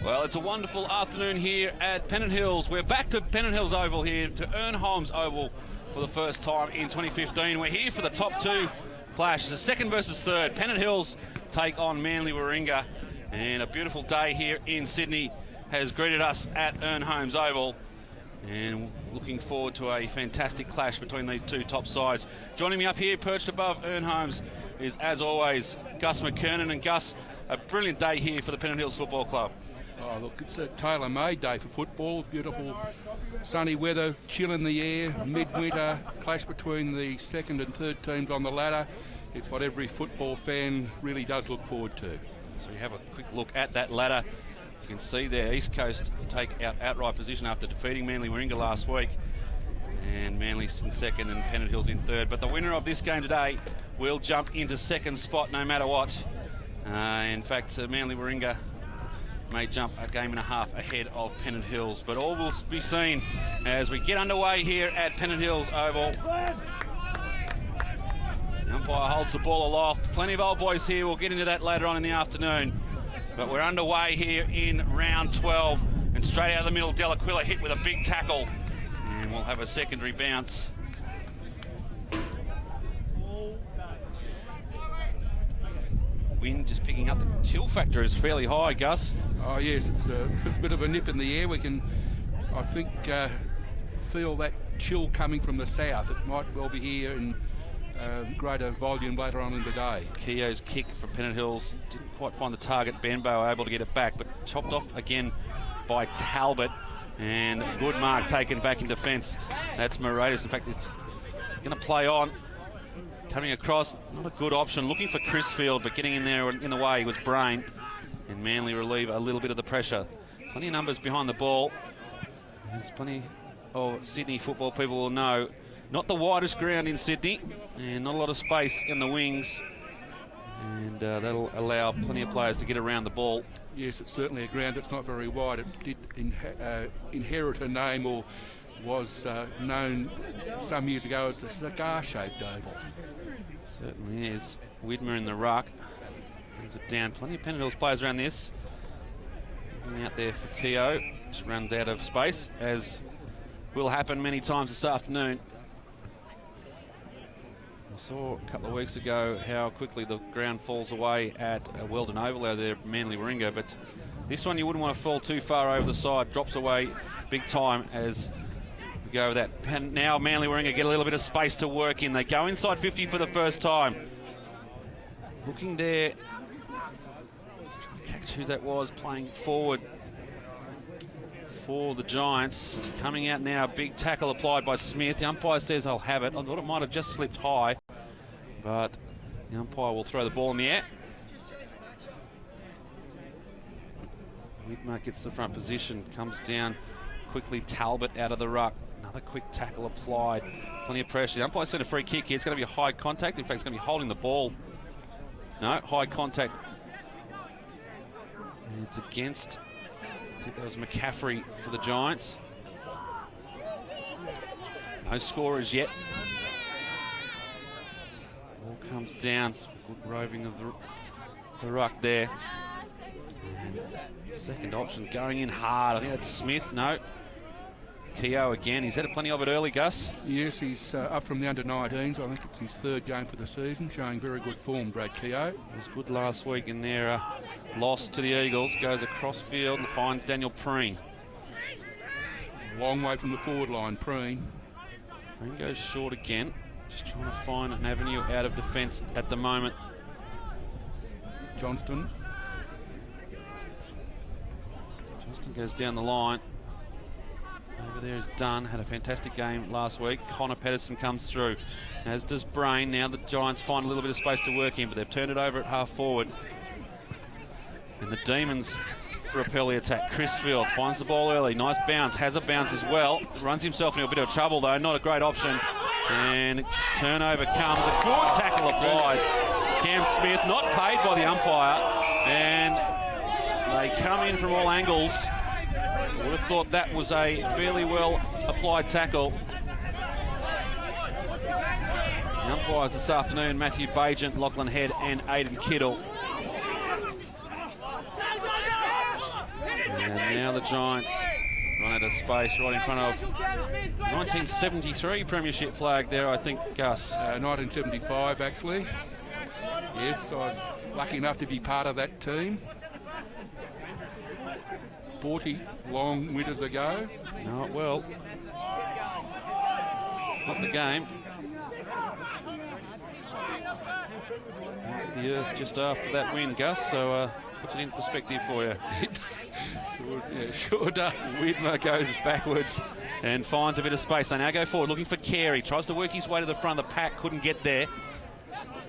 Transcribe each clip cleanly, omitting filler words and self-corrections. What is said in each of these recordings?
Well, it's a wonderful afternoon here at Pennant Hills. We're back to Pennant Hills Oval here, to Ern Holmes Oval for the first time in 2015. We're here for the top two clash, the second versus third. Pennant Hills take on Manly Warringah, and a beautiful day here in Sydney has greeted us at Ern Holmes Oval, and looking forward to a fantastic clash between these two top sides. Joining me up here, perched above Ern Holmes, is, as always, Gus McKernan. And Gus, a brilliant day here for the Pennant Hills Football Club. Oh, look, it's a tailor-made day for football. Beautiful sunny weather, chill in the air, midwinter, clash between the second and third teams on the ladder. It's what every football fan really does look forward to. So we have a quick look at that ladder. You can see there, East Coast take out outright position after defeating Manly Warringah last week. And Manly's in second and Pennant Hills in third. But the winner of this game today will jump into second spot no matter what. In fact, Manly Warringah may jump a game and a half ahead of Pennant Hills, but all will be seen as we get underway here at Pennant Hills Oval. The umpire holds the ball aloft. Plenty of old boys here. We'll get into that later on in the afternoon, but we're underway here in round 12, and straight out of the middle, Delaquila hit with a big tackle, and we'll have a secondary bounce. Wind just picking up. The chill factor is fairly high, Gus. Oh yes, it's a bit of a nip in the air. We can, I think, feel that chill coming from the south. It might well be here in greater volume later on in the day. Keogh's kick from Pennant Hills didn't quite find the target. Benbow able to get it back, but chopped off again by Talbot, and a good mark taken back in defence. That's Moratis. In fact, it's going to play on. Coming across, not a good option. Looking for Crisfield, but getting in there in the way was Brain. And Manly relieve a little bit of the pressure. Plenty of numbers behind the ball. There's plenty of Sydney football people will know. Not the widest ground in Sydney, and not a lot of space in the wings. And that'll allow plenty of players to get around the ball. Yes, it's certainly a ground that's not very wide. It did inherit a name, or was known some years ago as the cigar-shaped oval. Certainly is. Widmer in the ruck. Brings it down. Plenty of Pennant Hills players around this. Looking out there for Keogh. Just runs out of space, as will happen many times this afternoon. We saw a couple of weeks ago how quickly the ground falls away at Weldon Oval over there at Manly Warringah, but this one you wouldn't want to fall too far over the side. Drops away big time as we go over that. And now Manly Warringah get a little bit of space to work in. They go inside 50 for the first time. Looking there, catch who that was playing forward for the Giants. Coming out now, big tackle applied by Smith. The umpire says I'll have it. I thought it might have just slipped high, but the umpire will throw the ball in the air. Widmer gets the front position, comes down quickly. Talbot out of the ruck. Another quick tackle applied. Plenty of pressure. The umpire said a free kick here. It's going to be a high contact. In fact, it's going to be holding the ball. No, high contact. And it's against, I think that was McCaffrey for the Giants. No scorers yet. Ball comes down. Some good roving of the ruck there. And second option going in hard. I think that's Smith. No. Keogh again. He's had plenty of it early, Gus. Yes, he's up from the under-19s. I think it's his third game for the season, showing very good form, Brad Keogh. He was good last week in their loss to the Eagles. Goes across field and finds Daniel Preen. Long way from the forward line, Preen. Preen goes short again. Just trying to find an avenue out of defence at the moment. Johnston goes down the line. Over there is Dunn. Had a fantastic game last week. Connor Pedersen comes through, as does Brain. Now the Giants find a little bit of space to work in, but they've turned it over at half forward. And the Demons repel the attack. Crisfield finds the ball early. Nice bounce. Has a bounce as well. Runs himself into a bit of trouble though. Not a great option. And turnover comes. A good tackle applied. Cam Smith not paid by the umpire. And they come in from all angles. Would have thought that was a fairly well applied tackle. The umpires this afternoon, Matthew Bagent, Lachlan Head and Aidan Kittle. And now the Giants run out of space right in front of 1973 Premiership flag there, I think, Gus. 1975, actually. Yes, I was lucky enough to be part of that team. 40 long winters ago. No, well, not the game. Entered the earth just after that win, Gus, so puts it in perspective for you. Sure does. Widmer goes backwards and finds a bit of space. They now go forward, looking for Carey. Tries to work his way to the front. The pack couldn't get there.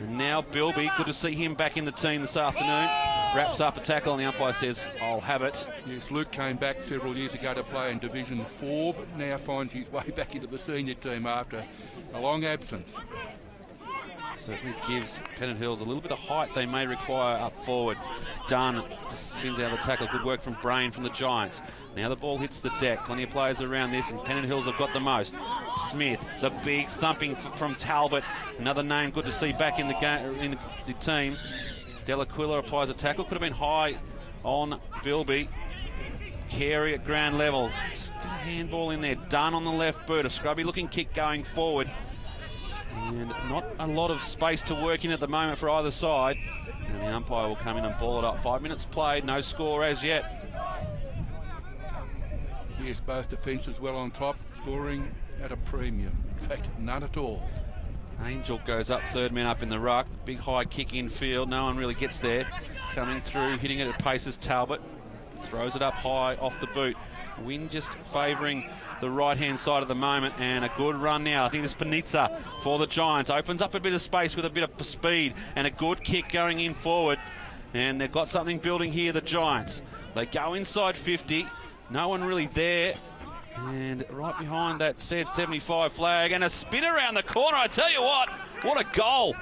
And now Bilby, good to see him back in the team this afternoon. Wraps up a tackle and the umpire says, I'll have it. Yes, Luke came back several years ago to play in Division 4, but now finds his way back into the senior team after a long absence. Certainly gives Pennant Hills a little bit of height they may require up forward. Dunn just spins out the tackle. Good work from Brain from the Giants. Now the ball hits the deck. Plenty of players around this, and Pennant Hills have got the most. Smith, the big thumping from Talbot. Another name good to see back in the game, in the team. Delaquila applies a tackle. Could have been high on Bilby. Carey at ground levels. Just got a handball in there. Dunn on the left boot. A scrubby looking kick going forward. And not a lot of space to work in at the moment for either side. And the umpire will come in and ball it up. 5 minutes played, no score as yet. Yes, both defences well on top, scoring at a premium. In fact, none at all. Angel goes up, third man up in the ruck. Big high kick in field, no one really gets there. Coming through, hitting it at paces, Talbot. Throws it up high off the boot. Wind just favouring the right-hand side at the moment, and a good run now. I think this Panizza for the Giants opens up a bit of space with a bit of speed and a good kick going in forward. And they've got something building here, the Giants. They go inside 50. No one really there. And right behind that said 75 flag, and a spin around the corner. I tell you what a goal.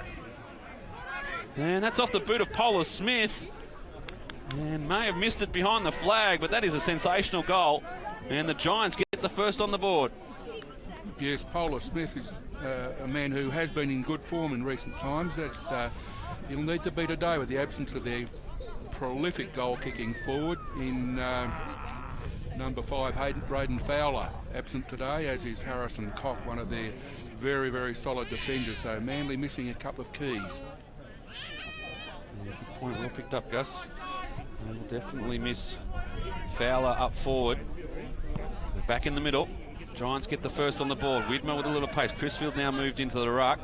And that's off the boot of Polar Smith. And may have missed it behind the flag, but that is a sensational goal. And the Giants get the first on the board. Yes, Polar Smith is a man who has been in good form in recent times. That's he'll need to be today with the absence of their prolific goal kicking forward in number 5, Braden Fowler, absent today, as is Harrison Cock, one of their very, very solid defenders. So Manly missing a couple of keys. Yeah, good point, well picked up, Gus. We'll definitely miss Fowler up forward. They're back in the middle. Giants get the first on the board. Widmer with a little pace. Crisfield now moved into the ruck.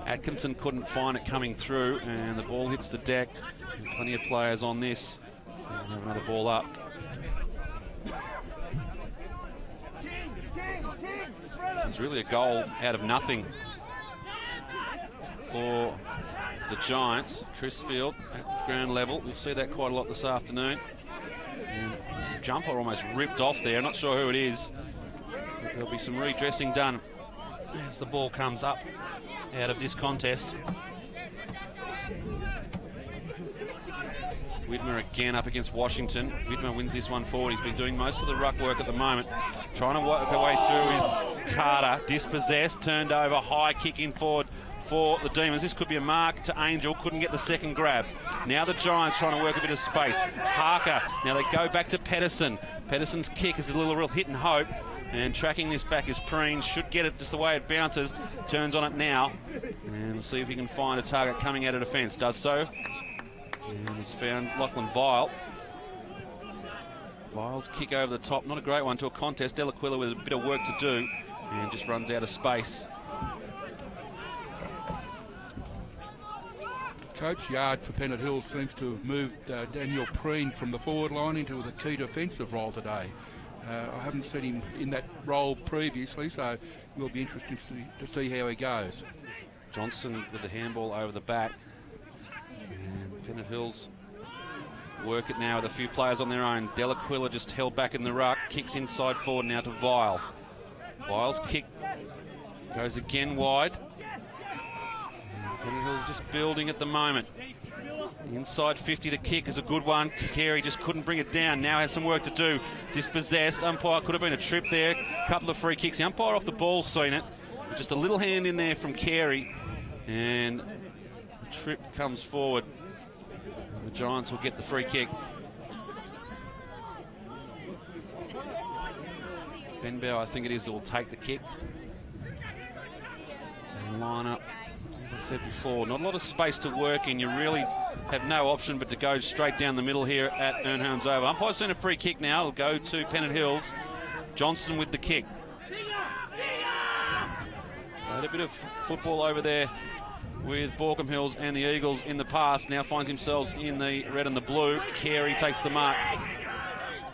Atkinson couldn't find it coming through, and the ball hits the deck. And plenty of players on this. And have another ball up. It's really a goal out of nothing for the Giants. Crisfield at ground level. We'll see that quite a lot this afternoon. And jumper almost ripped off there. Not sure who it is. But there'll be some redressing done as the ball comes up out of this contest. Widmer again up against Washington. Widmer wins this one forward. He's been doing most of the ruck work at the moment. Trying to work her way through his Carter. Dispossessed, turned over, high kick in forward for the Demons. This could be a mark to Angel. Couldn't get the second grab. Now the Giants trying to work a bit of space. Parker. Now they go back to Pedersen. Pedersen's kick is a little real hit and hope. And tracking this back is Preen. Should get it just the way it bounces. Turns on it now. And we'll see if he can find a target coming out of defence. Does so. And he's found Lachlan Vile. Vile's kick over the top. Not a great one to a contest. Delaquila with a bit of work to do. And just runs out of space. Coach Yard for Pennant Hills seems to have moved Daniel Preen from the forward line into the key defensive role today. I haven't seen him in that role previously, so it will be interesting to see how he goes. Johnson with the handball over the back. And Pennant Hills work it now with a few players on their own. Delaquila just held back in the ruck. Kicks inside forward now to Vile. Vile's kick goes again wide. And Pennant Hills just building at the moment. Inside 50, the kick is a good one. Carey just couldn't bring it down. Now has some work to do. Dispossessed. Umpire could have been a trip there. Couple of free kicks. The umpire off the ball seen it. Just a little hand in there from Carey. And the trip comes forward. And the Giants will get the free kick. Benbow, I think it is, will take the kick. And line up, as I said before, not a lot of space to work in. You really have no option but to go straight down the middle here at Ern Holmes Oval. Umpire's seen a free kick now. It'll go to Pennant Hills. Johnson with the kick. Played a bit of football over there with Borkham Hills and the Eagles in the past. Now finds himself in the red and the blue. Carey takes the mark.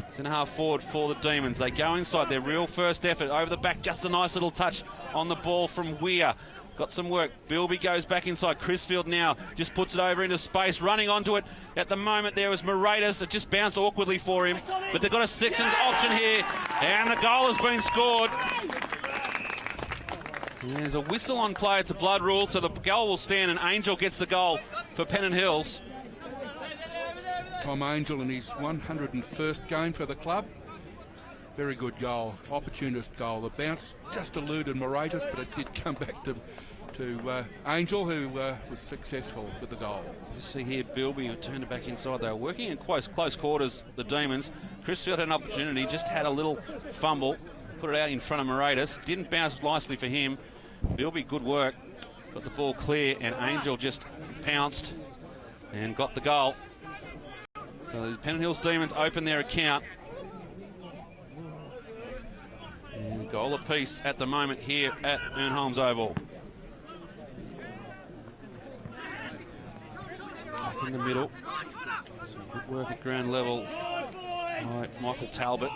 Centre half forward for the Demons. They go inside their real first effort. Over the back, just a nice little touch on the ball from Weir. Got some work. Bilby goes back inside. Crisfield now just puts it over into space, running onto it. At the moment there was Moratis. It just bounced awkwardly for him. But they've got a second option here. And the goal has been scored. There's a whistle on play. It's a blood rule, so the goal will stand, and Angel gets the goal for Pennant Hills. Tom Angel in his 101st game for the club. Very good goal, opportunist goal. The bounce just eluded Moratis, but it did come back to Angel, who was successful with the goal. You see here Bilby who turned it back inside. They were working in close quarters, the Demons. Crisfield had an opportunity, just had a little fumble, put it out in front of Moratis. Didn't bounce nicely for him. Bilby, good work. Got the ball clear, and Angel just pounced and got the goal. So the Pennant Hills Demons open their account. And goal apiece at the moment here at Ern Holmes Oval. Up in the middle. Some good work at ground level by Michael Talbot.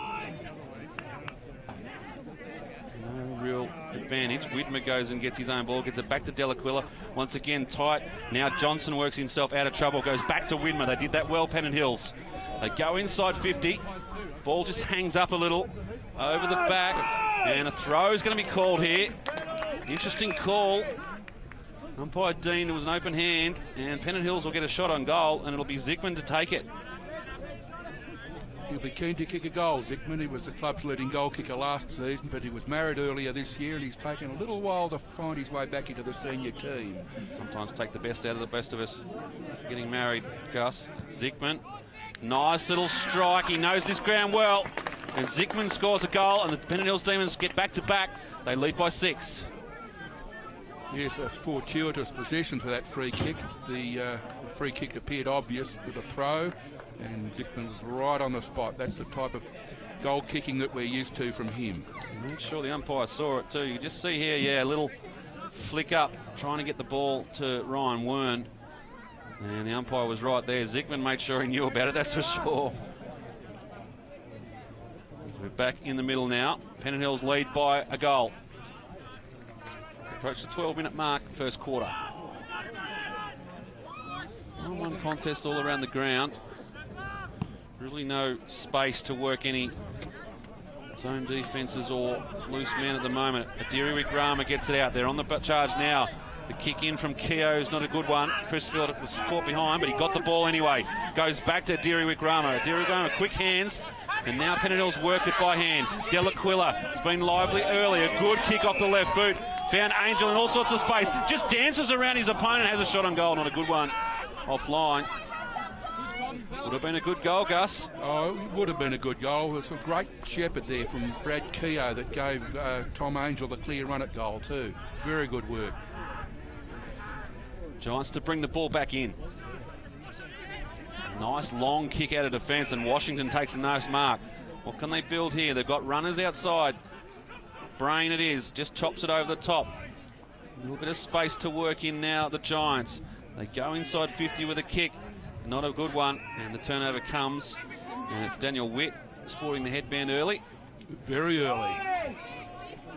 No real advantage. Widmer goes and gets his own ball, gets it back to Delaquila. Once again tight. Now Johnson works himself out of trouble, goes back to Widmer. They did that well, Pennant Hills. They go inside 50. Ball just hangs up a little over the back, and a throw is going to be called here. Interesting call. Umpire Dean, there was an open hand, and Pennant Hills will get a shot on goal, and it'll be Zickman to take it. He'll be keen to kick a goal, Zickman. He was the club's leading goal kicker last season, but he was married earlier this year, and he's taken a little while to find his way back into the senior team. Sometimes take the best out of the best of us. Getting married, Gus. Zickman, nice little strike. He knows this ground well. And Zickman scores a goal, and the Pennant Hills Demons get back to back. They lead by 6. Yes, a fortuitous possession for that free kick. The free kick appeared obvious with a throw, and Zickman was right on the spot. That's the type of goal kicking that we're used to from him. I'm not sure the umpire saw it too. You just see here, yeah, a little flick up, trying to get the ball to Ryan Wern. And the umpire was right there. Zickman made sure he knew about it, that's for sure. So we're back in the middle now. Pennant Hills lead by a goal. Approach the 12-minute mark, first quarter. 1-1 contest all around the ground. Really no space to work any zone defences or loose man at the moment. Adiri Wikrama gets it out. They're on the charge now. The kick in from Keogh is not a good one. Crisfield was caught behind, but he got the ball anyway. Goes back to Adiri Wikrama. Adiri Wikrama, quick hands. And now Pennant Hills work it by hand. Delaquila has been lively earlier. Good kick off the left boot. Found Angel in all sorts of space. Just dances around his opponent. Has a shot on goal. Not a good one. Offline. Would have been a good goal, Gus. Oh, it would have been a good goal. It was a great shepherd there from Brad Keogh that gave Tom Angel the clear run at goal too. Very good work. Giants to bring the ball back in. Nice long kick out of defence, and Washington takes a nice mark. What can they build here? They've got runners outside. Brain it is, just chops it over the top. A little bit of space to work in now, the Giants. They go inside 50 with a kick. Not a good one, and the turnover comes. And it's Daniel Witt sporting the headband early. Very early.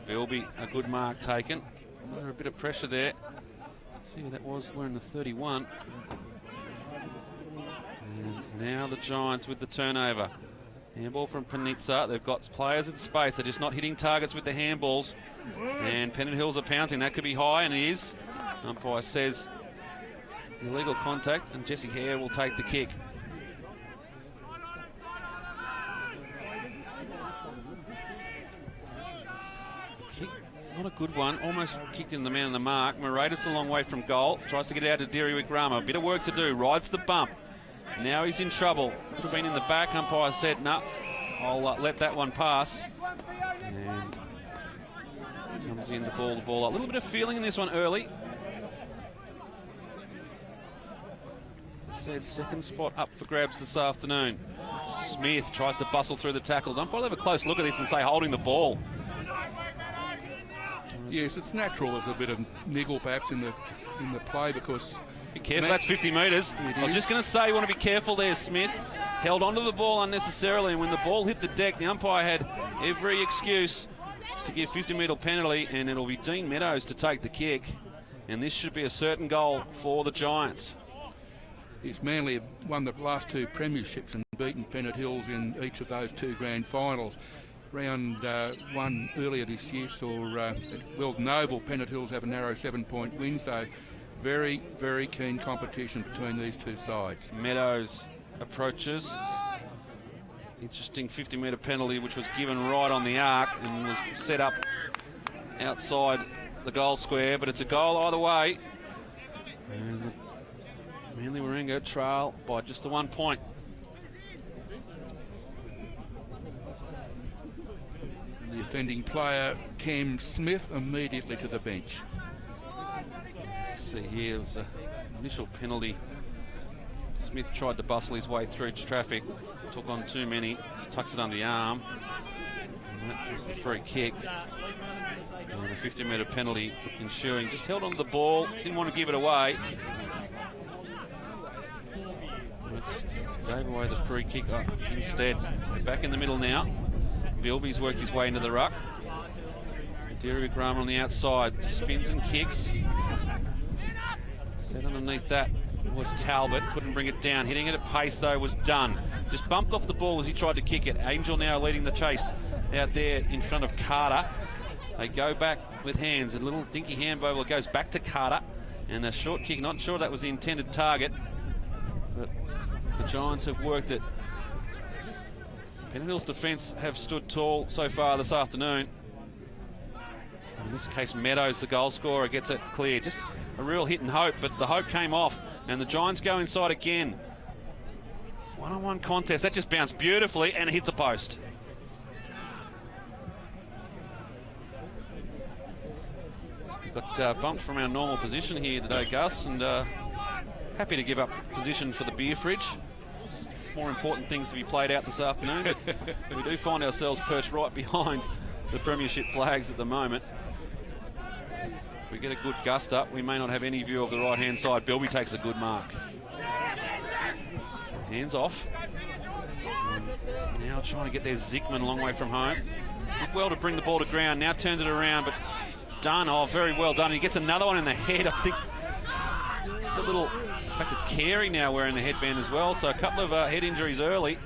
Bilby, a good mark taken. Under a bit of pressure there. Let's see who that was, wearing the 31. And now the Giants with the turnover. Handball from Panitza. They've got players in space. They're just not hitting targets with the handballs. And Pennant Hills are pouncing. That could be high, and it is. Umpire says illegal contact, and Jesse Hare will take the kick. Kick, not a good one. Almost kicked in the man on the mark. Moratis a long way from goal. Tries to get out to Diri Wikrama. A bit of work to do. Rides the bump. Now he's in trouble. Could have been in the back. Umpire said, no. I'll let that one pass. And comes in the ball up. A little bit of feeling in this one early. Said second spot up for grabs this afternoon. Smith tries to bustle through the tackles. Umpire will have a close look at this and say holding the ball. Yes, it's natural. There's a bit of niggle perhaps in the play because... Be careful, that's 50 metres. I was just going to say you want to be careful there, Smith. Held onto the ball unnecessarily, and when the ball hit the deck, the umpire had every excuse to give 50-metre penalty, and it'll be Dean Meadows to take the kick. And this should be a certain goal for the Giants. Yes, Manly have won the last two premierships and beaten Pennant Hills in each of those two grand finals. Round one earlier this year saw at Weldon Oval, Pennant Hills have a narrow 7-point win, so very, very keen competition between these two sides. Meadows approaches. Interesting 50-metre penalty which was given right on the arc and was set up outside the goal square, but it's a goal either way. And the Manly Warringah trail by just the 1 point. The offending player, Cam Smith, immediately to the bench. See here, it was an initial penalty. Smith tried to bustle his way through traffic, took on too many, just tucks it under the arm. And that was the free kick. And the 50-metre penalty ensuing. Just held on to the ball, didn't want to give it away. But gave away the free kick instead. We're back in the middle now. Bilby's worked his way into the ruck. Derek Rama on the outside, spins and kicks. Set underneath that was Talbot, couldn't bring it down. Hitting it at pace though was Dunn. Just bumped off the ball as he tried to kick it. Angel now leading the chase out there in front of Carter. They go back with hands. A little dinky hand bobble goes back to Carter. And a short kick, not sure that was the intended target. But the Giants have worked it. Pennant Hills defence have stood tall so far this afternoon. In this case, Meadows, the goal scorer, gets it clear. Just a real hit and hope, but the hope came off, and the Giants go inside again. One-on-one contest. That just bounced beautifully, and it hits the post. We got bumped from our normal position here today, Gus, and happy to give up position for the beer fridge. More important things to be played out this afternoon. We do find ourselves perched right behind the premiership flags at the moment. If we get a good gust up, we may not have any view of the right-hand side. Bilby takes a good mark. Hands off. Now trying to get their Zickman a long way from home. Did well to bring the ball to ground. Now turns it around, but done. Oh, very well done. He gets another one in the head, I think. Just a little... In fact, it's Carey now wearing the headband as well, so a couple of head injuries early.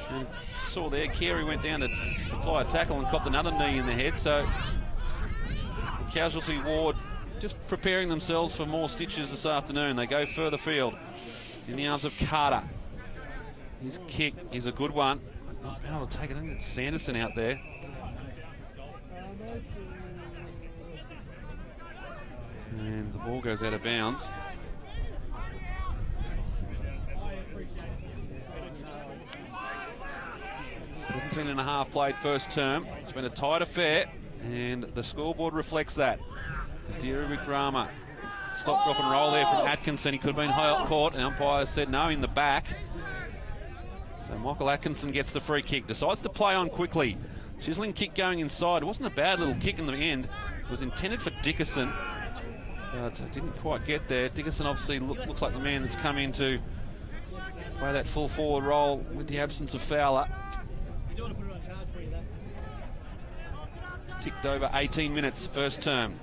And saw there, Carey went down to apply a tackle and copped another knee in the head, so the casualty ward just preparing themselves for more stitches this afternoon. They go further field in the arms of Carter. His kick is a good one. Not able to take it. I think it's Sanderson out there. And the ball goes out of bounds. 17.5 played first term. It's been a tight affair, and the scoreboard reflects that. Adira Wickrama. Stop, drop and roll there from Atkinson. He could have been caught, and umpire said no in the back. So Michael Atkinson gets the free kick. Decides to play on quickly. Chiseling kick going inside. It wasn't a bad little kick in the end. It was intended for Dickerson, but it didn't quite get there. Dickerson obviously looks like the man that's come in to play that full forward role with the absence of Fowler. It's ticked over 18 minutes first term.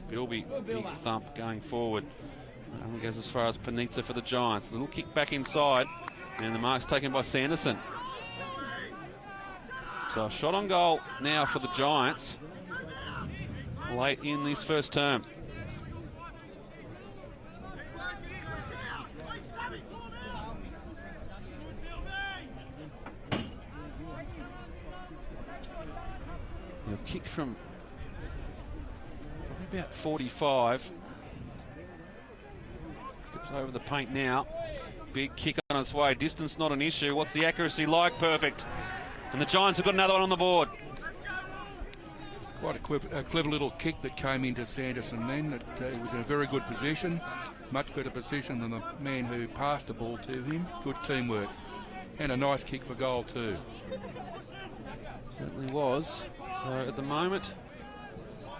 Bilby, big thump going forward. Goes as far as Panizza for the Giants. A little kick back inside, and the mark's taken by Sanderson. So a shot on goal now for the Giants late in this first term. A kick from probably about 45. Steps over the paint now. Big kick on its way. Distance not an issue. What's the accuracy like? Perfect. And the Giants have got another one on the board. Quite a clever little kick that came into Sanderson then. That was in a very good position. Much better position than the man who passed the ball to him. Good teamwork. And a nice kick for goal too. Certainly was. So at the moment,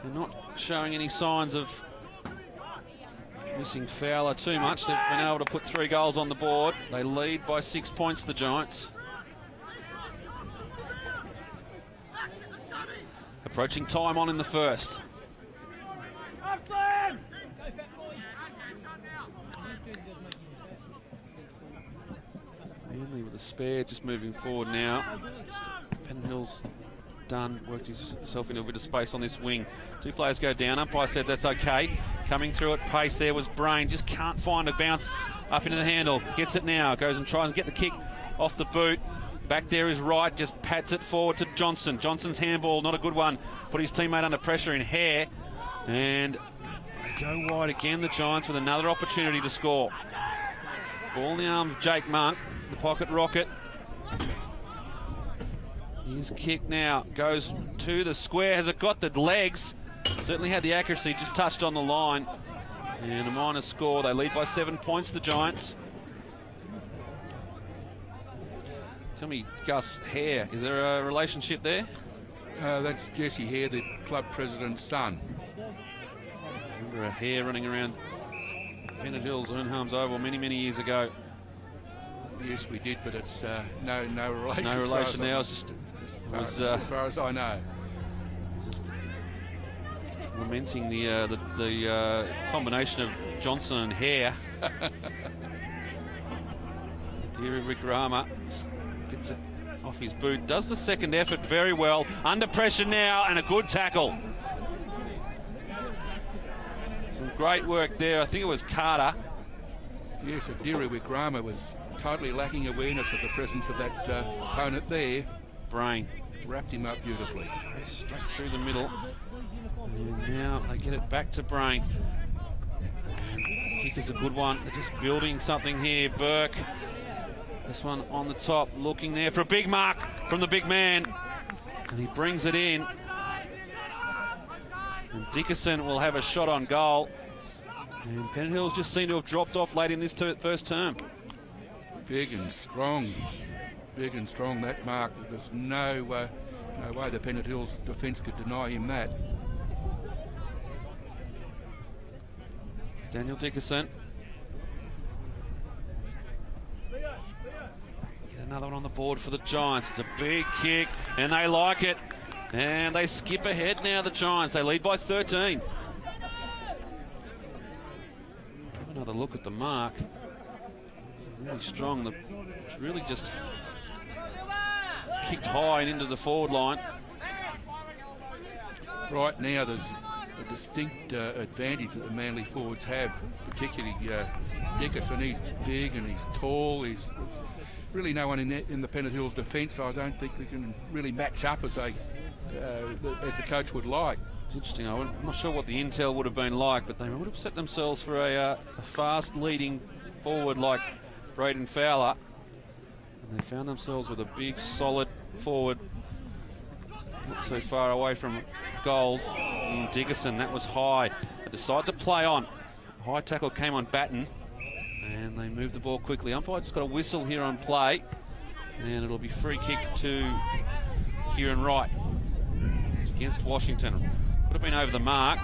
they're not showing any signs of missing Fowler too much. They've been able to put 3 goals on the board. They lead by 6 points, the Giants. Approaching time on in the first. Manly with a spare, just moving forward now. Pennant Hills done, worked himself into a bit of space on this wing. 2 players go down. Umpire said that's okay. Coming through at pace there was Brain. Just can't find a bounce up into the handle. Gets it now. Goes and tries and get the kick off the boot. Back there is Wright. Just pats it forward to Johnson. Johnson's handball, not a good one. Put his teammate under pressure in Hare. And they go wide again, the Giants, with another opportunity to score. Ball in the arms of Jake Monk. The pocket rocket. His kick now goes to the square. Has it got the legs? Certainly had the accuracy, just touched on the line. And a minor score. They lead by 7 points, the Giants. Tell me, Gus Hare, is there a relationship there? That's Jesse Hare, the club president's son. Remember a Hare running around Pennant Hills, Ern Holmes Oval many years ago. Yes, we did, but it's no relation. No relation now. It's just as far as I know. Just lamenting the combination of Johnson and Hare. Deary Rick Rama gets it off his boot. Does the second effort very well. Under pressure now and a good tackle. Some great work there. I think it was Carter. Yes, Deary Rick Rama was totally lacking awareness of the presence of that opponent there. Brain wrapped him up beautifully. Straight through the middle. And now they get it back to Brain. And the kick is a good one. They're just building something here. Burke. This one on the top, looking there for a big mark from the big man. And he brings it in. And Dickerson will have a shot on goal. And Pennant Hills just seem to have dropped off late in this first term. Big and strong, that mark. There's no way the Pennant Hills defence could deny him that. Daniel Dickerson. Get another one on the board for the Giants. It's a big kick, and they like it. And they skip ahead now, the Giants. They lead by 13. Have another look at the mark. Really strong. It's really just kicked high and into the forward line. Right now, there's a distinct advantage that the Manly forwards have, particularly Dickerson. He's big and he's tall. There's really no one in the Pennant Hills defence. I don't think they can really match up as the coach would like. It's interesting. I'm not sure what the intel would have been like, but they would have set themselves for a fast leading forward like Braden Fowler, and they found themselves with a big solid forward not so far away from goals in Dickerson. That was high. They decided to play on. A high tackle came on Batten and they moved the ball quickly. Umpire just got a whistle here on play and it'll be free kick to Kieran Wright. It's against Washington. Could have been over the mark.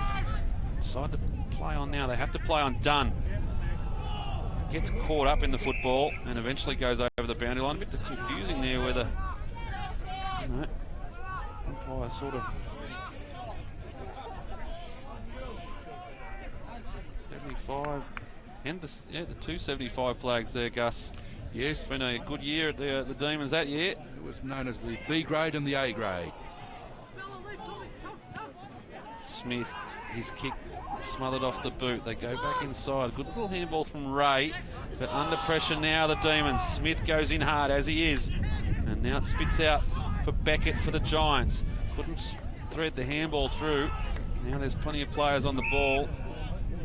Decided to play on now. They have to play on Dunn. Gets caught up in the football and eventually goes over the boundary line. A bit confusing there where the umpire sort of 75 and the 275 flags there, Gus. Yes. It's been a good year at the Demons that year. It was known as the B grade and the A grade. Smith, his kick smothered off the boot. They go back inside. Good little handball from Ray, but under pressure now the Demons. Smith goes in hard as he is, and now it spits out for Beckett for the Giants. Couldn't thread the handball through. Now there's plenty of players on the ball.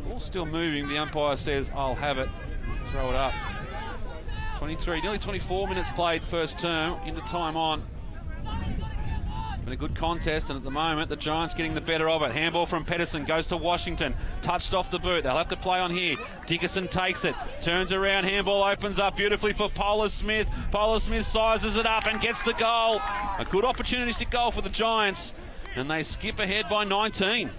Ball still moving. The umpire says, I'll have it. Throw it up. 23, nearly 24 minutes played first term, into time on. Been a good contest, and at the moment the Giants getting the better of it. Handball from Pedersen goes to Washington, touched off the boot. They'll have to play on here. Dickerson takes it, turns around, handball opens up beautifully for Polar Smith. Polar Smith sizes it up and gets the goal. A good opportunistic goal for the Giants, and they skip ahead by 19.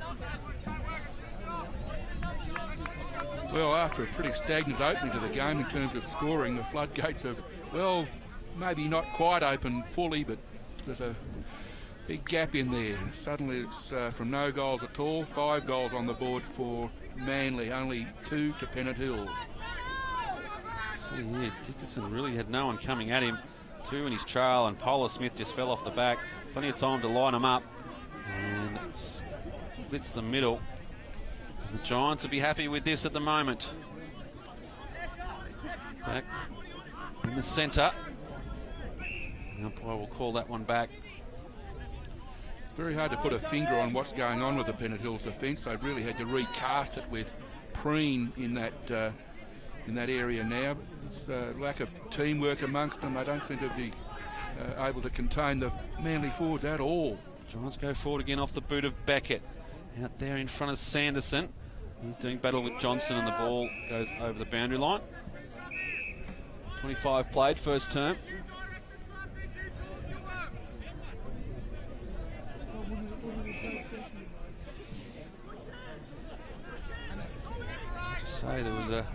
Well, after a pretty stagnant opening to the game in terms of scoring, the floodgates have, well, maybe not quite open fully, but there's a big gap in there. Suddenly it's from no goals at all, 5 goals on the board for Manly, only 2 to Pennant Hills. See here, Dickerson really had no one coming at him. 2 in his trail, and Polar Smith just fell off the back. Plenty of time to line them up, and splits the middle. The Giants will be happy with this at the moment. Back in the centre. The umpire will call that one back. Very hard to put a finger on what's going on with the Pennant Hills defence. They've really had to recast it with Preen in that area now. It's a lack of teamwork amongst them. They don't seem to be able to contain the Manly forwards at all. Giants go forward again off the boot of Beckett. Out there in front of Sanderson. He's doing battle with Johnston, and the ball goes over the boundary line. 25 played first term. Say there was a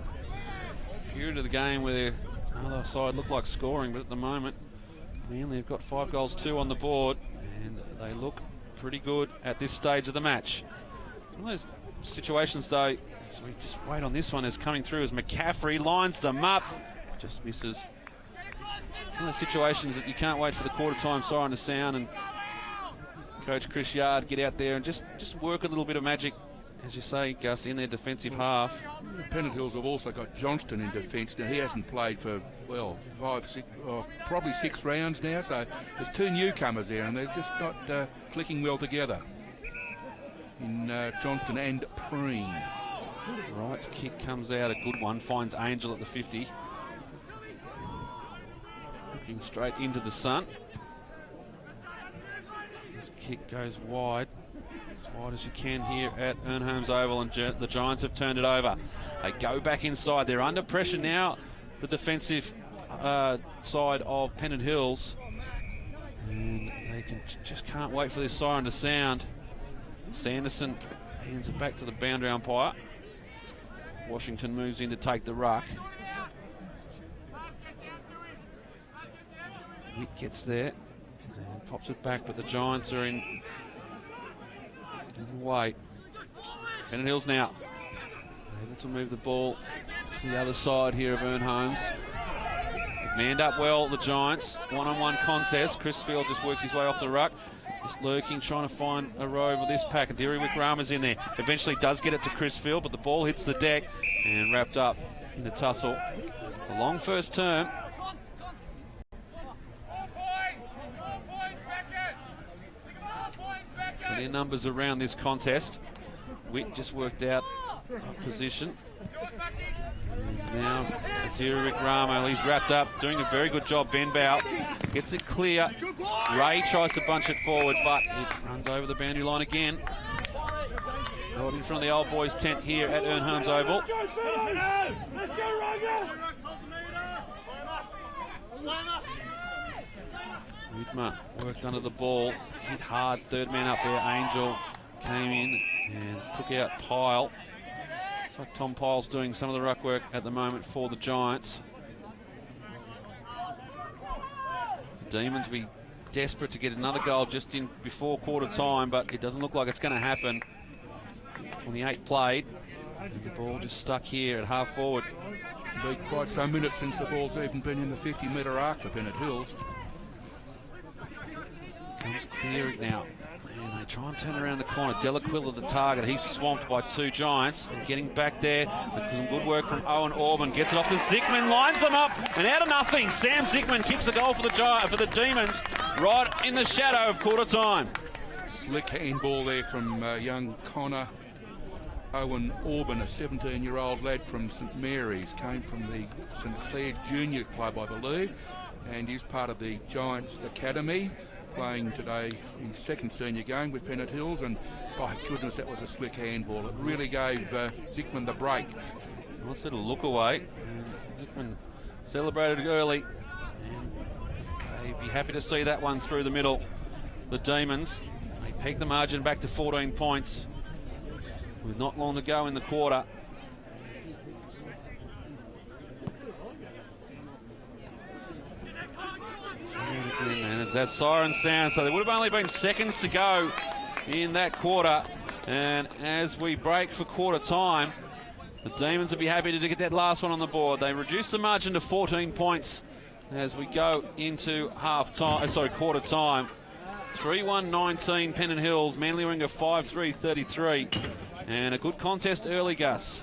period of the game where the other side looked like scoring, but at the moment Manly have got 5 goals, 2 on the board, and they look pretty good at this stage of the match. One of those situations though, so we just wait on this one, is coming through as McCaffrey lines them up, just misses. One of those situations that you can't wait for the quarter time siren to sound and Coach Chris Yard get out there and just work a little bit of magic, as you say, Gus, in their defensive half. Pennant Hills have also got Johnston in defence. Now, he hasn't played for, well, 5, 6, probably 6 rounds now, so there's 2 newcomers there, and they're just not clicking well together in Johnston and Preen. Wright's kick comes out, a good one, finds Angel at the 50. Looking straight into the sun. This kick goes wide. As wide as you can here at Ern Holmes Oval, and the Giants have turned it over. They go back inside. They're under pressure now, the defensive side of Pennant Hills, and they just can't wait for this siren to sound. Sanderson hands it back to the boundary umpire. Washington moves in to take the ruck. Witt gets there and pops it back, but the Giants are in way. Pennant Hills now able to move the ball to the other side here of Ern Holmes. Manned up well, the Giants. One-on-one contest. Chris Field just works his way off the ruck. Just lurking, trying to find a row of this pack. Diri Wickrama's in there. Eventually does get it to Chris Field, but the ball hits the deck and wrapped up in a tussle. A long first term. Plenty of numbers around this contest. Witt just worked out of position. And now Diri Wickrama, he's wrapped up, doing a very good job. Ben Bow gets it clear. Ray tries to bunch it forward, but it runs over the boundary line again. Right in front of the old boys' tent here at Ern Holmes Oval. Widmer worked under the ball, hit hard, 3rd man up there. Angel came in and took out Pyle. Looks like Tom Pyle's doing some of the ruck work at the moment for the Giants. The Demons will be desperate to get another goal just in before quarter time, but it doesn't look like it's going to happen. 28 played, and the ball just stuck here at half forward. It's been quite some minutes since the ball's even been in the 50-metre arc for Pennant Hills. Comes clear now, and they try and turn around the corner. Delaquilla the target. He's swamped by 2 Giants, and getting back there. Some good work from Owen Orban. Gets it off to Zickman, lines them up, and out of nothing, Sam Zickman kicks the goal for the Demons, right in the shadow of quarter time. Slick handball there from young Connor. Owen Orban, a 17-year-old lad from St Mary's, came from the St Clair Junior Club, I believe, and he's part of the Giants Academy, playing today in second senior game with Pennant Hills, and by goodness, that was a slick handball. It really gave Zickman the break. Nice little look away, and Zickman celebrated early, and they'd be happy to see that one through the middle. The Demons, they peaked the margin back to 14 points with not long to go in the quarter. And as that siren sounds, so there would have only been seconds to go in that quarter, and as we break for quarter time, the Demons will be happy to get that last one on the board. They reduce the margin to 14 points as we go into quarter time. 3-1-19 Pennant Hills, Manly Warringah 5-3-33, and a good contest early, Gus.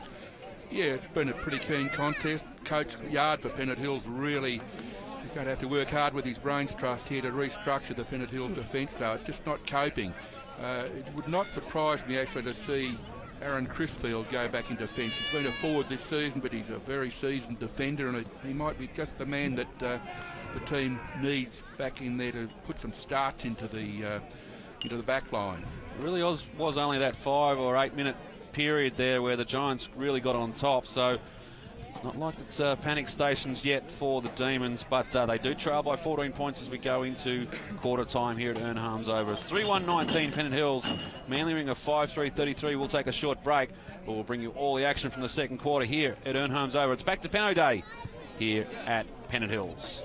Yeah, it's been a pretty keen contest. Coach Yard for Pennant Hills really is going to have to work hard with his brains trust here to restructure the Pennant Hills defence, so it's just not coping. It would not surprise me actually to see Aaron Crisfield go back in defence. He's been a forward this season, but he's a very seasoned defender, and he might be just the man that the team needs back in there to put some starch into the back line. It really was only that 5 or 8 minute period there where the Giants really got on top, so it's not like it's panic stations yet for the Demons, but they do trail by 14 points as we go into quarter time here at Ern Holmes Oval. It's 3-1-19 Pennant Hills, Manly Warringah 5-3-33. We'll take a short break, but we'll bring you all the action from the second quarter here at Ern Holmes Oval. It's back to Penno Day here at Pennant Hills.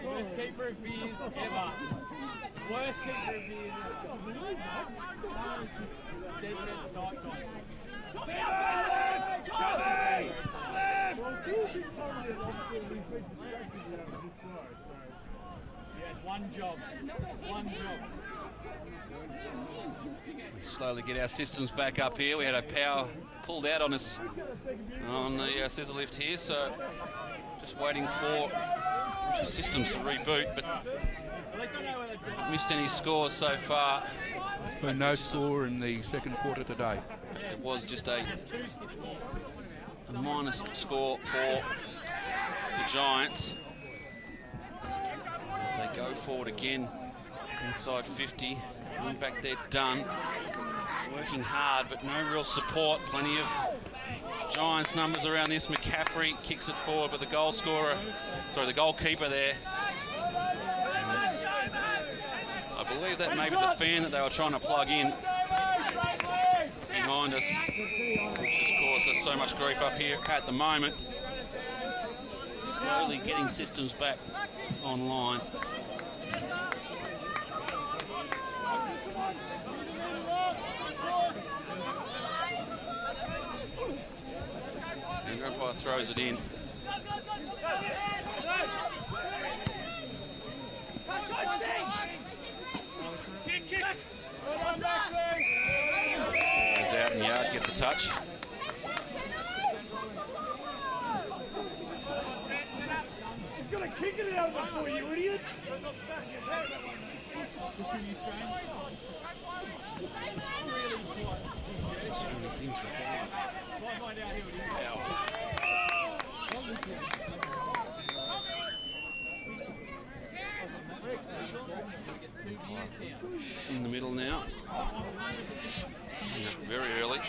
Worst keeper of beers ever. Worst keeper of beers ever. Dead set sniped on. You had one job. One job. We slowly get our systems back up here. We had our power pulled out on us on the scissor lift here, so just waiting for the systems to reboot, but haven't missed any scores so far. There's been no score in the second quarter today. It was just a minus score for the Giants as they go forward again inside 50. Going back there, done. working hard, but no real support. Plenty of Giants numbers around this. McCaffrey kicks it forward, but the the goalkeeper there. I believe that may be the fan that they were trying to plug in behind us, which has caused us so much grief up here at the moment. Slowly getting systems back online. And umpire throws it in. Goes out in the yard, gets a touch. He's gonna kick it out before you idiot! In the middle now. Very early.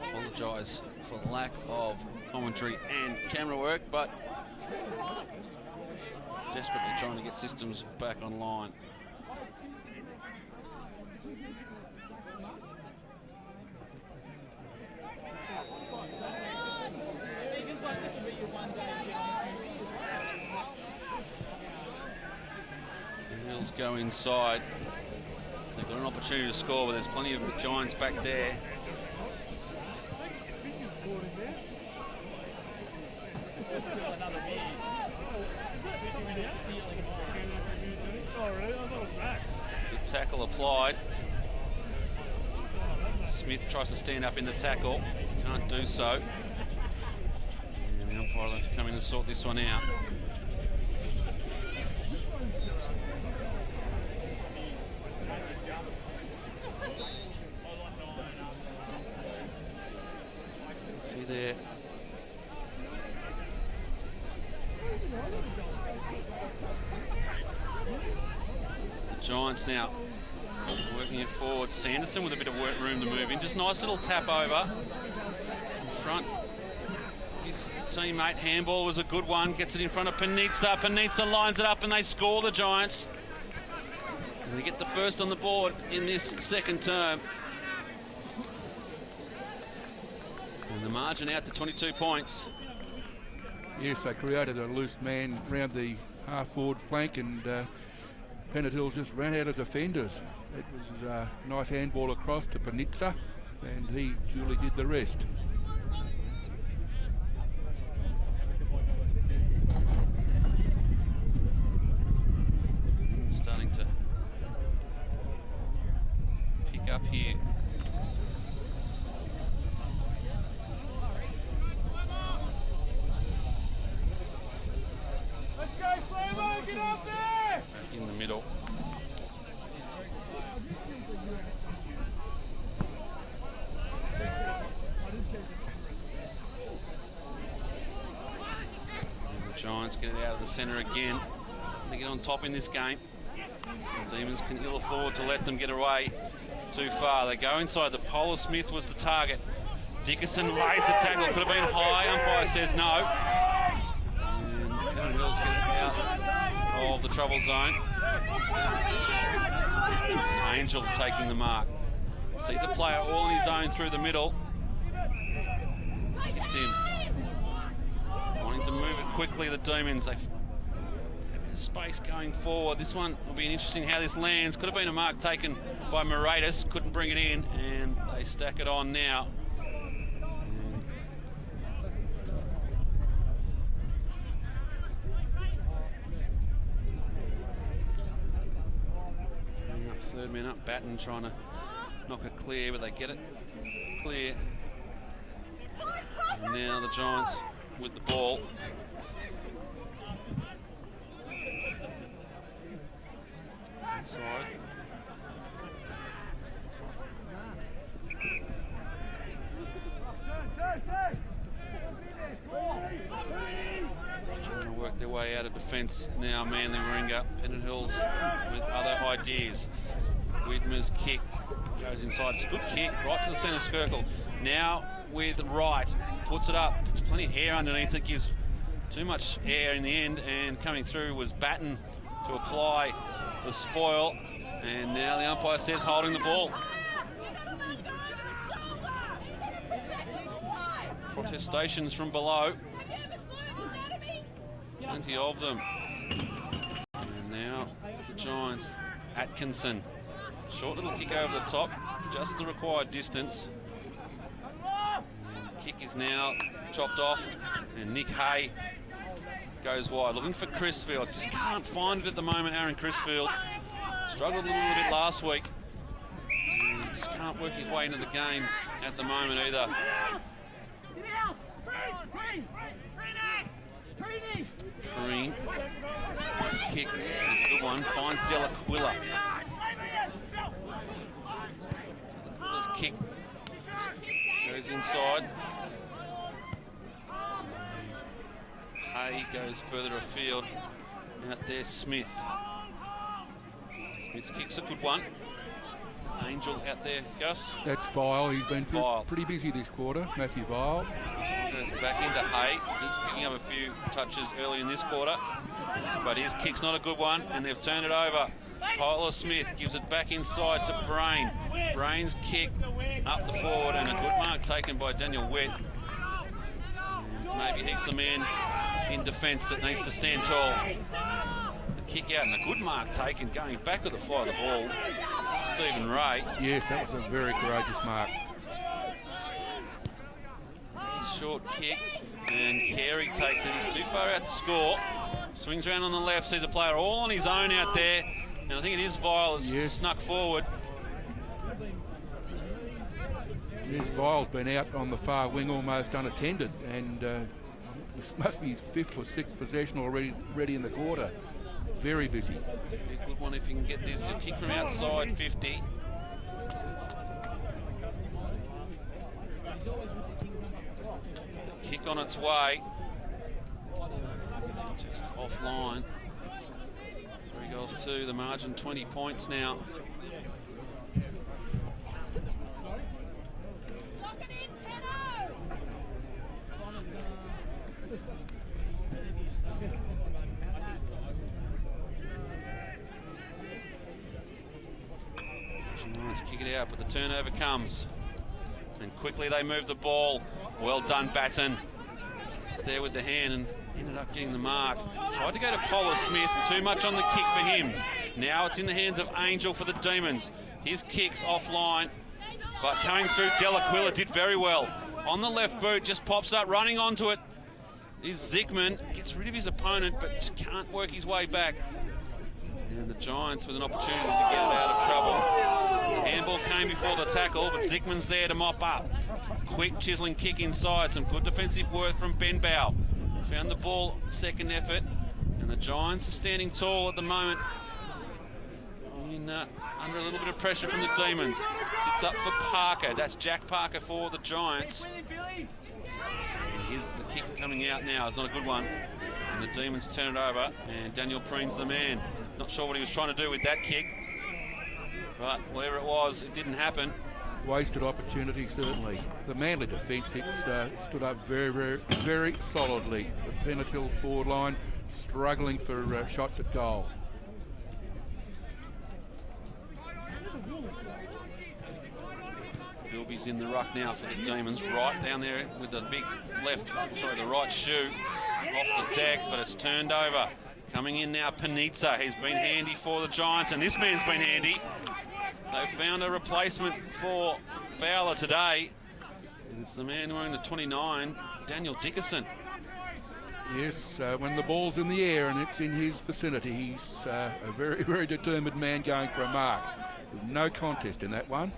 Apologise for the lack of commentary and camera work, but desperately trying to get systems back online. The Hills go inside. They've got an opportunity to score, but there's plenty of Giants back there. Good tackle applied. Smith tries to stand up in the tackle. Can't do so. And the umpire will have to come in and sort this one out. See there. The Giants now working it forward. Sanderson with a bit of work room to move in. Just nice little tap over in front. His teammate, handball was a good one. Gets it in front of Panizza. Panizza lines it up and they score, the Giants. And they get the first on the board in this second term. And the margin out to 22 points. Yes, they created a loose man round the half-forward flank, and Pennant Hills just ran out of defenders. It was a nice handball across to Panizza, and he duly did the rest. Starting to pick up here. Let's go, Slovo! Get up there! Back in the middle. And the Giants get it out of the centre again. Starting to get on top in this game. The Demons can ill afford to let them get away too far. They go inside. The Polar Smith was the target. Dickerson lays the tackle. Could have been high. Umpire says no. And Pennant Hills get out of the trouble zone. Angel taking the mark. Sees a player all on his own through the middle. Hits him. Wanting to move it quickly, the Demons. They've space going forward. This one will be interesting how this lands. Could have been a mark taken by Moratis. Couldn't bring it in, and they stack it on now. Third man up, Batten trying to knock it clear, but they get it clear. And now the Giants with the ball. inside. Trying to work their way out of defence now, Manly Warringah. Pennant Hills with other ideas. Widmer's kick goes inside. It's a good kick right to the centre circle. Now with Wright, puts it up. There's plenty of air underneath it, gives too much air in the end, and coming through was Batten to apply the spoil. And now the umpire says holding the ball. Protestations from below. Plenty of them. And now the Giants, Atkinson. Short little kick over the top, just the required distance. And the kick is now chopped off, and Nick Hay goes wide. Looking for Crisfield, just can't find it at the moment, Aaron Crisfield. Struggled a little bit last week. And just can't work his way into the game at the moment either. Green. His kick is a good one. Finds Delaquila. Delaquila's kick goes inside. And Hay goes further afield. Out there, Smith. Smith's kick's a good one. Angel out there, Gus. That's Vile. He's been pretty busy this quarter, Matthew Vile. Goes back into Hay. He's picking up a few touches early in this quarter, but his kick's not a good one, and they've turned it over. Tyler Smith gives it back inside to Brain. Brain's kick up the forward, and a good mark taken by Daniel Wett. And maybe he's the man in defence that needs to stand tall. The kick out and a good mark taken, going back with the fly of the ball. Stephen Ray. Yes, that was a very courageous mark. Short kick, and Carey takes it. He's too far out to score. Swings around on the left, sees a player all on his own out there. And I think it is Vile that's snuck forward. Yes, Vile's been out on the far wing almost unattended, and this must be his 5th or 6th possession already in the quarter. Very busy. Be a good one if you can get this. A kick from outside 50. Kick on its way. Just offline. 3 goals to the margin, 20 points now. Giants kick it out, but the turnover comes. And quickly they move the ball. Well done, Batten. There with the hand and ended up getting the mark. Tried to go to Polar Smith, too much on the kick for him. Now it's in the hands of Angel for the Demons. His kick's offline, but coming through, Delaquila did very well. On the left boot, just pops up, running onto it is Zickman. Gets rid of his opponent, but just can't work his way back. And the Giants with an opportunity to get it out of trouble. The handball came before the tackle, but Zickman's there to mop up. Quick chiseling kick inside, some good defensive work from Ben Bow. Found the ball, second effort, and the Giants are standing tall at the moment. Under a little bit of pressure from the Demons. Sits up for Parker. That's Jack Parker for the Giants. And here's the kick coming out now. It's not a good one. And the Demons turn it over, and Daniel Preen's the man. Not sure what he was trying to do with that kick, but whatever it was, it didn't happen. Wasted opportunity, certainly. The Manly defence, it stood up very, very, very solidly. The Pennant Hills forward line struggling for shots at goal. Bilby's in the ruck now for the Demons, right down there with the big the right shoe off the deck, but it's turned over. Coming in now, Panizza. He's been handy for the Giants, and this man's been handy. They found a replacement for Fowler today, and it's the man wearing the 29, Daniel Dickerson. Yes, when the ball's in the air and it's in his vicinity, he's a very, very determined man going for a mark. No contest in that one.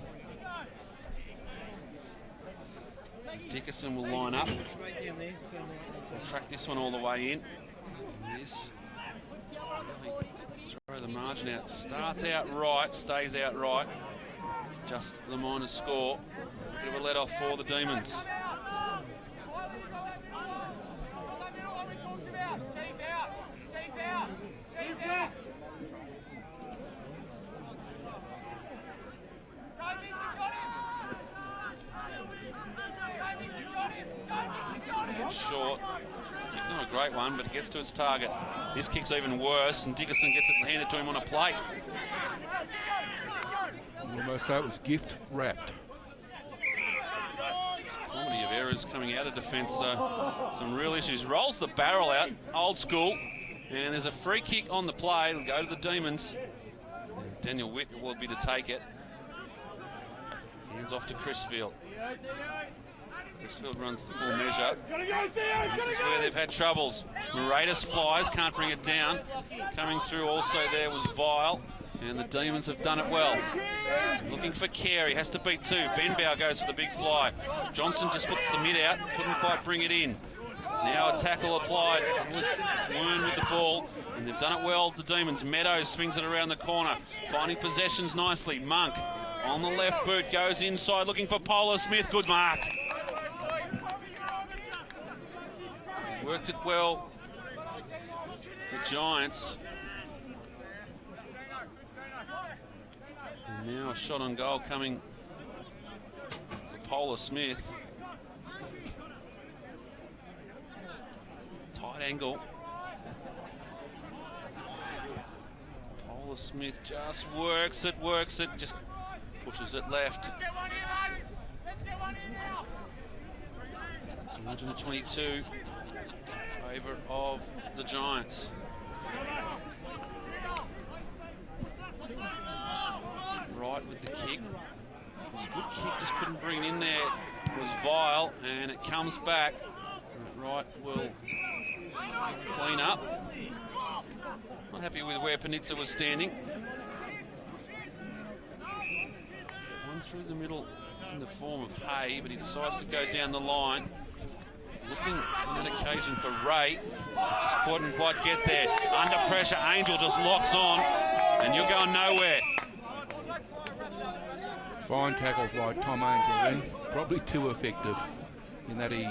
Dickerson will line up. We'll track this one all the way in. This, really the margin out. Starts out right, stays out right. Just the minor score. A bit of a let-off for the Demons. Short. Not a great one, but it gets to its target. This kick's even worse, and Dickerson gets it handed to him on a plate. Almost so it was gift wrapped. Comedy of errors coming out of defence. Some real issues. Rolls the barrel out, old school, and there's a free kick on the play. It'll go to the Demons. Daniel Witt will be to take it. Hands off to Crisfield. Crisfield runs the full measure. This is where they've had troubles. Moratus flies, can't bring it down. Coming through also there was Vile, and the Demons have done it well. Looking for Carey, has to beat two. Benbow goes for the big fly. Johnson just puts the mid out, couldn't quite bring it in. Now a tackle applied. It was Wern with the ball, and they've done it well, the Demons. Meadows swings it around the corner, finding possessions nicely. Monk on the left boot, goes inside looking for Polar Smith. Good mark. Worked it well, the Giants. And now a shot on goal coming for Polar Smith. Tight angle. Polar Smith just works it, just pushes it left. 122. Favour of the Giants. Right with the kick. It was a good kick, just couldn't bring it in there. It was Vile, and it comes back. Right will clean up. Not happy with where Panizza was standing. One through the middle in the form of Hay, but he decides to go down the line. Looking on that occasion for Ray. Just couldn't quite get there. Under pressure, Angel just locks on, and you're going nowhere. Fine tackle by Tom Angel then. Probably too effective in that he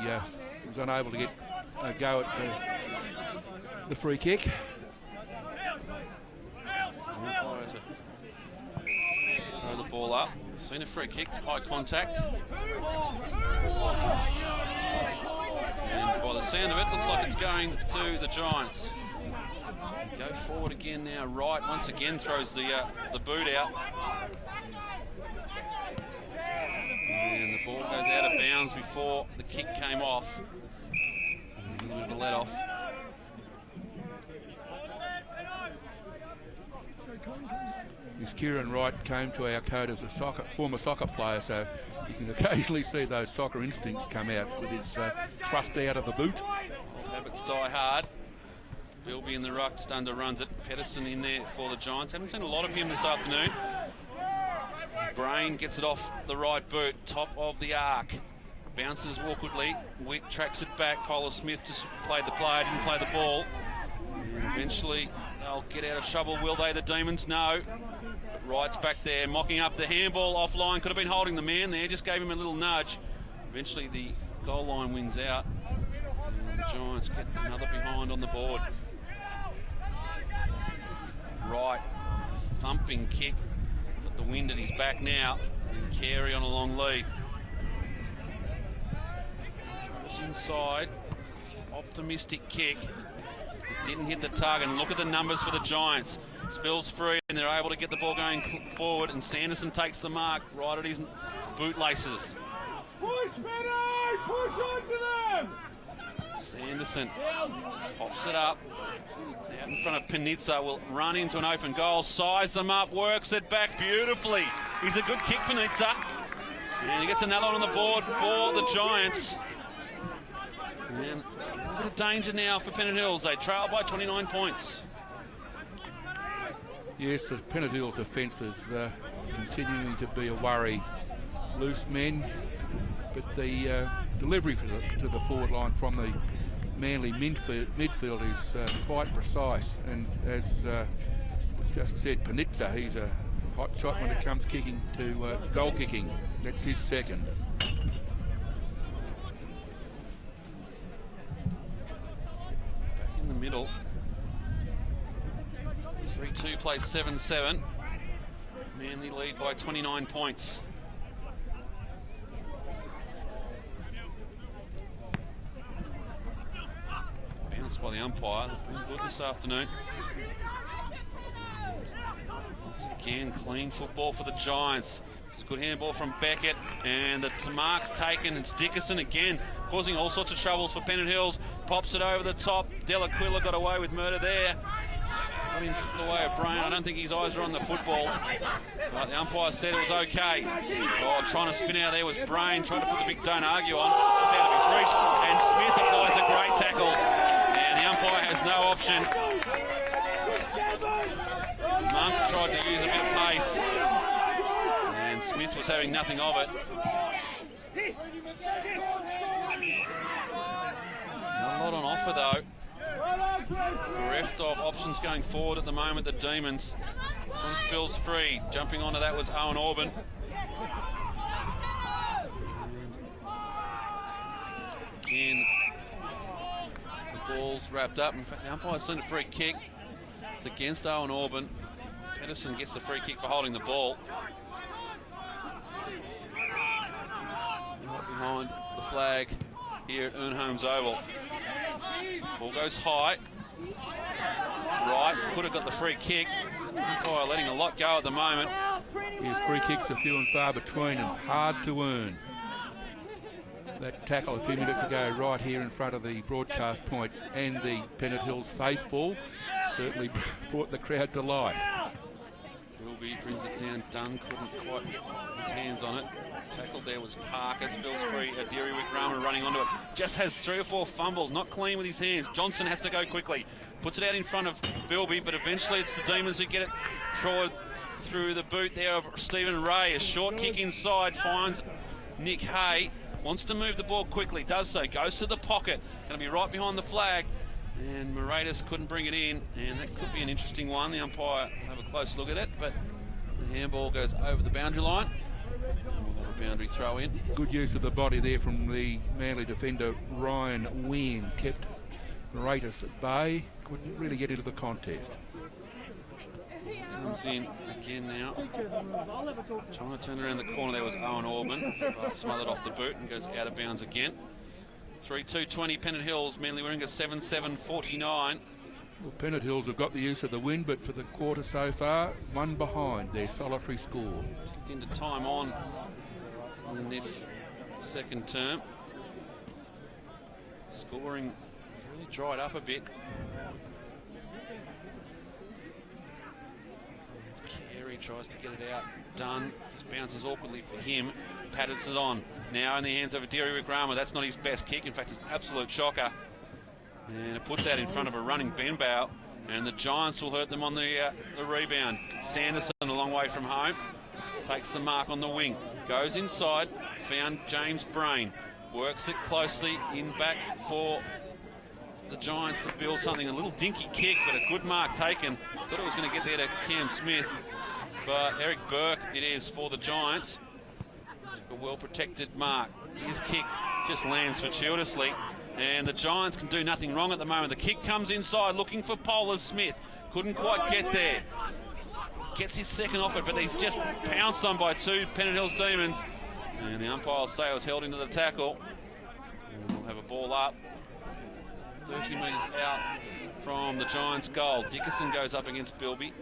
was unable to get a go at the free kick. Throw the ball up. Seen a free kick, high contact. And by the sound of it, looks like it's going to the Giants. Go forward again now. Wright once again throws the boot out. And the ball goes out of bounds before the kick came off. A little bit of a let off. This Kieran Wright came to our code as a former soccer player, so you can occasionally see those soccer instincts come out with his thrust out of the boot. Old habits die hard. Bilby in the ruck, just underruns it. Pedersen in there for the Giants. Haven't seen a lot of him this afternoon. Brain gets it off the right boot, top of the arc. Bounces awkwardly. Witt tracks it back. Polar Smith just played the player, didn't play the ball. And eventually they'll get out of trouble, will they, the Demons? No. But Wright's back there, mocking up the handball offline. Could have been holding the man there, just gave him a little nudge. Eventually the goal line wins out. And the Giants get another behind on the board. Wright, a thumping kick. Got the wind at his back now. And Carey on a long lead. Goes inside. Optimistic kick. It didn't hit the target. And look at the numbers for the Giants. Spills free and they're able to get the ball going forward, and Sanderson takes the mark right at his bootlaces. Push, Penno! Push on to them! Sanderson pops it up. Out in front of Panizza, will run into an open goal, size them up, works it back beautifully. He's a good kick, Panizza. And he gets another one on the board for the Giants. And a little bit of danger now for Pennant Hills. They trail by 29 points. Yes, the Pennant Hills defence is continuing to be a worry. Loose men, but the delivery to the forward line from the Manly midfield is quite precise. And as the just said Panitza, he's a hot shot when it comes kicking to goal kicking. That's his second. Back in the middle. 3-2 plays 7-7. Manly lead by 29 points. Bounced by the umpire. They've been good this afternoon. Once again, clean football for the Giants. It's a good handball from Beckett, and the mark's taken. It's Dickerson again, causing all sorts of troubles for Pennant Hills. Pops it over the top. Delaquila got away with murder there. Got him the way of Brain. I don't think his eyes are on the football. But the umpire said it was okay. Oh, trying to spin out there was Brain, trying to put the big don't argue on. It's out of his reach, and Smith applies a great tackle. And the umpire has no option. Monk tried to use a bit of pace, and Smith was having nothing of it. Not a lot on offer though. Bereft of options going forward at the moment, the Demons. Some spills free. Jumping onto that was Ern Holmes. Again, the ball's wrapped up. In fact, the umpire's sent a free kick. It's against Ern Holmes. Pedersen gets the free kick for holding the ball. Right behind the flag here at Ern Holmes Oval. Ball goes high. Right, could have got the free kick. Umpire letting a lot go at the moment. His free kicks are few and far between and hard to earn. That tackle a few minutes ago right here in front of the broadcast point and the Pennant Hills faithful certainly brought the crowd to life. Bilby brings it down. Dunn couldn't quite get his hands on it. Tackled there was Parker. Spills free. Adiri Wickrama running onto it. Just has 3 or 4 fumbles. Not clean with his hands. Johnson has to go quickly. Puts it out in front of Bilby, but eventually it's the Demons who get it through the boot there of Stephen Ray. A short kick inside finds Nick Hay. Wants to move the ball quickly. Does so. Goes to the pocket. Going to be right behind the flag. And Moratis couldn't bring it in. And that could be an interesting one. The umpire will have a close look at it. But the handball goes over the boundary line. We'll have a boundary throw in. Good use of the body there from the Manly defender Ryan Wynn. Kept Moratis at bay. Couldn't really get into the contest. Comes in again now. Trying to turn around the corner there was Ern Holmes, but smothered off the boot and goes out of bounds again. 3-2-20 Pennant Hills, Manly Warringah 7-7-49. Well, Pennant Hills have got the use of the win, but for the quarter so far, one behind their solitary score. Ticked into time on in this second term. Scoring really dried up a bit. Carey tries to get it out. Dunn just bounces awkwardly for him. Patters it on. Now in the hands of Adiri Wickrama. That's not his best kick. In fact, it's an absolute shocker. And it puts that in front of a running Benbow. And the Giants will hurt them on the rebound. Sanderson a long way from home. Takes the mark on the wing. Goes inside. Found James Brain. Works it closely in back for the Giants to build something. A little dinky kick, but a good mark taken. Thought it was going to get there to Cam Smith. But Eric Burke it is for the Giants. Took a well-protected mark. His kick just lands fortuitously. And the Giants can do nothing wrong at the moment. The kick comes inside looking for Polar Smith. Couldn't quite get there. Gets his second off it, but he's just pounced on by 2 Pennant Hills Demons. And the umpire will say it was held into the tackle. And we'll have a ball up. 30 metres out from the Giants' goal. Dickerson goes up against Bilby.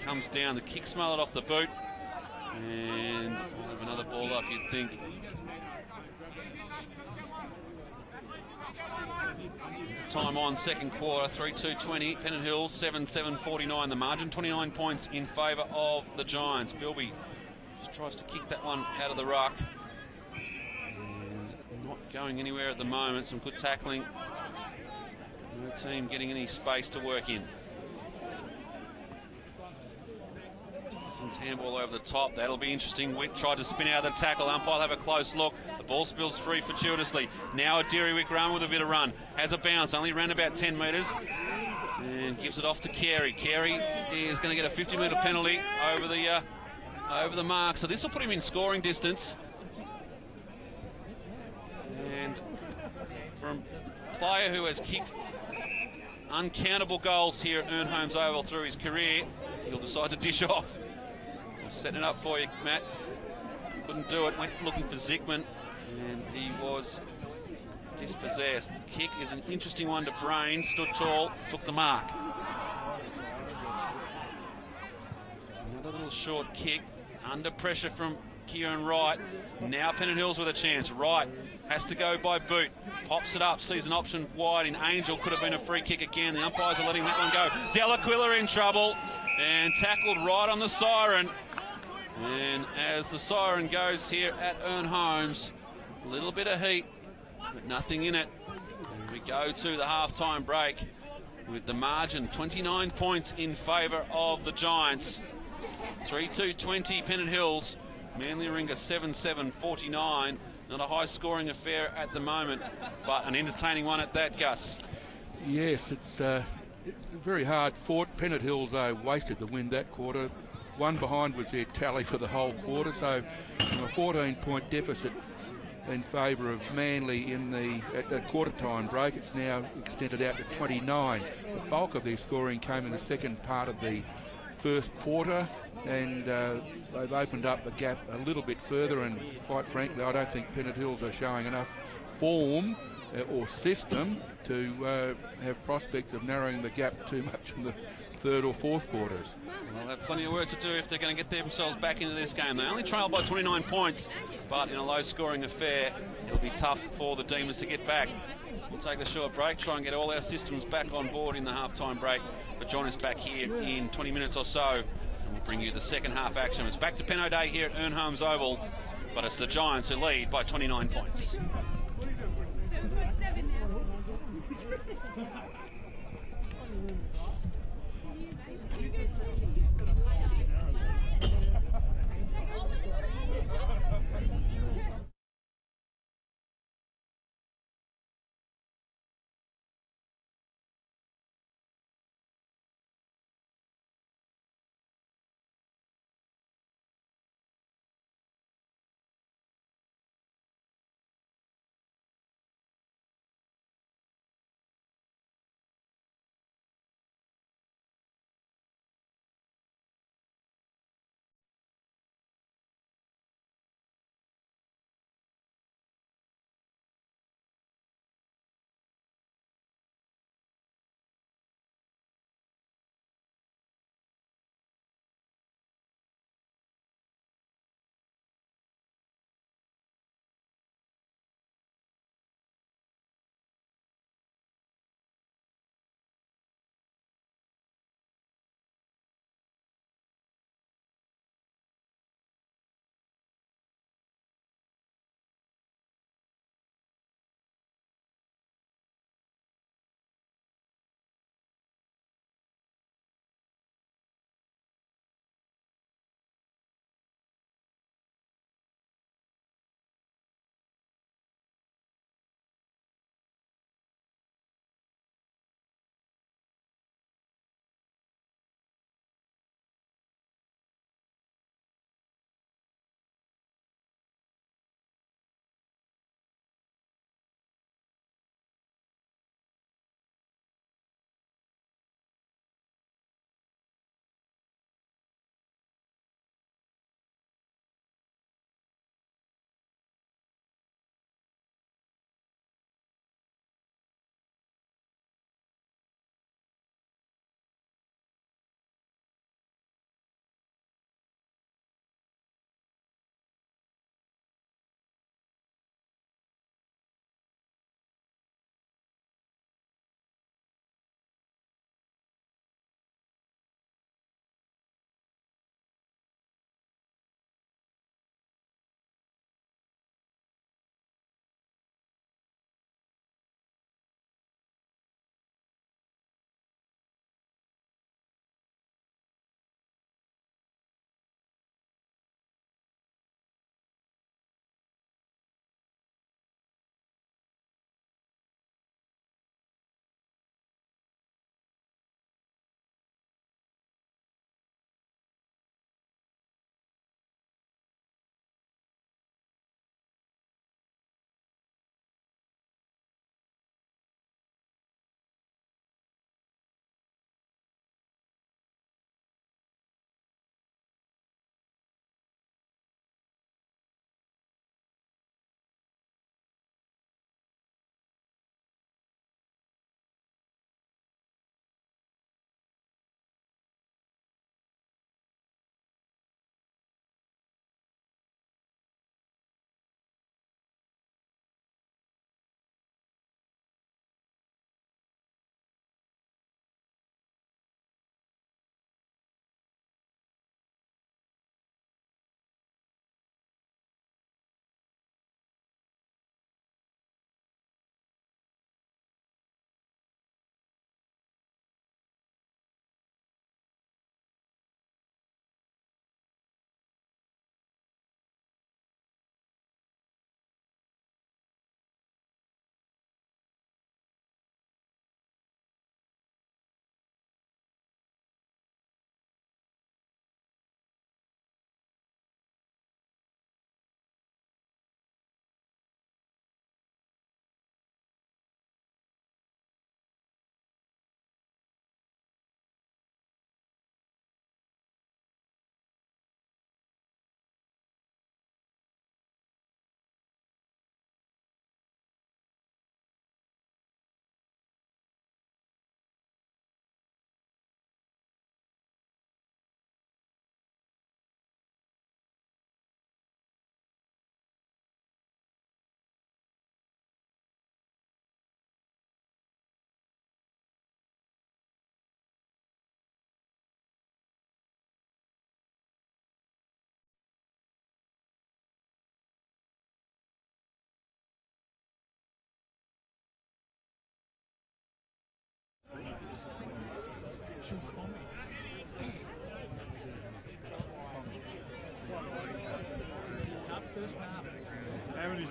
Comes down, the kick smothered off the boot. And we'll have another ball up, you'd think. Time on, second quarter, 3-2-20. Pennant Hills, 7-7-49 the margin. 29 points in favour of the Giants. Bilby just tries to kick that one out of the ruck. And not going anywhere at the moment. Some good tackling. No team getting any space to work in. Dickerson's handball over the top. That'll be interesting. Witt tried to spin out of the tackle. Umpire will have a close look. The ball spills free fortuitously. Now Adiri Wickrama with a bit of run. Has a bounce. Only ran about 10 metres. and gives it off to Carey. Carey is going to get a 50-metre penalty over the mark, so this will put him in scoring distance. And from a player who has kicked uncountable goals here at Ern Holmes Oval through his career, he'll decide to dish off. I'm setting it up for you, Matt. Couldn't do it, went looking for Zickman, and he was dispossessed. Kick is an interesting one to Brain, stood tall, took the mark. Another little short kick, under pressure from Kieran Wright. Now Pennant Hills with a chance. Wright has to go by boot, pops it up, sees an option wide in Angel, could have been a free kick again. The umpires are letting that one go. Delaquila in trouble and tackled right on the siren. And as the siren goes here at Ern Holmes, a little bit of heat, but nothing in it. And we go to the half-time break with the margin 29 points in favour of the Giants. 3-2-20 Pennant Hills, Manly Warringah 7-7-49. Not a high-scoring affair at the moment, but an entertaining one at that, Gus. Yes, it's very hard fought. Pennant Hills, though, wasted the win that quarter. One behind was their tally for the whole quarter, so a 14-point deficit in favour of Manly at the quarter-time break. It's now extended out to 29. The bulk of their scoring came in the second part of the first quarter, and they've opened up the gap a little bit further, and quite frankly, I don't think Pennant Hills are showing enough form or system to have prospects of narrowing the gap too much in the third or fourth quarters. Well, they've plenty of work to do if they're going to get themselves back into this game. They only trail by 29 points, but in a low-scoring affair, it'll be tough for the Demons to get back. We'll take the short break, try and get all our systems back on board in the half-time break, but join us back here in 20 minutes or so, and we'll bring you the second half action. It's back to Penno Day here at Ern Holmes Oval, but it's the Giants who lead by 29 points.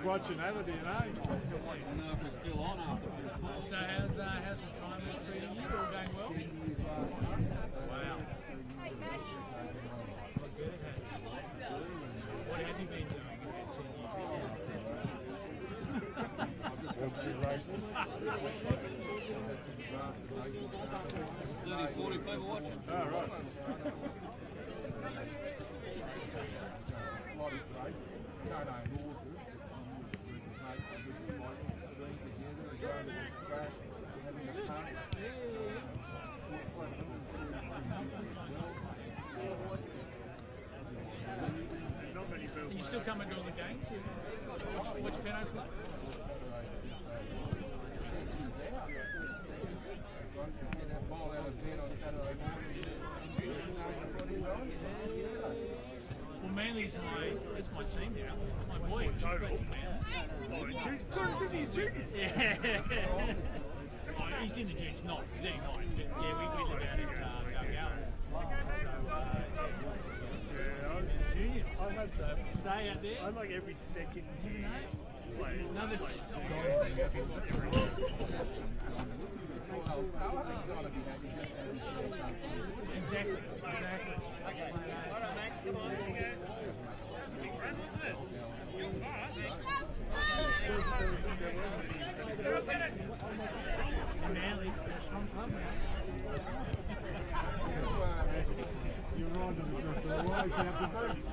just watching, haven't you, I don't know if we're still on after football. So how's retirement treating you? All going well? Wow. What have you been doing? 30, 40 people watching. Oh, right. Are you still coming to all the games? Which Penno club? Well, Manly's it's my team now. My boy. Total. Juniors. Yeah. He's in the juniors, not. He's 89. But yeah, we live out in Galgowan. Juniors. I hope so. Stay out there. I'm like every second year. Another Exactly. Alright, Max, come on, here we go. That's a big run, wasn't it? You're fast. Manly, they're a strong club now. You're right, the away, count the votes.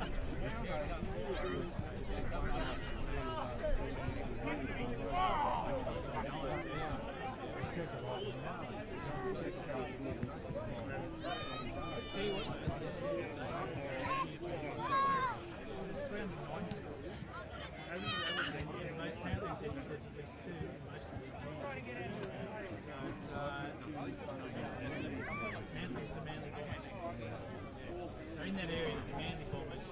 So in that area, the Manly Bombers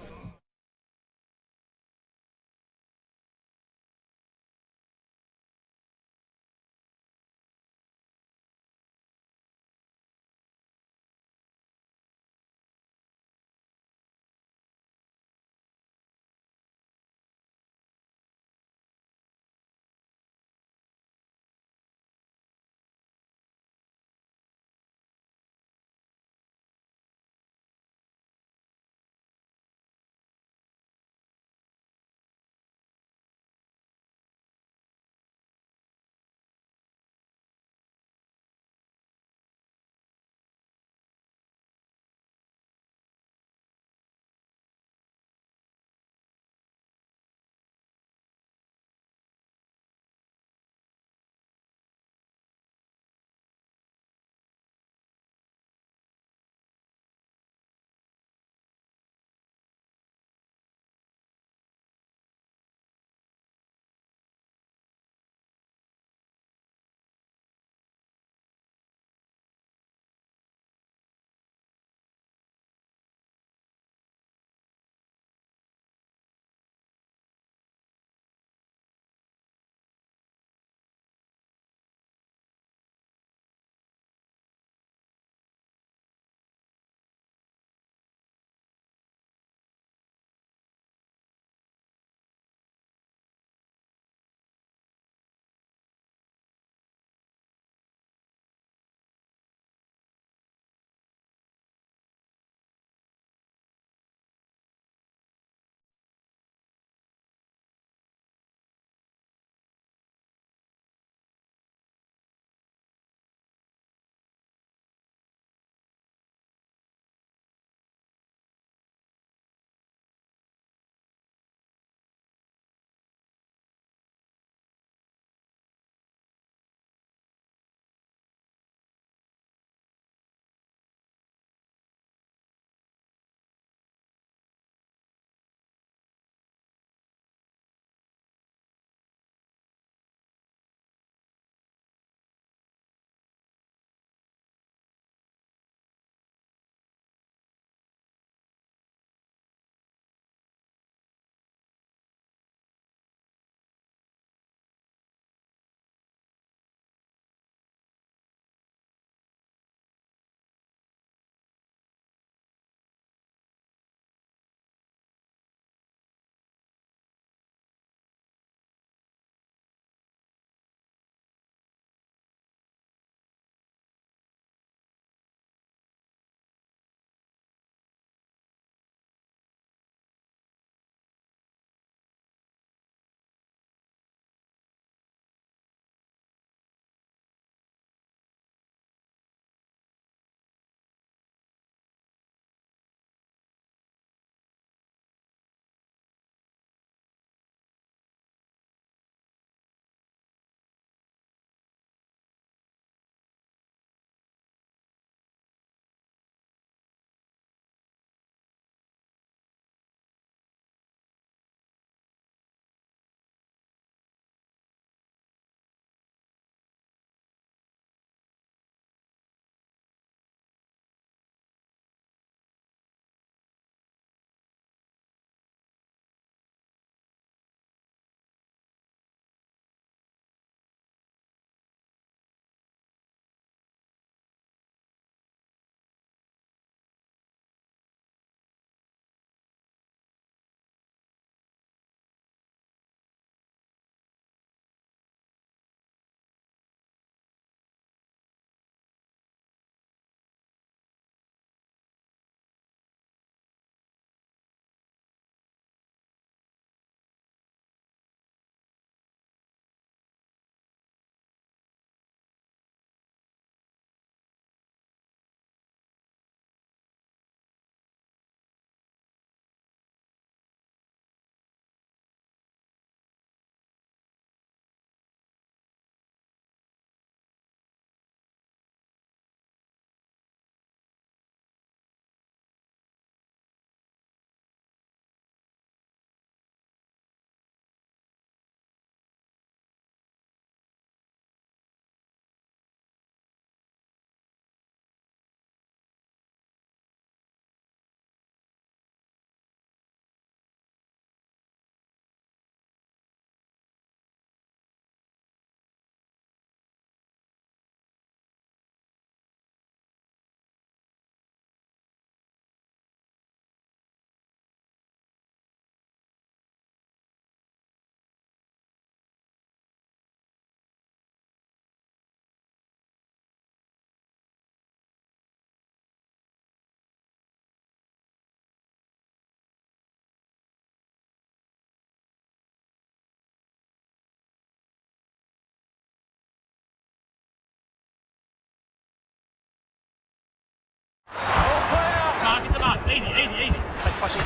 flashing.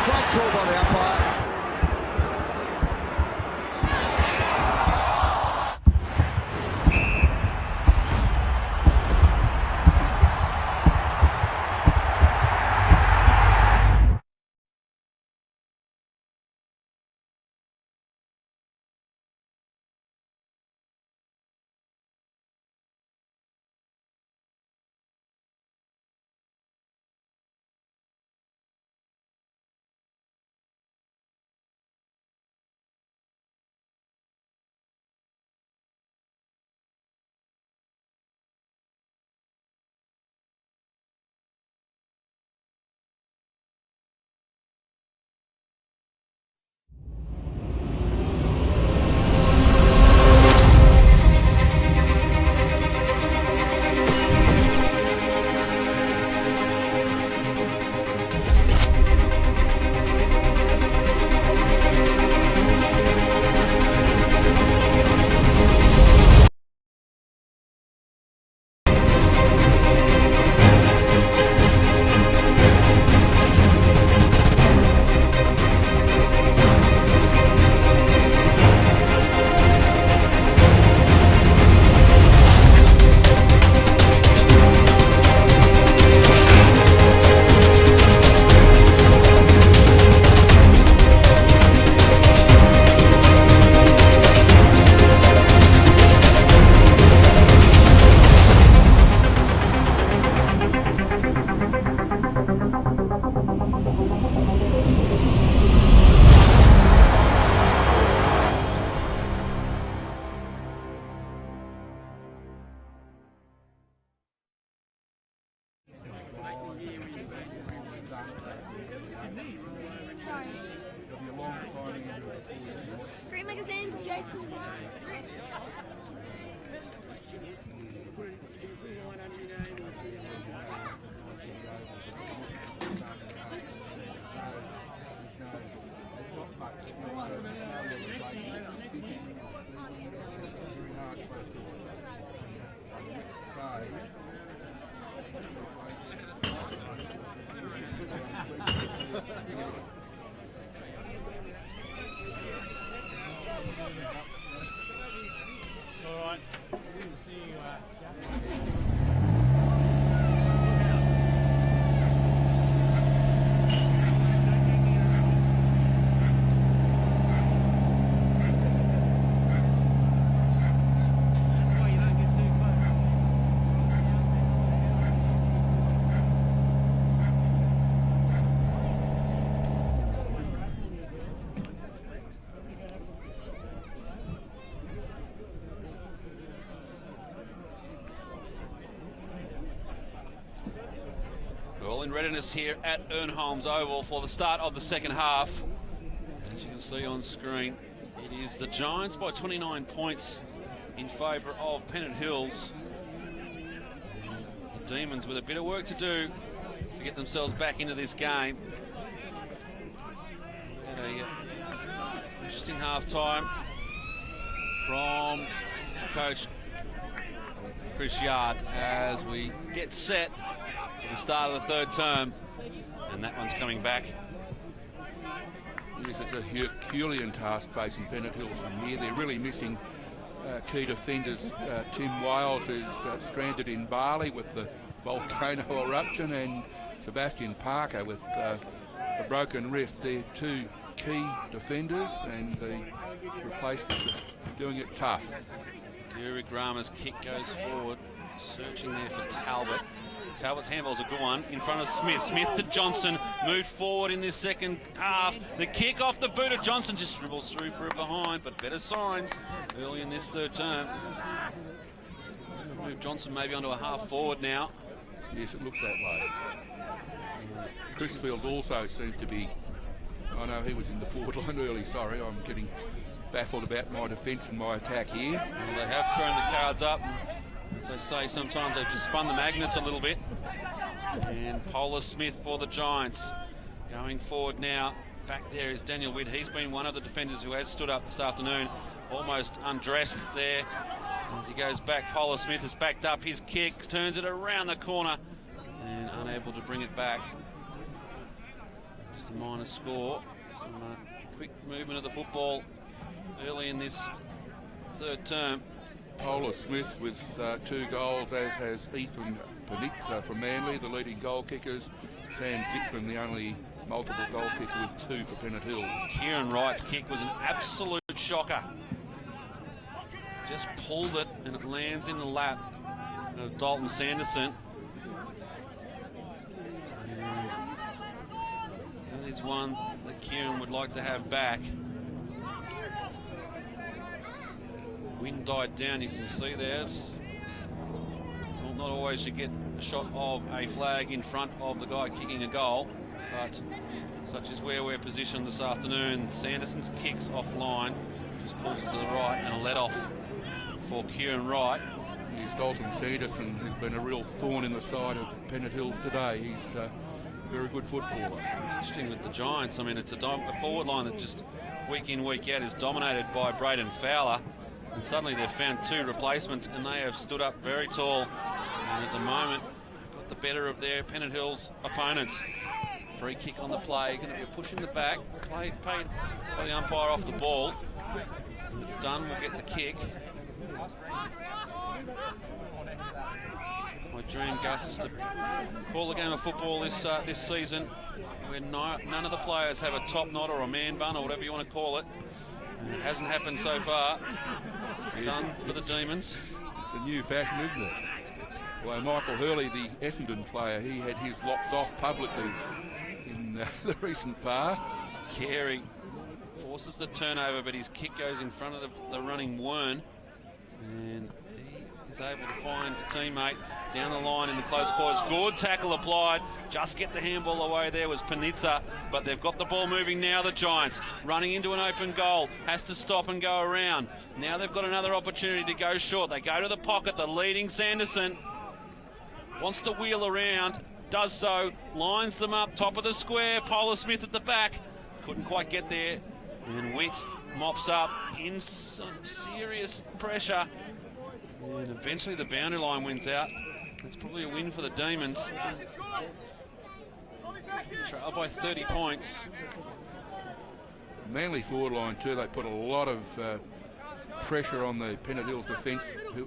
Great call by the umpire. Free magazines, Jason. All right. See you. All in readiness here at Ern Holmes Oval for the start of the second half. As you can see on screen, it is the Giants by 29 points in favour of Pennant Hills. And the Demons with a bit of work to do to get themselves back into this game. Had a interesting half-time from Coach Chris Yard as we get set the start of the third term, and that one's coming back. Yes, it's a Herculean task facing Pennant Hills from here. They're really missing key defenders. Tim Wales is stranded in Bali with the volcano eruption, and Sebastian Parker with a broken wrist. They're two key defenders, and the replacements are doing it tough. Derek Rama's kick goes forward, searching there for Talbot. Talbot's handball's a good one in front of Smith. Smith to Johnson, moved forward in this second half. The kick off the boot of Johnson just dribbles through for a behind, but better signs early in this third term. Move Johnson maybe onto a half forward now. Yes, it looks that way. Crisfield also seems to be, I know he was in the forward line early, sorry, I'm getting baffled about my defence and my attack here. Well, they have thrown the cards up. As they say, sometimes they've just spun the magnets a little bit. And Polar Smith for the Giants. Going forward now. Back there is Daniel Witt. He's been one of the defenders who has stood up this afternoon, almost undressed there. As he goes back, Polar Smith has backed up his kick, turns it around the corner. and unable to bring it back. Just a minor score. Some quick movement of the football early in this third term. Paula Smith with 2 goals, as has Ethan Pennant from Manly, the leading goal kickers. Sam Zickman, the only multiple goal kicker, with 2 for Pennant Hills. Kieran Wright's kick was an absolute shocker. Just pulled it and it lands in the lap of Dalton Sanderson. And that is one that Kieran would like to have back. Wind died down, you can see there. It's not always you get a shot of a flag in front of the guy kicking a goal, but such is where we're positioned this afternoon. Sanderson's kicks offline, just pulls it to the right, and a let off for Kieran Wright. Yes, Dalton Sanderson has been a real thorn in the side of Pennant Hills today. He's a very good footballer. It's interesting with the Giants. I mean, it's a forward line that just week in, week out is dominated by Braden Fowler. And suddenly they've found 2 replacements and they have stood up very tall. And at the moment, got the better of their Pennant Hills opponents. Free kick on the play, going to be a push in the back. Paid by the umpire off the ball. Dunn will get the kick. My dream, Gus, is to call a game of football this season where none of the players have a top knot or a man bun or whatever you want to call it. It hasn't happened so far. Done for the Demons. It's a new fashion, isn't it? Well, Michael Hurley, the Essendon player, he had his lopped off publicly in the recent past. Carey forces the turnover, but his kick goes in front of the running Wern. And he is able to find a teammate down the line in the close quarters. Good tackle applied. Just get the handball away there was Panizza, but they've got the ball moving now, the Giants. Running into an open goal. Has to stop and go around. Now they've got another opportunity to go short. They go to the pocket. The leading Sanderson wants to wheel around. Does so. Lines them up. Top of the square. Paula Smith at the back. Couldn't quite get there. And Witt mops up in some serious pressure. And eventually the boundary line wins out. It's probably a win for the Demons. Trail by 30 points. Manly forward line too, they put a lot of pressure on the Pennant Hills defence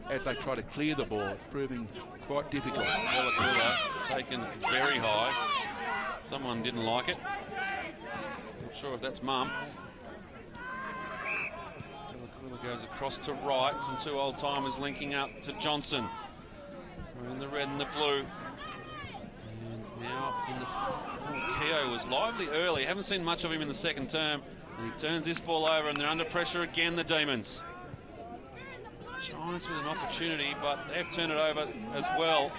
as they try to clear the ball. It's proving quite difficult. Delacula taken very high. Someone didn't like it. Not sure if that's Mum. Delacula goes across to right. Some 2 old timers linking up to Johnson. We're in the red and the blue. And now in the... Keogh was lively early. Haven't seen much of him in the second term. And he turns this ball over and they're under pressure again, the Demons. Giants with an opportunity, but they've turned it over as well.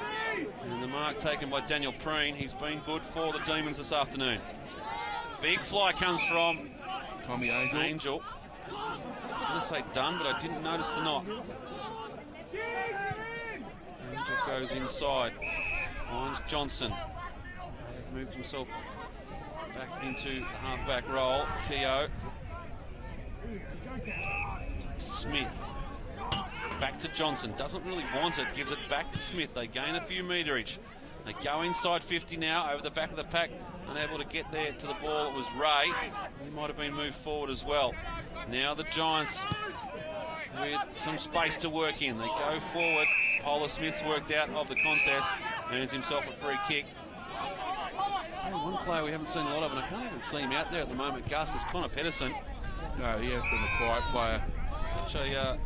And the mark taken by Daniel Preen. He's been good for the Demons this afternoon. Big fly comes from Tommy Angel. I was going to say Dunn, but I didn't notice the knot. Angel goes inside, finds Johnson. He's moved himself back into the half-back role. Keogh. Smith. Back to Johnson. Doesn't really want it. Gives it back to Smith. They gain a few meterage. They go inside 50 now, over the back of the pack. Unable to get there to the ball. It was Ray. He might have been moved forward as well. Now the Giants with some space to work in. They go forward. Paula Smith's worked out of the contest. Earns himself a free kick. I'll tell you one player we haven't seen a lot of, and I can't even see him out there at the moment, Gus, is Connor Pedersen. No, he has been a quiet player. Such a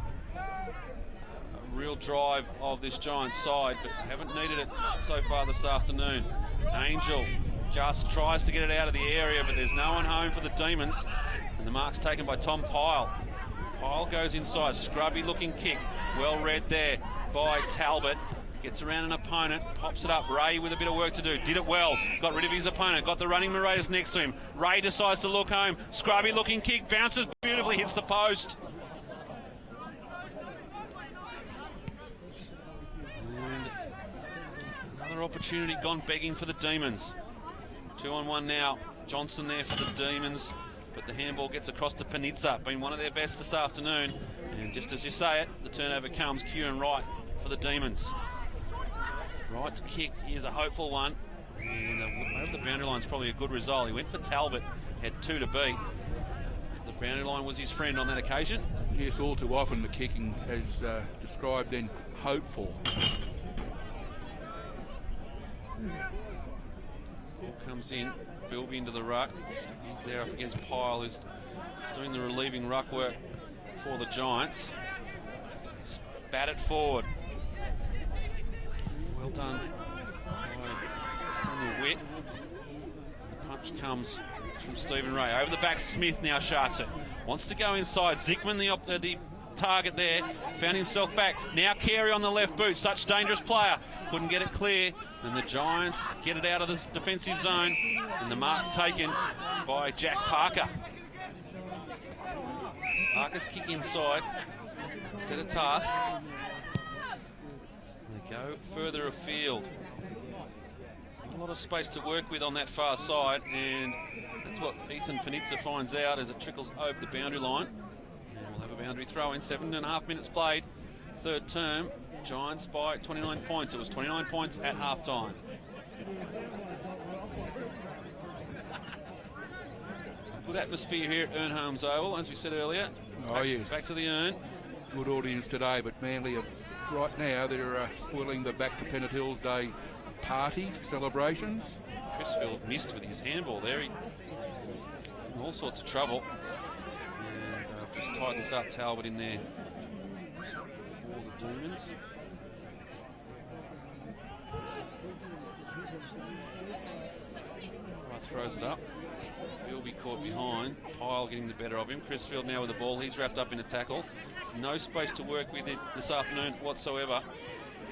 real drive of this Giants side, but haven't needed it so far this afternoon. Angel just tries to get it out of the area, but there's no one home for the Demons. And the mark's taken by Tom Pyle. Pyle goes inside, scrubby looking kick. Well read there by Talbot. Gets around an opponent, pops it up. Ray with a bit of work to do. Did it well. Got rid of his opponent. Got the running Moratis next to him. Ray decides to look home. Scrubby looking kick. Bounces beautifully. Hits the post. And another opportunity gone begging for the Demons. 2-on-1 now. Johnson there for the Demons. But the handball gets across to Panizza. Been one of their best this afternoon. And just as you say it, the turnover comes. Kieran Wright for the Demons. Wright's kick is a hopeful one. And over the boundary line is probably a good result. He went for Talbot, had 2 to beat. The boundary line was his friend on that occasion. Yes, all too often the kicking, as described then, hopeful. Ball comes in, Bilby into the ruck. He's there up against Pyle, who's doing the relieving ruck work for the Giants. Just bat it forward. Well done by Daniel Witt. The punch comes from Stephen Ray. Over the back, Smith now sharks it. Wants to go inside. Zickman, the target there, found himself back. Now Carey on the left boot. Such dangerous player. Couldn't get it clear. And the Giants get it out of the defensive zone. And the mark's taken by Jack Parker. Parker's kick inside. Set a task. They go further afield. A lot of space to work with on that far side, and that's what Ethan Panizza finds out as it trickles over the boundary line. And we'll have a boundary throw in. 7.5 minutes played, third term. Giants by 29 points. It was 29 points at half-time. Good atmosphere here at Ern Holmes Oval, as we said earlier. Yes. Back to the Ern. Good audience today, but Manly, right now, they're spoiling the Back to Pennant Hills Day party celebrations. Crisfield missed with his handball there. He in all sorts of trouble. And I've just tied this up. Talbot in there for the Demons. Throws it up. Bilby caught behind. Pyle getting the better of him. Crisfield now with the ball. He's wrapped up in a tackle. There's no space to work with it this afternoon whatsoever.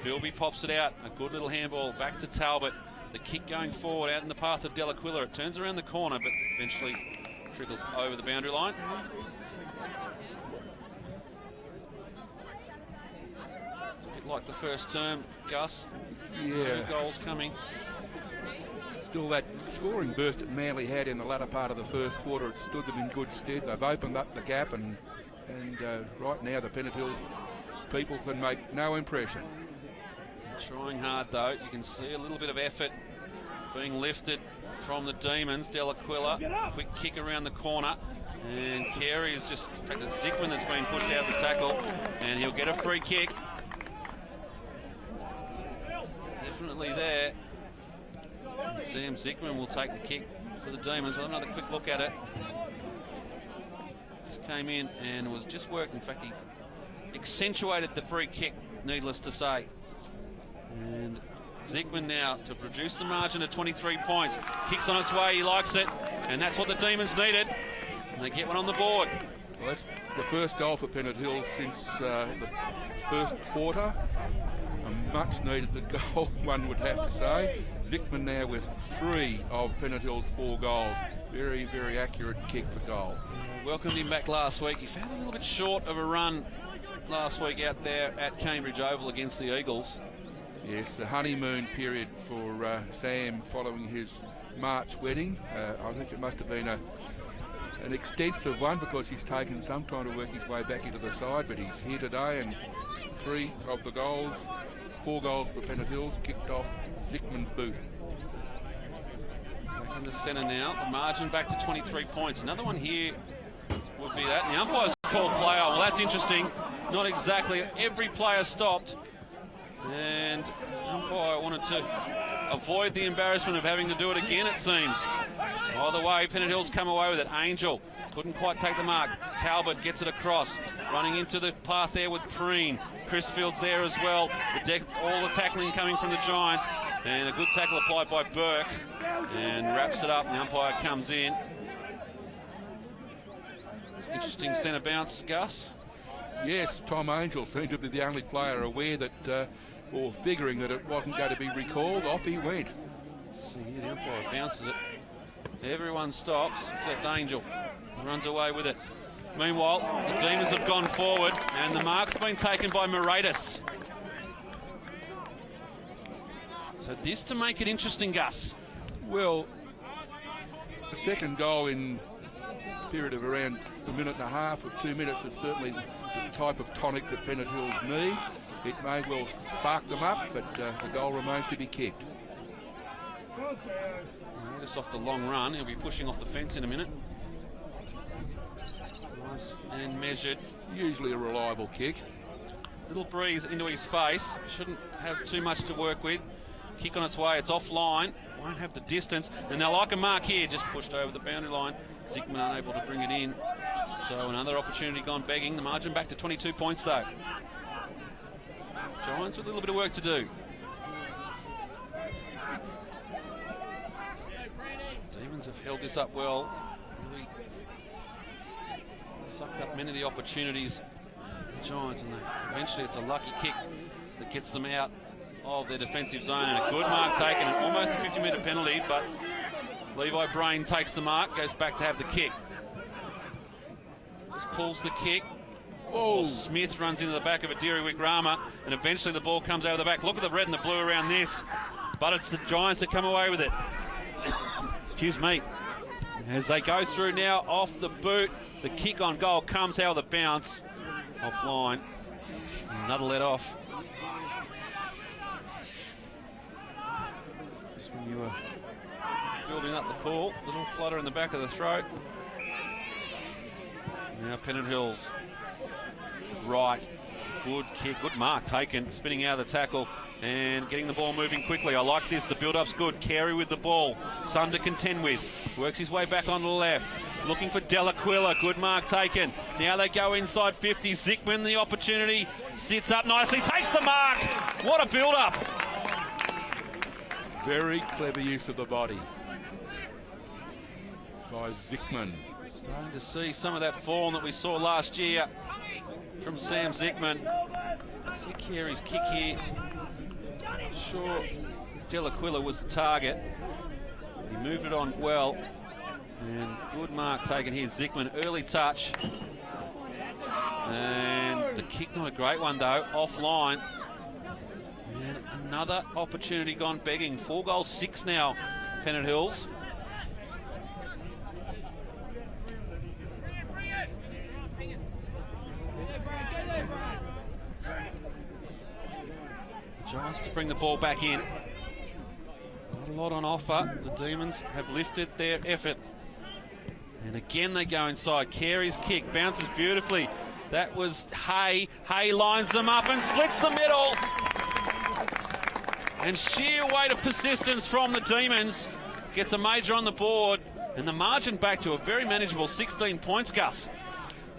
Bilby pops it out. A good little handball back to Talbot. The kick going forward out in the path of Delaquila. It turns around the corner, but eventually trickles over the boundary line. It's a bit like the first term, Gus. Yeah. 2 goals coming. Still, that scoring burst that Manly had in the latter part of the first quarter, it stood them in good stead. They've opened up the gap, and right now the Pennant Hills people can make no impression. Trying hard though. You can see a little bit of effort being lifted from the Demons. Delaquila, quick kick around the corner, and Carey is just, in fact, it's Zickman that's been pushed out of the tackle, and he'll get a free kick. Definitely there. And Sam Zickman will take the kick for the Demons. We'll have another quick look at it. Just came in and was just worked. In fact, he accentuated the free kick, needless to say. And Zickman now to produce the margin of 23 points. Kicks on its way, he likes it, and that's what the Demons needed. And they get one on the board. Well, that's the first goal for Pennant Hills since the first quarter. A much needed goal, one would have to say. Zickman now with 3 of Pennant Hills' 4 goals. Very, very accurate kick for goal. Welcomed him back last week. He found a little bit short of a run last week out there at Cambridge Oval against the Eagles. Yes, the honeymoon period for Sam following his March wedding. I think it must have been an extensive one, because he's taken some time to work his way back into the side, but he's here today, and 3 of the goals, 4 goals for Pennant Hills, kicked off Zickman's boot. Back in the centre now. The margin back to 23 points. Another one here would be that. The umpire's called play on. Well, that's interesting. Not exactly. Every player stopped. And the umpire wanted to avoid the embarrassment of having to do it again, it seems. Either way, Pennant Hills come away with it. Angel couldn't quite take the mark. Talbot gets it across. Running into the path there with Preen. Crisfield's there as well. All the tackling coming from the Giants. And a good tackle applied by Burke. And wraps it up. The umpire comes in. It's an interesting centre bounce, Gus. Yes, Tom Angel seemed to be the only player aware that, or figuring that it wasn't going to be recalled. Off he went. See here, the umpire bounces it. Everyone stops except Angel. He runs away with it. Meanwhile, the Demons have gone forward, and the mark's been taken by Moratis. So this to make it interesting, Gus. Well, the second goal in period of around a minute and a half or 2 minutes is certainly the type of tonic that Pennant Hills need. It may well spark them up, but the goal remains to be kicked. Just off the long run, he'll be pushing off the fence in a minute. Nice and measured. Usually a reliable kick. Little breeze into his face. Shouldn't have too much to work with. Kick on its way. It's offline. Won't have the distance. And they'll like a mark here. Just pushed over the boundary line. Zickman unable to bring it in. So another opportunity gone begging. The margin back to 22 points though. Giants with a little bit of work to do. Demons have held this up well. Really sucked up many of the opportunities. The Giants, and eventually it's a lucky kick that gets them out of their defensive zone. And a good mark taken, and almost a 50-metre penalty, but Levi Brain takes the mark, goes back to have the kick. Just pulls the kick. Oh, Smith runs into the back of a Diriwick Rama, and eventually the ball comes over the back. Look at the red and the blue around this, but it's the Giants that come away with it. Excuse me. As they go through now off the boot, the kick on goal comes out with a bounce offline. Another let off. Just when you were building up the call, little flutter in the back of the throat. Now Pennant Hills. Right. Good kick, good mark taken, spinning out of the tackle and getting the ball moving quickly. I like this, the build-up's good. Carey with the ball, Sun to contend with. Works his way back on the left, looking for Delaquila, good mark taken. Now they go inside 50, Zickman the opportunity, sits up nicely, takes the mark. What a build-up. Very clever use of the body by Zickman. Starting to see some of that form that we saw last year from Sam Zickman. See Carey's kick here. Sure, Delaquila was the target. He moved it on well. And good mark taken here. Zickman, early touch. And the kick, not a great one though, offline. And another opportunity gone begging. 4 goals, 6 now, Pennant Hills. Giants to bring the ball back in. Not a lot on offer. The Demons have lifted their effort. And again they go inside. Carey's kick bounces beautifully. That was Hay. Hay lines them up and splits the middle. And sheer weight of persistence from the Demons gets a major on the board. And the margin back to a very manageable 16 points, Gus.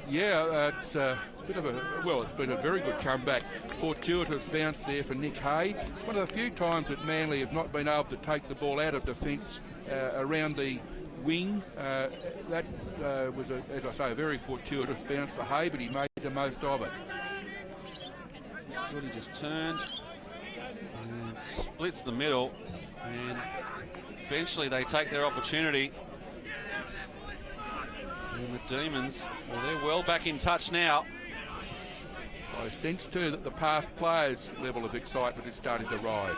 Yeah, it's a bit of it's been a very good comeback. Fortuitous bounce there for Nick Hay. It's one of the few times that Manly have not been able to take the ball out of defence around the wing. That was, as I say, a very fortuitous bounce for Hay, but he made the most of it. He just turned and splits the middle, and eventually they take their opportunity. And the Demons, well, they're well back in touch now. I sense too that the past players' level of excitement is starting to rise.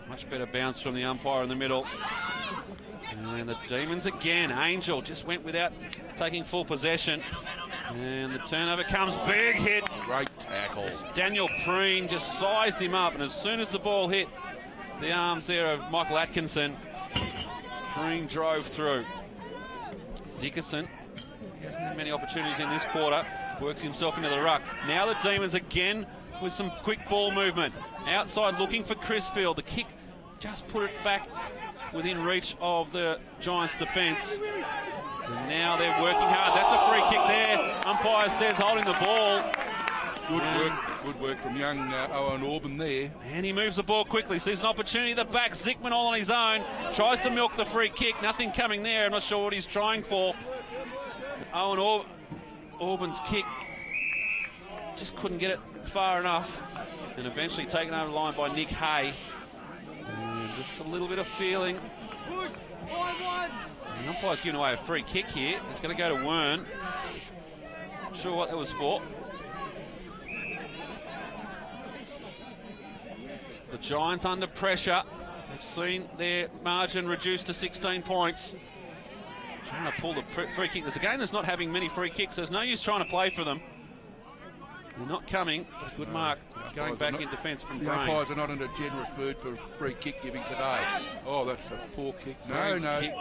Much better bounce from the umpire in the middle. And the Demons again. Angel just went without taking full possession. And the turnover comes, big hit. Great tackle. Daniel Preen just sized him up, and as soon as the ball hit the arms there of Michael Atkinson, Preen drove through. Dickerson, he hasn't had many opportunities in this quarter, works himself into the ruck. Now the Demons again with some quick ball movement. Outside looking for Crisfield. The kick just put it back within reach of the Giants' defence. And now they're working hard. That's a free kick there. Umpire says holding the ball. Good work from young Owen Orban there. And he moves the ball quickly. Sees an opportunity. The back, Zickman all on his own. Tries to milk the free kick. Nothing coming there. I'm not sure what he's trying for. Owen Orban's kick just couldn't get it far enough. And eventually taken over the line by Nick Hay. And just a little bit of feeling. The umpire's giving away a free kick here. It's going to go to Wern. Not sure what that was for. The Giants under pressure. They've seen their margin reduced to 16 points. Trying to pull the free kick. There's a game that's not having many free kicks. There's no use trying to play for them. They're not coming. But a good mark going back in defence from The Brain. umpires are not in a generous mood for free kick giving today. Oh, that's a poor kick. Brain's No. kick.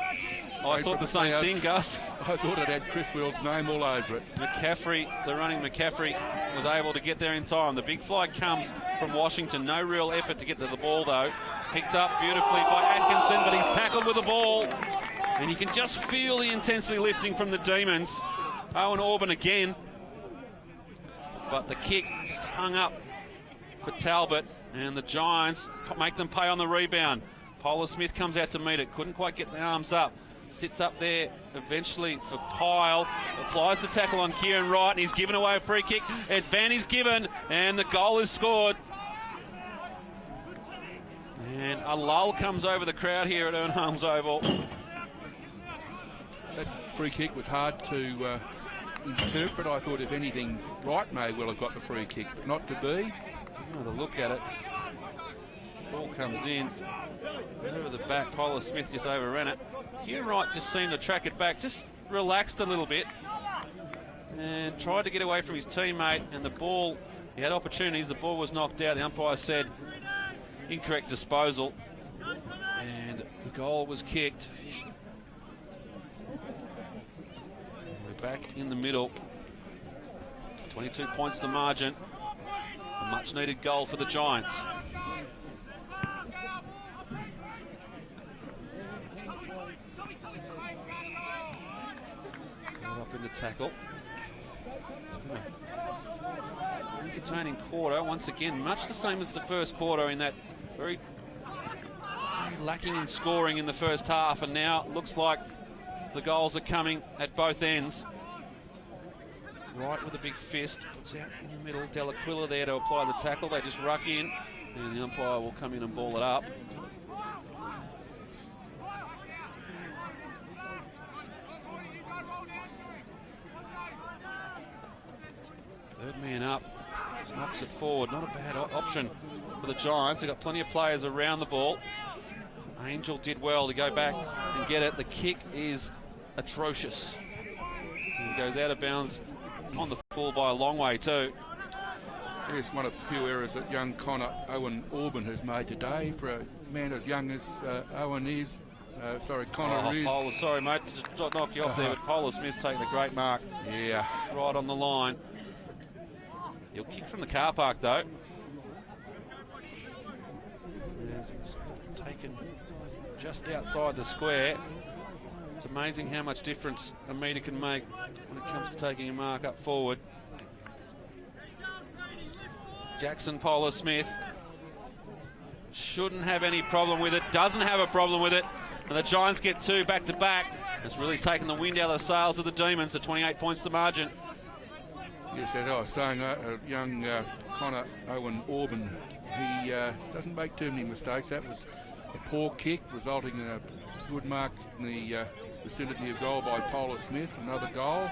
I thought the same thing, Gus. I thought it had Chris Wheel's name all over it. McCaffrey, the running McCaffrey, was able to get there in time. The big fly comes from Washington. No real effort to get to the ball, though. Picked up beautifully by Atkinson, but he's tackled with the ball. And you can just feel the intensity lifting from the Demons. Owen Orban again. But the kick just hung up for Talbot. And the Giants make them pay on the rebound. Polar Smith comes out to meet it. Couldn't quite get the arms up. Sits up there eventually for Pyle. Applies the tackle on Kieran Wright, and he's given away a free kick. Advantage given, and the goal is scored. And a lull comes over the crowd here at Ern Holmes Oval. That free kick was hard to interpret. I thought, if anything, Wright may well have got the free kick, but not to be. Another look at it. The ball comes in. Over the back, Polar Smith just overran it. Kieran Wright just seemed to track it back, just relaxed a little bit and tried to get away from his teammate, and the ball, he had opportunities, the ball was knocked out. The umpire said incorrect disposal, and the goal was kicked. We're back in the middle. 22 points the margin. A much needed goal for the Giants. Up in the tackle. Entertaining quarter once again, much the same as the first quarter in that very lacking in scoring in the first half, and now it looks like the goals are coming at both ends. Right with a big fist, puts out in the middle. Delaquila there to apply the tackle. They just ruck in, and the umpire will come in and ball it up. Third man up, just knocks it forward. Not a bad option for the Giants. They've got plenty of players around the ball. Angel did well to go back and get it. The kick is atrocious. It goes out of bounds on the full by a long way too. It's one of the few errors that young Connor Owen Orban has made today. For a man as young as Owen is, Connor is. Polar, sorry mate, to knock you off there, but Polar Smith's taking a great mark. Yeah. Right on the line. He'll kick from the car park though. It's taken just outside the square. It's amazing how much difference a metre can make when it comes to taking a mark up forward. Jackson Polar Smith shouldn't have any problem with it, doesn't have a problem with it, and the Giants get two back to back. It's really taken the wind out of the sails of the Demons. The 28 points the margin. Yes, as I was saying, young Connor Owen Orban, he doesn't make too many mistakes. That was a poor kick, resulting in a good mark in the vicinity of goal by Polar Smith. Another goal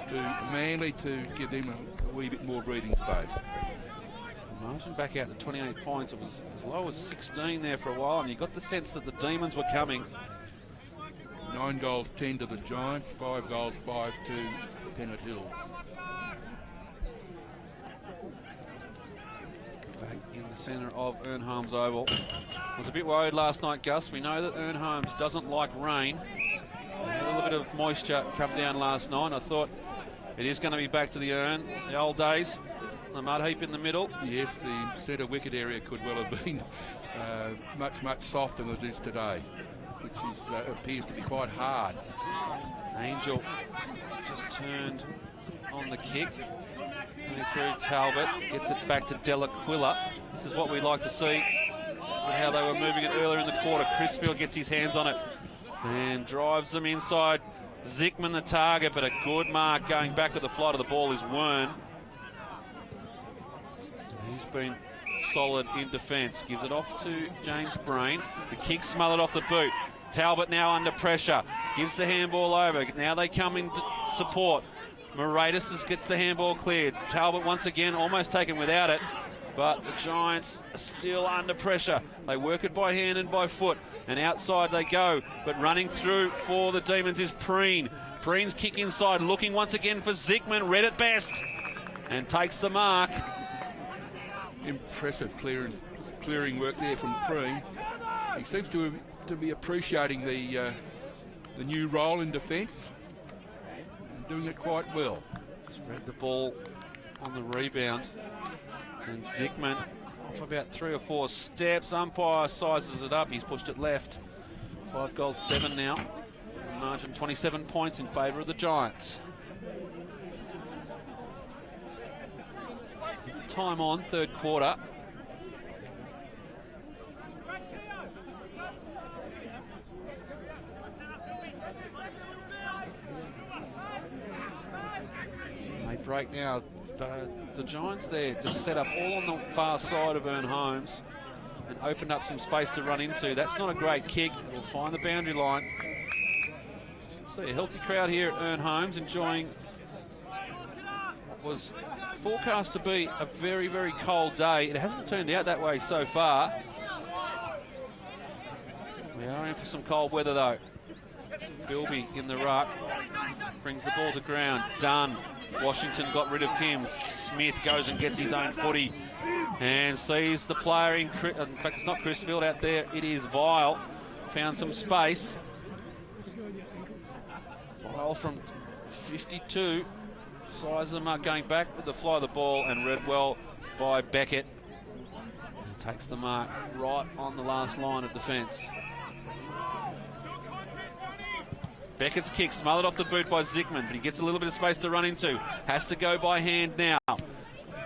to Manly to give them a wee bit more breathing space. So margin back out to 28 points. It was as low as 16 there for a while, and you got the sense that the Demons were coming. 9 goals, 10 to the Giants, 5 goals, 5 to Pennant Hills. Back in the centre of Ern Holmes Oval. I was a bit worried last night, Gus. We know that Ern Holmes doesn't like rain. A little bit of moisture come down last night. I thought it is going to be back to the Ern, the old days. The mud heap in the middle. Yes, the centre wicket area could well have been much softer than it is today, which is, appears to be quite hard. Angel just turned on the kick. Coming through Talbot, gets it back to Delaquila. This is what we'd like to see, how they were moving it earlier in the quarter. Crisfield gets his hands on it and drives them inside. Zickman the target, but a good mark going back with the flight of the ball is Wern. He's been solid in defence. Gives it off to James Brain. The kick smothered off the boot. Talbot now under pressure. Gives the handball over. Now they come in support. Moratis gets the handball cleared. Talbot once again almost taken without it. But the Giants are still under pressure. They work it by hand and by foot, and outside they go. But running through for the Demons is Preen. Preen's kick inside, looking once again for Zickman, read it best, and takes the mark. Impressive clearing work there from Preen. He seems to be appreciating the new role in defence and doing it quite well. Spread the ball on the rebound, and Zickman off about 3 or 4 steps. Umpire sizes it up. He's pushed it left. 5 goals, 7 now. Margin 27 points in favour of the Giants. Into time on, third quarter. They break now. The Giants there just set up all on the far side of Ern Holmes and opened up some space to run into. That's not a great kick. It'll find the boundary line. See a healthy crowd here at Ern Holmes enjoying what was forecast to be a very, very cold day. It hasn't turned out that way so far. We are in for some cold weather though. Bilby in the ruck, brings the ball to ground. Dunn. Washington got rid of him. Smith goes and gets his own footy and sees the player in fact, it's not Crisfield out there, it is Vile. Found some space. Vile from 52. Sizes them up, going back with the fly of the ball, and read well by Beckett. And takes the mark right on the last line of defence. Beckett's kick smothered off the boot by Zickman, but he gets a little bit of space to run into. Has to go by hand now.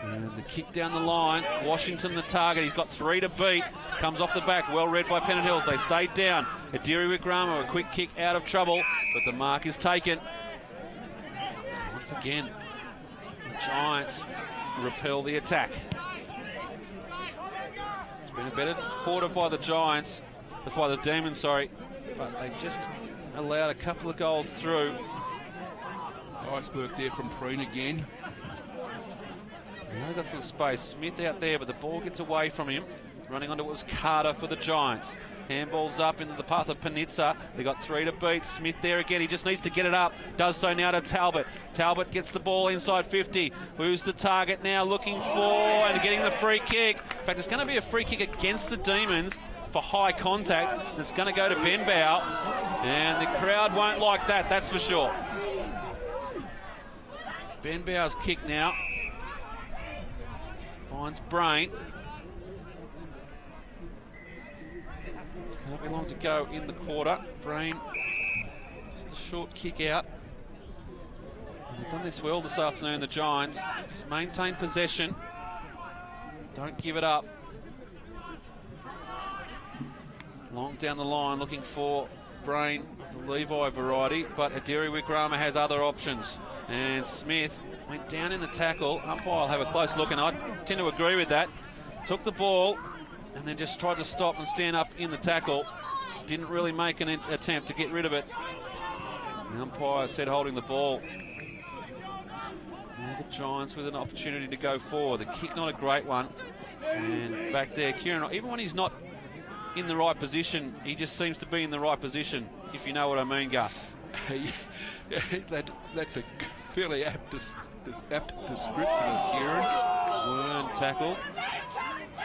And the kick down the line. Washington the target. He's got 3 to beat. Comes off the back. Well read by Pennant Hills. They stayed down. Adiri Wikrama, a quick kick out of trouble, but the mark is taken. Once again, the Giants repel the attack. It's been a better quarter by the Giants. By the Demons, sorry. But they just allowed a couple of goals through. Nice work there from Preen again. Now got some space. Smith out there, but the ball gets away from him. Running onto it was Carter for the Giants. Handball's up into the path of Panizza. They got 3 to beat. Smith there again. He just needs to get it up. Does so now to Talbot. Talbot gets the ball inside 50. Who's the target now? Looking for and getting the free kick. In fact, it's going to be a free kick against the Demons for high contact. It's going to go to Benbow, and the crowd won't like that, that's for sure. Benbow's kick now finds Brain. Can't be long to go in the quarter. Brain, just a short kick out. And they've done this well this afternoon, the Giants. Just maintain possession. Don't give it up. Long down the line, looking for Brain of the Levi variety, but Adiri Wikrama has other options. And Smith went down in the tackle. Umpire will have a close look, and I tend to agree with that. Took the ball and then just tried to stop and stand up in the tackle. Didn't really make an attempt to get rid of it. The umpire said holding the ball. Now the Giants with an opportunity to go forward. The kick not a great one. And back there, Kieran, even when he's not in the right position, he just seems to be in the right position, if you know what I mean, Gus. That's a fairly apt description of Kieran. Wern tackle.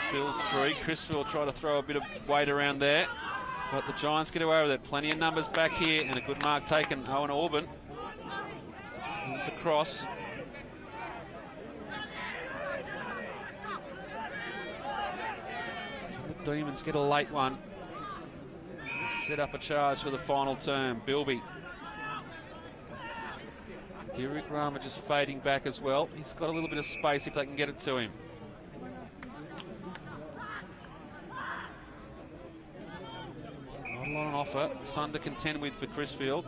Spills free. Crisfield tried to throw a bit of weight around there, but the Giants get away with it. Plenty of numbers back here, and a good mark taken. Owen Orban. It's across. The Demons get a late one. Set up a charge for the final term. Bilby. Derek Rama just fading back as well. He's got a little bit of space if they can get it to him. Not a lot on offer. Sun to contend with for Crisfield.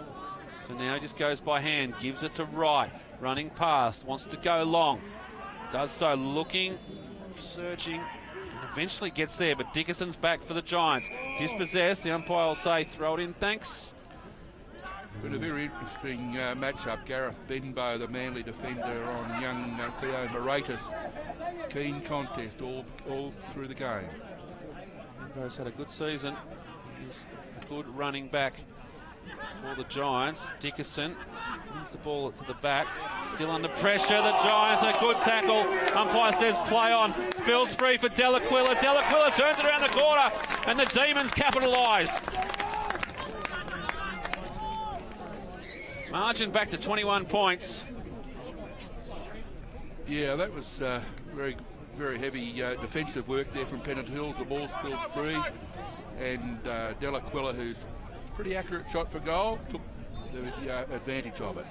So now he just goes by hand. Gives it to Wright. Running past. Wants to go long. Does so looking, searching. Eventually gets there, but Dickerson's back for the Giants. Dispossessed, the umpire will say, throw it in, thanks. But a very interesting matchup. Gareth Benbow, the Manly defender, on young Theo Moratis. Keen contest all through the game. Benbow's had a good season. He's a good running back for the Giants. Dickerson wins the ball to the back. Still under pressure. The Giants, a good tackle. Umpire says play on. Spills free for Delaquila. Delaquila turns it around the corner, and the Demons capitalise. Margin back to 21 points. Yeah, that was very, very heavy defensive work there from Pennant Hills. The ball spilled free, and Delaquila, who's pretty accurate shot for goal, took the advantage of it.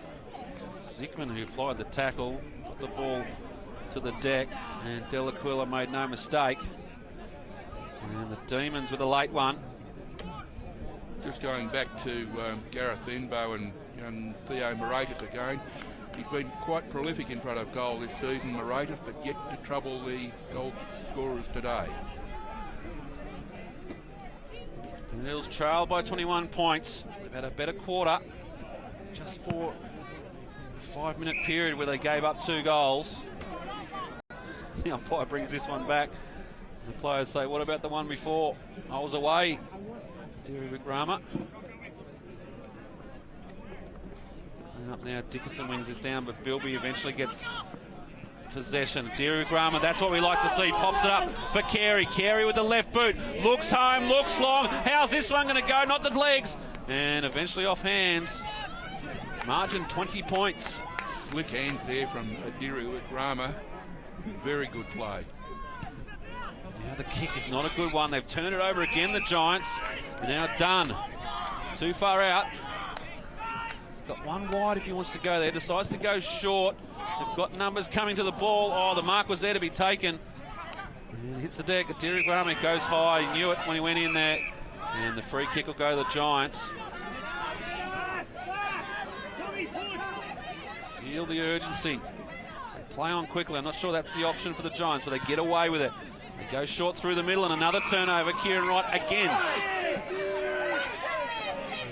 Zickman, who applied the tackle, got the ball to the deck, and Delaquila made no mistake. And the Demons with a late one. Just going back to Gareth Benbow and Theo Moratis again. He's been quite prolific in front of goal this season, Moratis, but yet to trouble the goal scorers today. Pennant Hills trail by 21 points. They've had a better quarter, just for a 5-minute period where they gave up 2 goals. The umpire brings this one back. The players say, what about the one before? I was away. Deary Wickrama. And up now, Dickerson wins this down, but Bilby eventually gets possession. Deary Wickrama, that's what we like to see. Pops it up for Carey. Carey with the left boot. Looks home, looks long. How's this one going to go? Not the legs. And eventually off hands. Margin 20 points. Slick hands there from Deary Wickrama. Very good play. Now the kick is not a good one. They've turned it over again, the Giants. Now done. Too far out. Got one wide if he wants to go there. Decides to go short. They've got numbers coming to the ball. Oh, the mark was there to be taken. And hits the deck. Deary Wickrama goes high. He knew it when he went in there. And the free kick will go to the Giants. Feel the urgency. They play on quickly. I'm not sure that's the option for the Giants, but they get away with it. They go short through the middle, and another turnover. Kieran Wright again.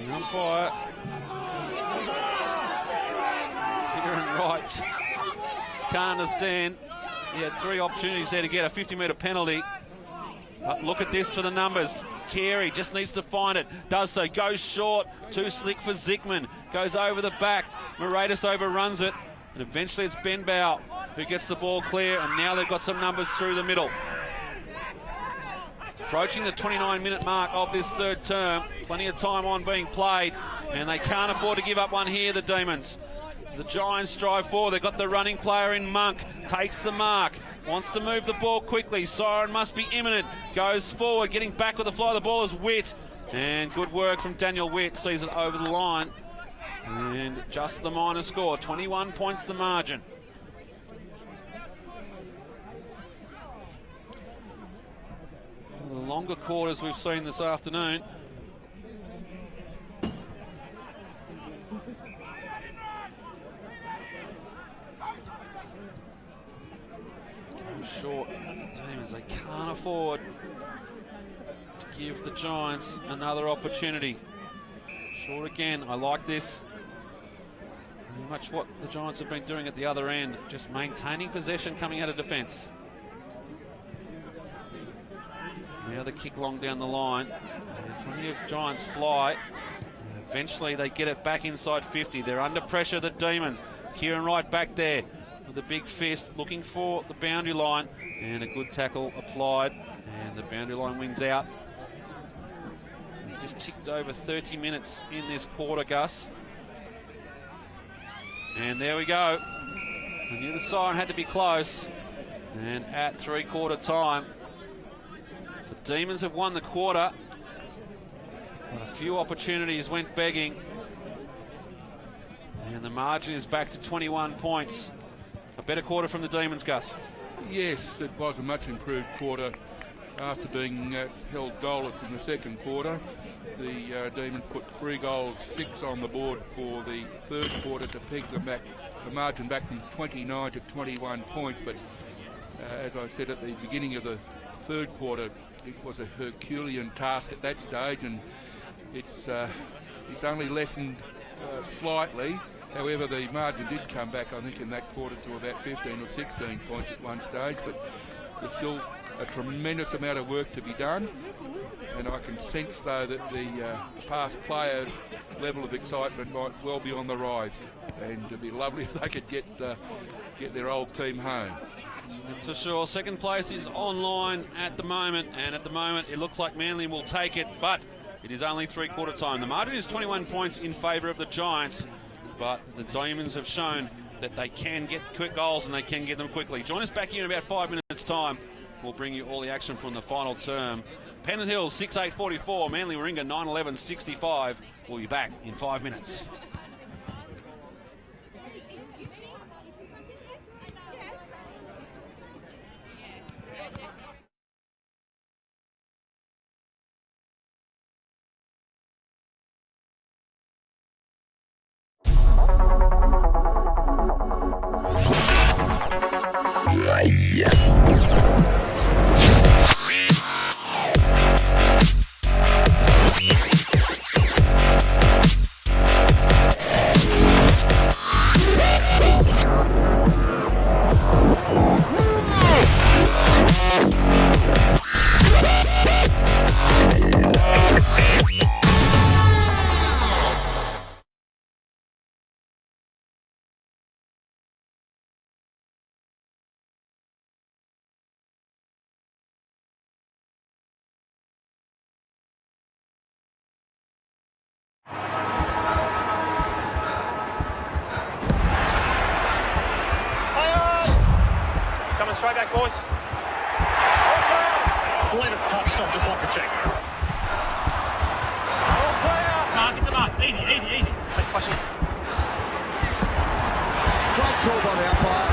The umpire. Kieran Wright can't understand. He had 3 opportunities there to get a 50-metre penalty. But look at this for the numbers. Carey just needs to find it. Does so. Goes short. Too slick for Zickman. Goes over the back. Moratis overruns it. And eventually it's Benbow who gets the ball clear. And now they've got some numbers through the middle. Approaching the 29-minute mark of this third term. Plenty of time on being played. And they can't afford to give up one here, the Demons. The Giants strive forward. They've got the running player in Monk. Takes the mark. Wants to move the ball quickly. Siren must be imminent. Goes forward. Getting back with the fly of the ball is Witt. And good work from Daniel Witt. Sees it over the line. And just the minor score. 21 points the margin. The longer quarters we've seen this afternoon. Short Demons, they can't afford to give the Giants another opportunity. Short again. I like this. Pretty much what the Giants have been doing at the other end, just maintaining possession coming out of defence. Now the kick long down the line. And plenty of Giants fly. And eventually they get it back inside 50. They're under pressure, the Demons. Kieran Wright back there with a big fist, looking for the boundary line, and a good tackle applied, and the boundary line wings out. We just ticked over 30 minutes in this quarter, Gus. And there we go. I knew the siren had to be close, and at 3-quarter time, the Demons have won the quarter, but a few opportunities went begging, and the margin is back to 21 points. A better quarter from the Demons, Gus. Yes, it was a much improved quarter after being held goalless in the second quarter. The Demons put 3 goals, 6 on the board for the third quarter to peg them back, the margin back from 29 to 21 points. But as I said at the beginning of the third quarter, it was a Herculean task at that stage, and it's only lessened slightly. However, the margin did come back, I think, in that quarter to about 15 or 16 points at one stage, but there's still a tremendous amount of work to be done. And I can sense, though, that the past players' level of excitement might well be on the rise. And it'd be lovely if they could get their old team home. That's for sure. Second place is online at the moment, and at the moment it looks like Manly will take it, but it is only three-quarter time. The margin is 21 points in favour of the Giants, but the Demons have shown that they can get quick goals and they can get them quickly. Join us back here in about 5 minutes' time. We'll bring you all the action from the final term. Pennant Hills 6-8-44, Manly Warringah 9-11-65. We'll be back in 5 minutes. Coming straight back, boys. I believe it's touched. I'd just like to check. Mark, get the mark. Easy. Please touch it. Great call by the umpire.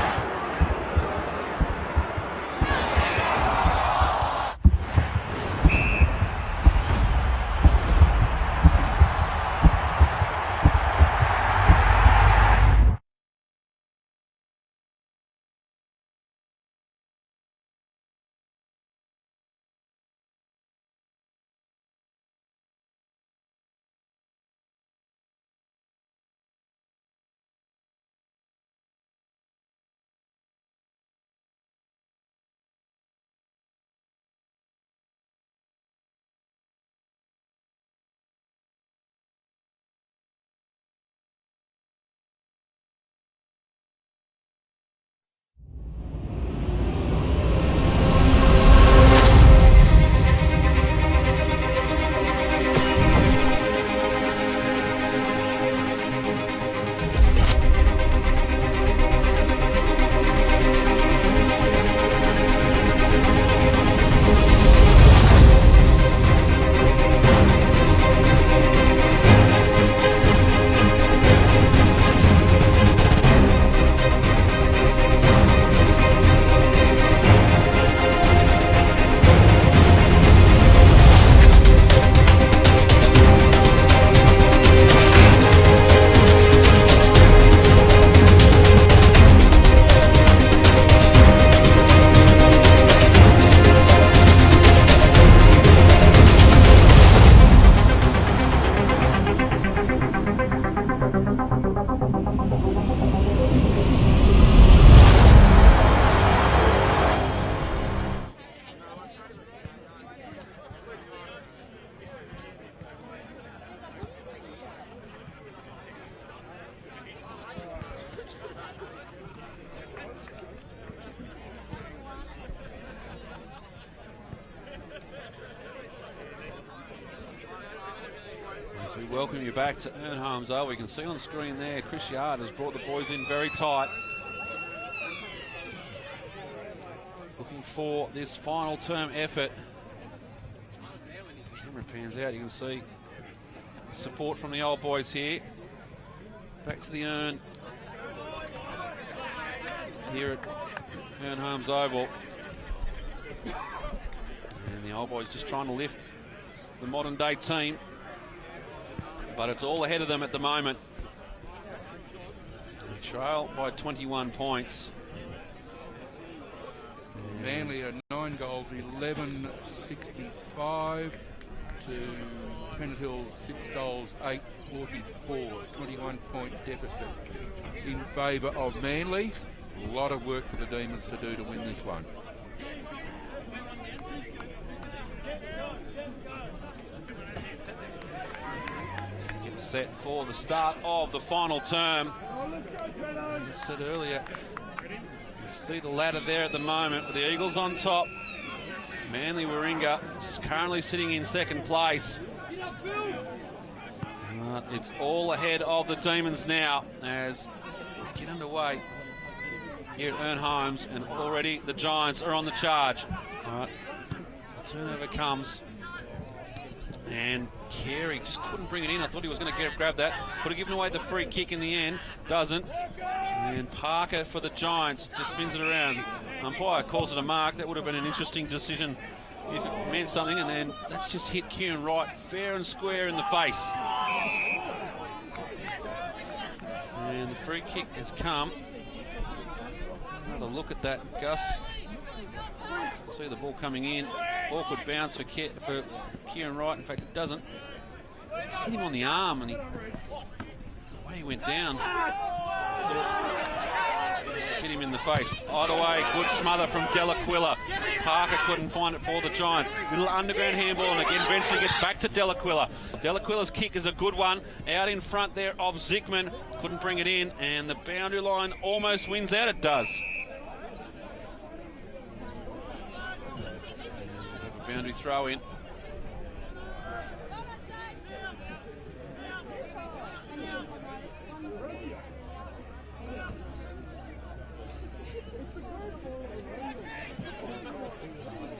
As we welcome you back to Ern Holmes Oval, we can see on the screen there, Chris Yard has brought the boys in very tight. Looking for this final term effort. As the camera pans out, you can see the support from the old boys here. Back to the Ern here at Ern Holmes Oval. And the old boys just trying to lift the modern day team. But it's all ahead of them at the moment. They trail by 21 points. Manly are 9 goals, 11-65. to Pennant Hills 6 goals, 8-44, 21-point deficit in favour of Manly. A lot of work for the Demons to do to win this one. Gets set for the start of the final term. As I said earlier, you see the ladder there at the moment with the Eagles on top. Manly Warringah is currently sitting in second place. It's all ahead of the Demons now as we get underway here at Ern Holmes, and already the Giants are on the charge. All right, the turnover comes, and Carey just couldn't bring it in. I thought he was going to grab that. Could have given away the free kick in the end. Doesn't. And Parker for the Giants just spins it around. Umpire calls it a mark. That would have been an interesting decision if it meant something. And then that's just hit Kieran Wright fair and square in the face. And the free kick has come. Another look at that, Gus. See the ball coming in. Awkward bounce for Kieran Wright. In fact, it doesn't. Just hit him on the arm, and the way he went down, just hit him in the face. Either way, good smother from Delaquila. Parker couldn't find it for the Giants. Little underground handball, and again, eventually gets back to Delaquila. Delaquila's kick is a good one. Out in front there of Zickman. Couldn't bring it in, and the boundary line almost wins out. It does. Have a boundary throw in.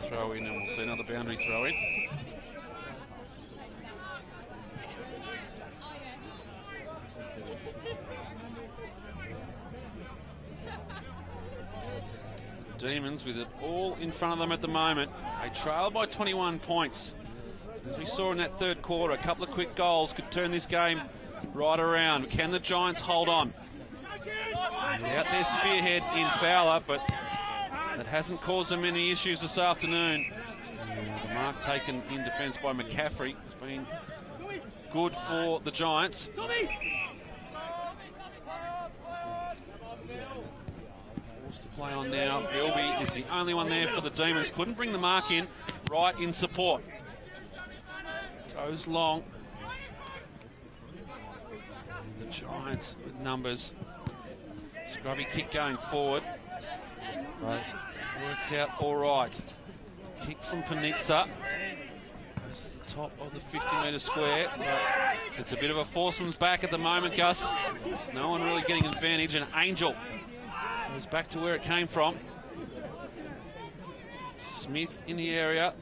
Throw in, and we'll see another boundary throw in. Demons with it all in front of them at the moment. They trail by 21 points. As we saw in that third quarter, a couple of quick goals could turn this game right around. Can the Giants hold on? Out their spearhead in Fowler, but that hasn't caused them any issues this afternoon. The mark taken in defence by McCaffrey has been good for the Giants. Forced to play on now. Bilby is the only one there for the Demons. Couldn't bring the mark in. Right in support. Goes long. And the Giants with numbers. Scrubby kick going forward. Right. Works out all right. Kick from Panizza. Goes to the top of the 50-metre square. But it's a bit of a forceman's back at the moment, Gus. No one really getting advantage. And Angel goes back to where it came from. Smith in the area.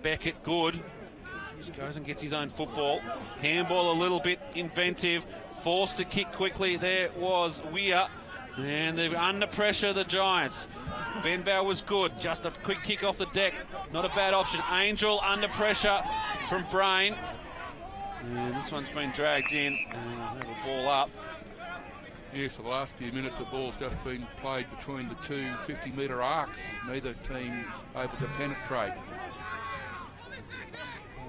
Beckett good. Just goes and gets his own football. Handball a little bit inventive. Forced to kick quickly. There was Weir. And they're under pressure, the Giants. Benbow was good. Just a quick kick off the deck. Not a bad option. Angel under pressure from Brain. And this one's been dragged in. And we'll have a ball up. Yes, for the last few minutes, the ball's just been played between the two 50-metre arcs. Neither team able to penetrate.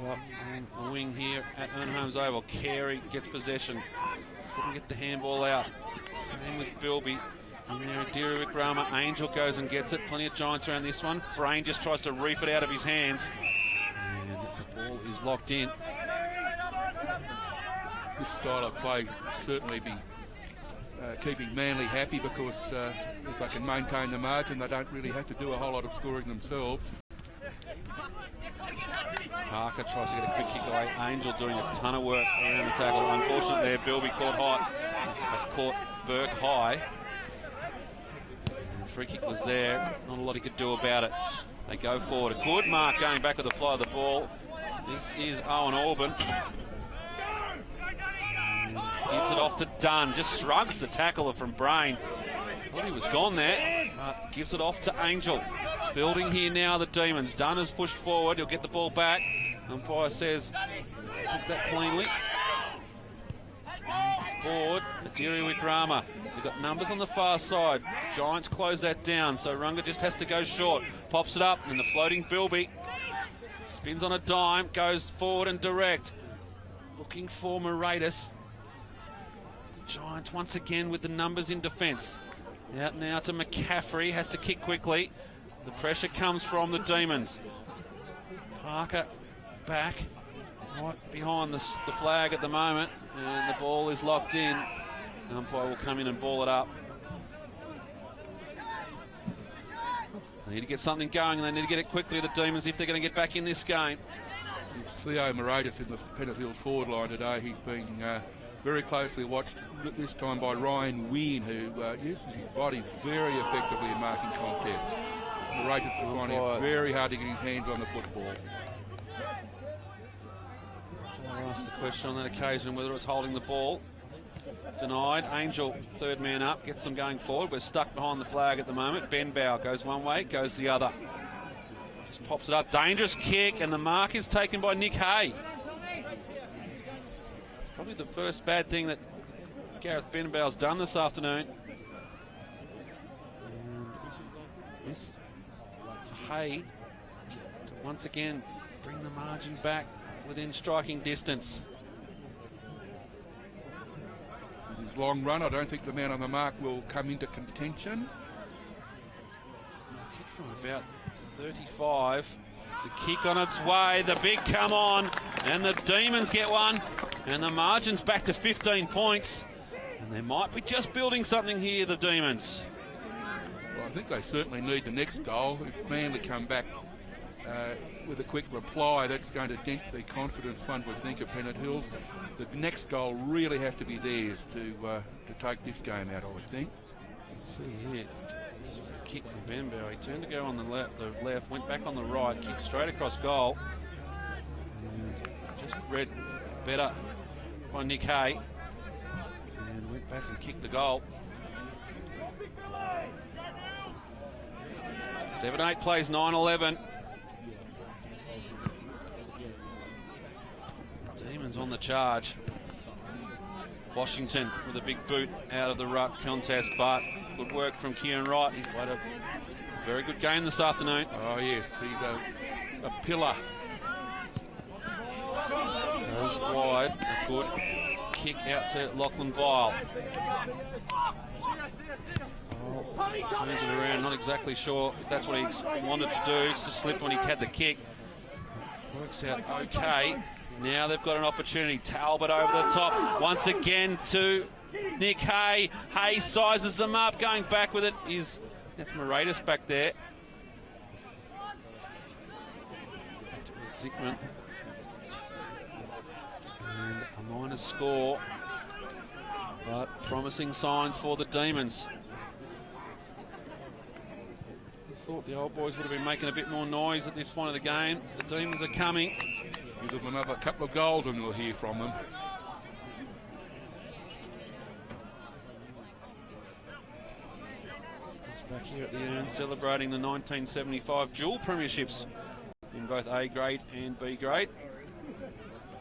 Up on the wing here at Ern Holmes Oval. Carey gets possession. Couldn't get the handball out. Same with Bilby. And there, Adira Wikrama. Angel goes and gets it. Plenty of Giants around this one. Brain just tries to reef it out of his hands. And the ball is locked in. This style of play will certainly be keeping Manly happy, because if they can maintain the margin, they don't really have to do a whole lot of scoring themselves. Parker tries to get a quick kick away. Angel doing a ton of work around the tackle. Unfortunately there, Bilby caught high. Caught Burke high. The free kick was there. Not a lot he could do about it. They go forward. A good mark going back with the fly of the ball. This is Owen Orban. Gives it off to Dunn. Just shrugs the tackler from Brain. Thought he was gone there. Gives it off to Angel. Building here now, the Demons. Dunn has pushed forward. He'll get the ball back. Umpire says took that cleanly. Board, Adiri Wikrama. They've got numbers on the far side. Giants close that down, so Runga just has to go short. Pops it up, and the floating Bilby Spins on a dime, goes forward and direct. Looking for Moratis. The Giants once again with the numbers in defence. Out now to McCaffrey, has to kick quickly. The pressure comes from the Demons. Parker back, right behind the flag at the moment, and the ball is locked in. The umpire will come in and ball it up. They need to get something going, and they need to get it quickly, the Demons, if they're going to get back in this game. It's Theo Moratis in the Pennant Hills forward line today. He's been very closely watched this time by Ryan Wynn, who uses his body very effectively in marking contests. Moratis is finding it very hard to get his hands on the football. I asked the question on that occasion whether it was holding the ball. Denied. Angel, third man up, gets them going forward. We're stuck behind the flag at the moment. Ben Bow goes one way, goes the other. Just pops it up. Dangerous kick, and the mark is taken by Nick Hay. Probably the first bad thing that Gareth Benbow's done this afternoon. And this for Hay to once again bring the margin back within striking distance. With his long run, I don't think the man on the mark will come into contention. Kick from about 35. The kick on its way, the big come on, and the Demons get one, and the margin's back to 15 points. And they might be just building something here, the Demons. Well, I think they certainly need the next goal. If Manly come back with a quick reply, that's going to dent the confidence, one would think, of Pennant Hills. The next goal really has to be theirs to take this game out, I would think. Let's see here. This is the kick from Benbow. He turned to go on the left, went back on the right, kicked straight across goal. And just read better by Nick Hay. And went back and kicked the goal. 7-8 plays 9-11. Demons on the charge. Washington with a big boot out of the ruck contest, but good work from Kieran Wright. He's played a very good game this afternoon. Oh yes, he's a pillar. Goes wide, a good kick out to Lachlan Vile. Turns it around, not exactly sure if that's what he wanted to do. It's just slipped when he had the kick. Works out okay. Now they've got an opportunity. Talbot over the top. Once again to Nick Hay. Hay sizes them up. Going back with it is... That's Moratis back there. Back to Zickman. And a minus score. But promising signs for the Demons. I thought the old boys would have been making a bit more noise at this point of the game. The Demons are coming. Give them another couple of goals and we'll hear from them. It's back here at the Ern celebrating the 1975 dual premierships in both A grade and B grade.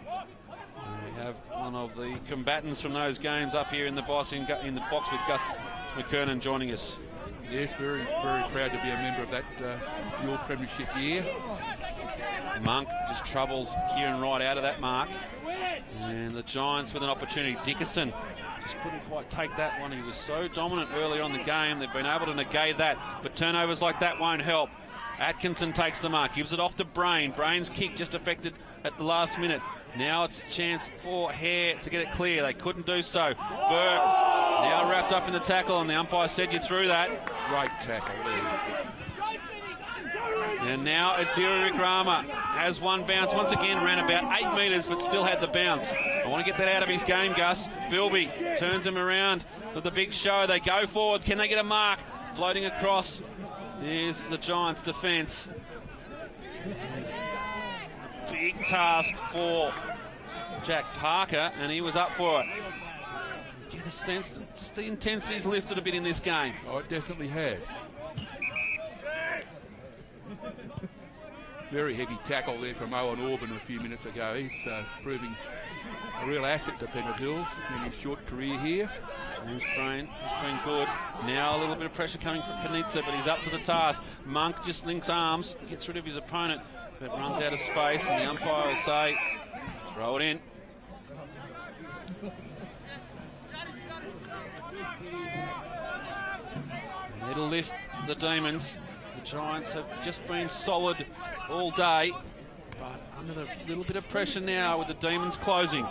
And we have one of the combatants from those games up here in the box with Gus McKernan joining us. Yes, very, very proud to be a member of that dual premiership year. Monk just troubles Kieran Wright out of that mark. And the Giants with an opportunity. Dickerson just couldn't quite take that one. He was so dominant earlier on the game. They've been able to negate that. But turnovers like that won't help. Atkinson takes the mark, gives it off to Brain. Brain's kick just affected at the last minute. Now it's a chance for Hare to get it clear. They couldn't do so. Burke now wrapped up in the tackle, and the umpire said you through that. Great tackle there. And now Adira Wikrama has one bounce. Once again, ran about 8 metres, but still had the bounce. I want to get that out of his game, Gus. Bilby turns him around with the big show. They go forward. Can they get a mark? Floating across is the Giants' defence. And a big task for Jack Parker, and he was up for it. You get a sense that just the intensity's lifted a bit in this game. Oh, it definitely has. Very heavy tackle there from Owen Orban a few minutes ago. He's proving a real asset to Pennant Hills in his short career here. James Brain has been good. Now a little bit of pressure coming from Panizza, but he's up to the task. Monk just links arms, gets rid of his opponent, but runs out of space, and the umpire will say, throw it in. And it'll lift the Demons. The Giants have just been solid all day, but under a little bit of pressure now with the Demons closing.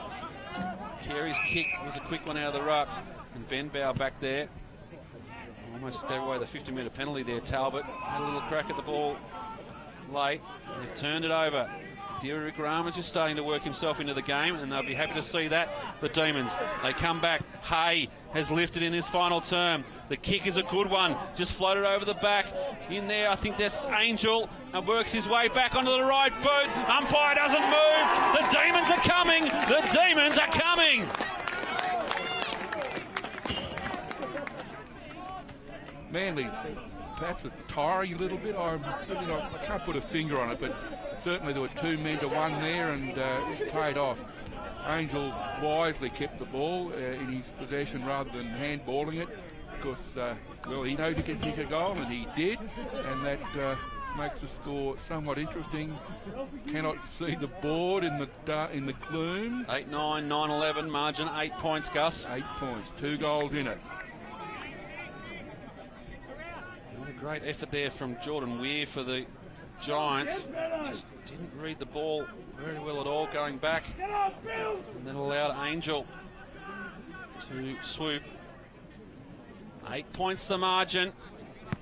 Carey's kick was a quick one out of the ruck, and Ben Bow back there. Almost gave away the 50-metre penalty there. Talbot had a little crack at the ball late. They've turned it over. Derek Rama just starting to work himself into the game, and they'll be happy to see that. The Demons, they come back. Hay has lifted in this final term. The kick is a good one. Just floated over the back. In there, I think that's Angel, and works his way back onto the right boot. Umpire doesn't move. The Demons are coming. The Demons are coming. Manly, perhaps a tiring little bit. I can't put a finger on it, but certainly there were 2 men to 1 there, and it paid off. Angel wisely kept the ball in his possession rather than handballing it, because, well, he knows he can kick a goal, and he did, and that makes the score somewhat interesting. Cannot see the board in the gloom. 8-9, 9-11, margin 8 points, Gus. 8 points, 2 goals in it. What a great effort there from Jordan Weir for the Giants. Just didn't read the ball very well at all going back, and then allowed Angel to swoop. 8 points the margin.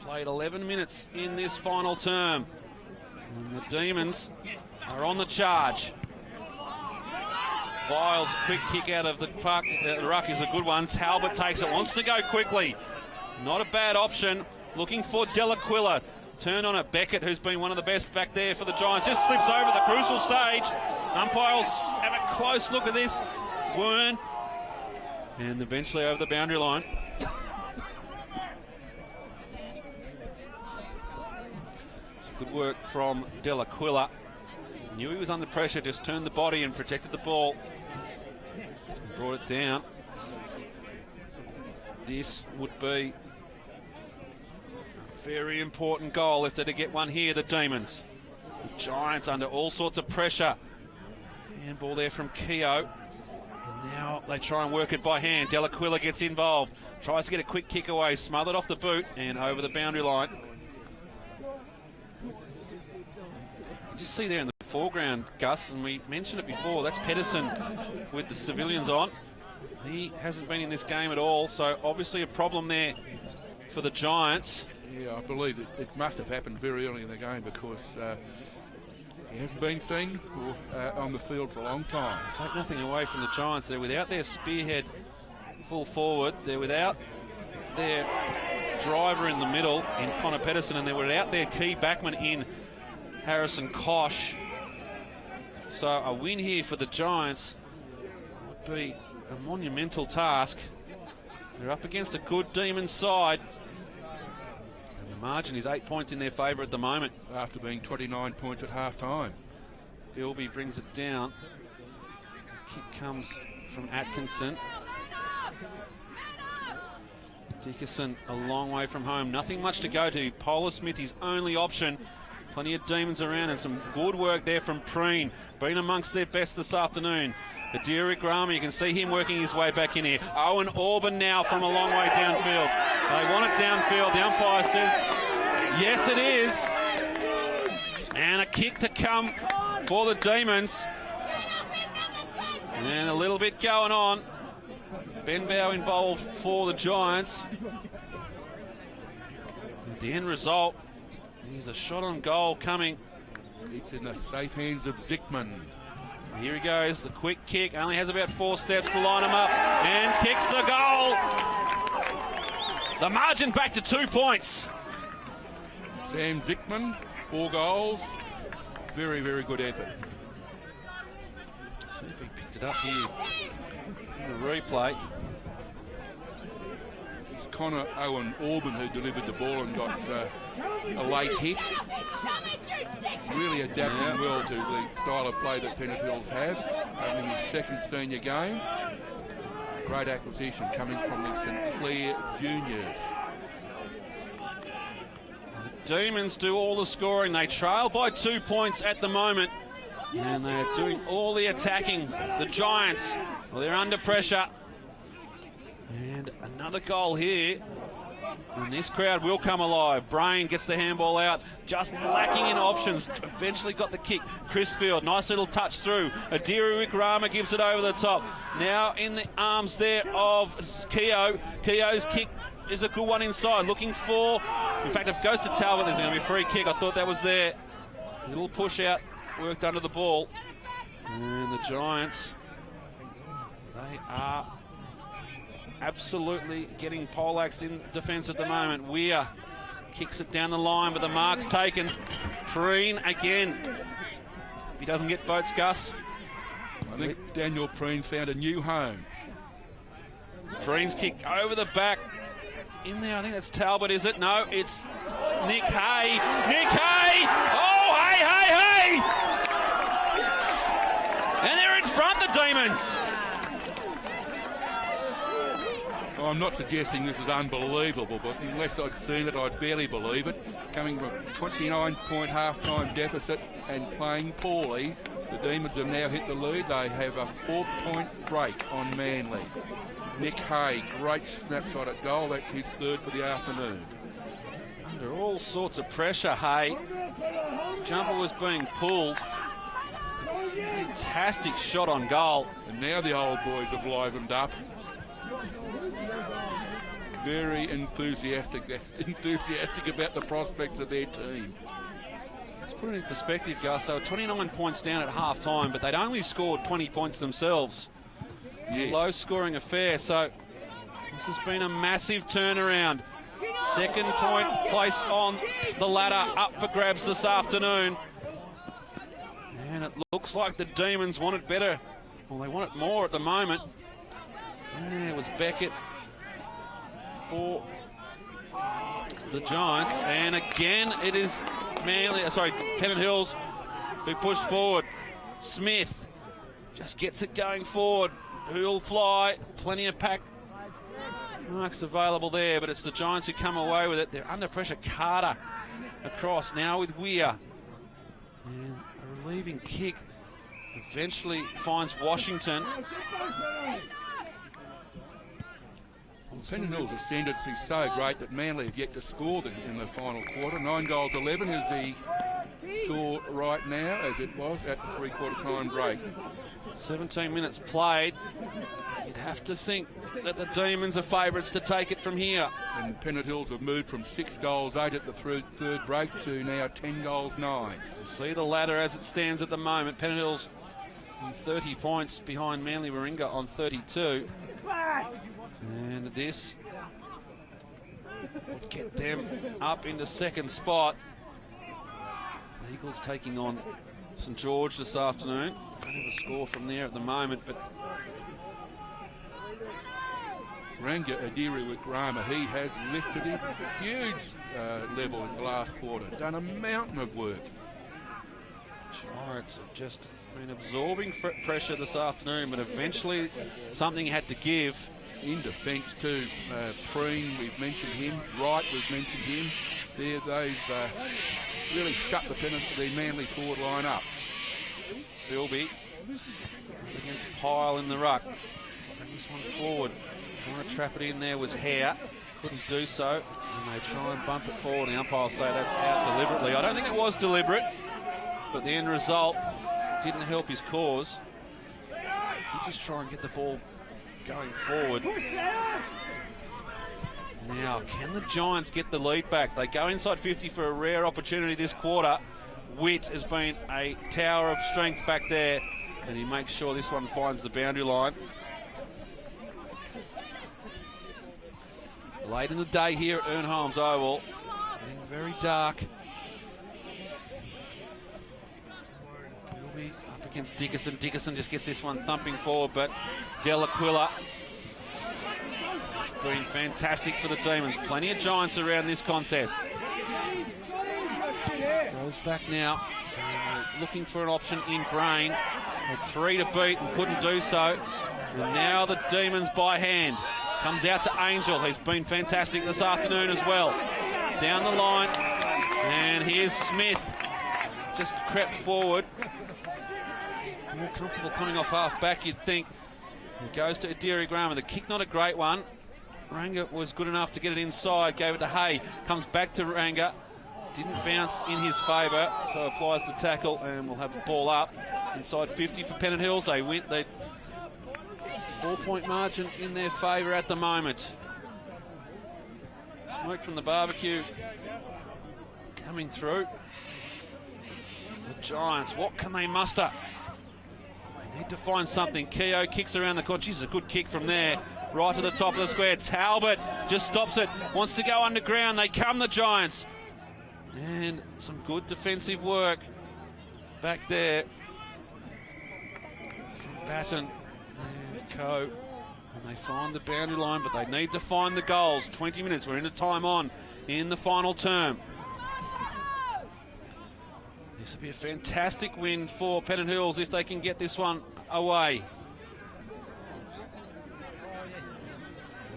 Played 11 minutes in this final term, and the Demons are on the charge. Viles, quick kick out of the puck. Ruck is a good one. Talbot takes it, wants to go quickly. Not a bad option. Looking for Delaquila. Turn on it. Beckett, who's been one of the best back there for the Giants, just slips over the crucial stage. Umpire will have a close look at this. Wern. And eventually over the boundary line. Some good work from Delaquila. Knew he was under pressure, just turned the body and protected the ball. Brought it down. This would be very important goal if they're to get one here, the Demons. The Giants under all sorts of pressure. Handball there from Keogh. And now they try and work it by hand. Delaquila gets involved. Tries to get a quick kick away. Smothered off the boot and over the boundary line. You just see there in the foreground, Gus, and we mentioned it before, that's Pedersen with the civilians on. He hasn't been in this game at all, so obviously a problem there for the Giants. Yeah, I believe it must have happened very early in the game, because he hasn't been seen on the field for a long time. Take nothing away from the Giants. They're without their spearhead full forward. They're without their driver in the middle in Connor Pedersen, and they're without their key backman in Harrison Kosh. So a win here for the Giants would be a monumental task. They're up against a good Demons side. The margin is 8 points in their favour at the moment. After being 29 points at half-time. Bilby brings it down. The kick comes from Atkinson. Dickerson a long way from home. Nothing much to go to. Polar Smith, his only option. Plenty of Demons around, and some good work there from Preen. Been amongst their best this afternoon. The Derek Rama, you can see him working his way back in here. Owen Auburn now from a long way downfield. They want it downfield. The umpire says, yes, it is. And a kick to come for the Demons. And a little bit going on. Ben Bow involved for the Giants. At the end result, here's a shot on goal coming. It's in the safe hands of Zickman. Here he goes, the quick kick, only has about 4 steps to line him up, and kicks the goal. The margin back to 2 points. Sam Zickman, 4 goals. Very, very good effort. See if he picked it up here in the replay. It's Connor Owen Auburn who delivered the ball and got a late hit. Really adapting well to the style of play that Pennant Hills have in his second senior game. Great acquisition coming from the St Clair Juniors. Demons do all the scoring. They trail by 2 points at the moment. And they're doing all the attacking. The Giants, well, they're under pressure. And another goal here. And this crowd will come alive. Brain gets the handball out, just lacking in options. Eventually got the kick. Crisfield, nice little touch through. Adiru Wikrama gives it over the top. Now in the arms there of Keogh. Keogh's kick is a good one inside. Looking for, in fact, if it goes to Talbot, there's going to be a free kick. I thought that was there. A little push out, worked under the ball. And the Giants, they are absolutely getting poleaxed in defence at the moment. Weir kicks it down the line, but the mark's taken. Preen again. If he doesn't get votes, Gus. I think Daniel Preen's found a new home. Preen's kick over the back. In there, I think that's Talbot, is it? No, it's Nick Hay. Nick Hay! Oh, hey! And they're in front, the Demons. Well, I'm not suggesting this is unbelievable, but unless I'd seen it, I'd barely believe it. Coming from a 29-point half-time deficit and playing poorly, the Demons have now hit the lead. They have a 4-point break on Manly. Nick Hay, great snapshot at goal. That's his third for the afternoon. Under all sorts of pressure, Hay. Jumper was being pulled. Fantastic shot on goal. And now the old boys have livened up. Very enthusiastic about the prospects of their team. Let's put it in perspective, Gus. They were 29 points down at half-time, but they'd only scored 20 points themselves. Yes. Low-scoring affair, so this has been a massive turnaround. Second point place on the ladder, up for grabs this afternoon. And it looks like the Demons want it better. Well, they want it more at the moment. And there was Beckett for the Giants. And again, it is Pennant Hills who push forward. Smith just gets it going forward. Who'll fly? Plenty of pack marks available there, but it's the Giants who come away with it. They're under pressure. Carter across now with Weir. And a relieving kick eventually finds Washington. Pennant Hills' ascendancy is so great that Manly have yet to score in the final quarter. 9 goals 11 is the score right now, as it was at the three-quarter time break. 17 minutes played. You'd have to think that the Demons are favourites to take it from here. And Pennant Hills have moved from 6 goals 8 at the third break to now 10 goals 9. See the ladder as it stands at the moment. Pennant Hills on 30 points behind Manly Warringah on 32. And this would get them up into second spot. The Eagles taking on St George this afternoon. Don't have a score from there at the moment, but Ranga Adiru Wikrama, he has lifted it a huge level in the last quarter. Done a mountain of work. Giants have just been absorbing pressure this afternoon, but eventually something had to give. In defence too, Preen, we've mentioned him. Wright, we've mentioned him. They've really shut the Manly forward line up. Bilby against Pyle in the ruck. Bring this one forward. Trying to trap it in there was Hare. Couldn't do so. And they try and bump it forward. The umpires say that's out deliberately. I don't think it was deliberate, but the end result didn't help his cause. He did just try and get the ball going forward. Now, can the Giants get the lead back? They go inside 50 for a rare opportunity this quarter. Witt has been a tower of strength back there, and he makes sure this one finds the boundary line. Late in the day here at Ern Holmes Oval. Getting very dark. Bilby up against Dickerson. Dickerson just gets this one thumping forward, but Delaquila has been fantastic for the Demons. Plenty of Giants around this contest. Goes back now. And looking for an option in Brain. Had 3 to beat and couldn't do so. And now the Demons by hand. Comes out to Angel. He's been fantastic this afternoon as well. Down the line. And here's Smith. Just crept forward. More comfortable coming off half back, you'd think. It goes to Adiri Graham with a kick, not a great one. Warringah was good enough to get it inside, gave it to Hay. Comes back to Warringah. Didn't bounce in his favour, so applies the tackle, and we'll have a ball up. Inside 50 for Pennant Hills. They win. They 4-point margin in their favour at the moment. Smoke from the barbecue coming through. The Giants, what can they muster? They need to find something. Keogh kicks around the court. Geez, a good kick from there. Right to the top of the square. Talbot just stops it. Wants to go underground. They come, the Giants. And some good defensive work back there from Batten and Co. And they find the boundary line, but they need to find the goals. 20 minutes, we're in a time on in the final term. This will be a fantastic win for Pennant Hills if they can get this one away.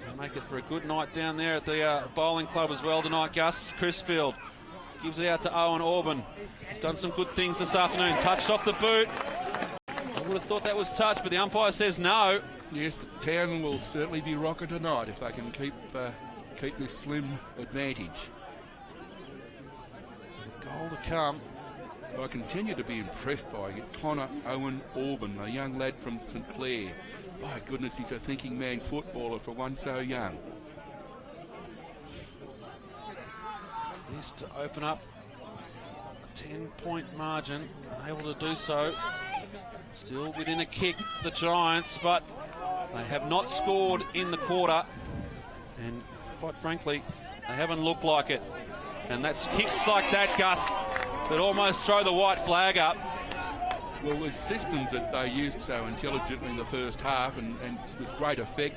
They'll make it for a good night down there at the bowling club as well tonight, Gus. Crisfield gives it out to Owen Orban. He's done some good things this afternoon. Touched off the boot. I would have thought that was touched, but the umpire says no. Yes, Town will certainly be rocking tonight if they can keep this slim advantage. The goal to come. I continue to be impressed by Connor Owen Orban, a young lad from St Clair. My goodness, he's a thinking man footballer for one so young. This to open up a 10-point margin, unable to do so. Still within a kick, the Giants, but they have not scored in the quarter, and quite frankly, they haven't looked like it. And that's kicks like that, Gus, that almost throw the white flag up. Well, the systems that they used so intelligently in the first half and with great effect,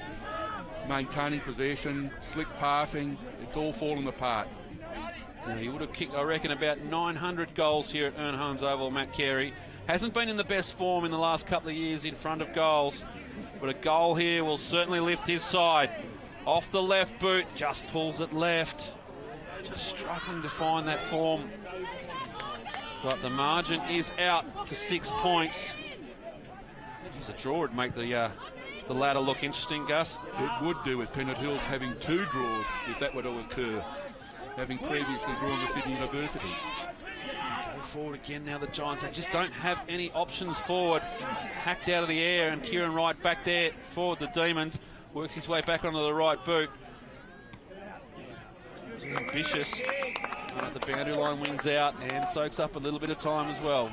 maintaining possession, slick passing, it's all fallen apart. Now, he would have kicked, I reckon, about 900 goals here at Ern Holmes Oval, Matt Carey. Hasn't been in the best form in the last couple of years in front of goals, but a goal here will certainly lift his side. Off the left boot, just pulls it left. Just struggling to find that form. But the margin is out to 6 points. Geez, a draw would make the ladder look interesting, Gus. It would do with Pennant Hills having 2 draws if that were to occur, having previously drawn the Sydney University. Go forward again now, the Giants. They just don't have any options forward. Hacked out of the air, and Kieran Wright back there for the Demons. Works his way back onto the right boot. Ambitious. The boundary line wins out and soaks up a little bit of time as well.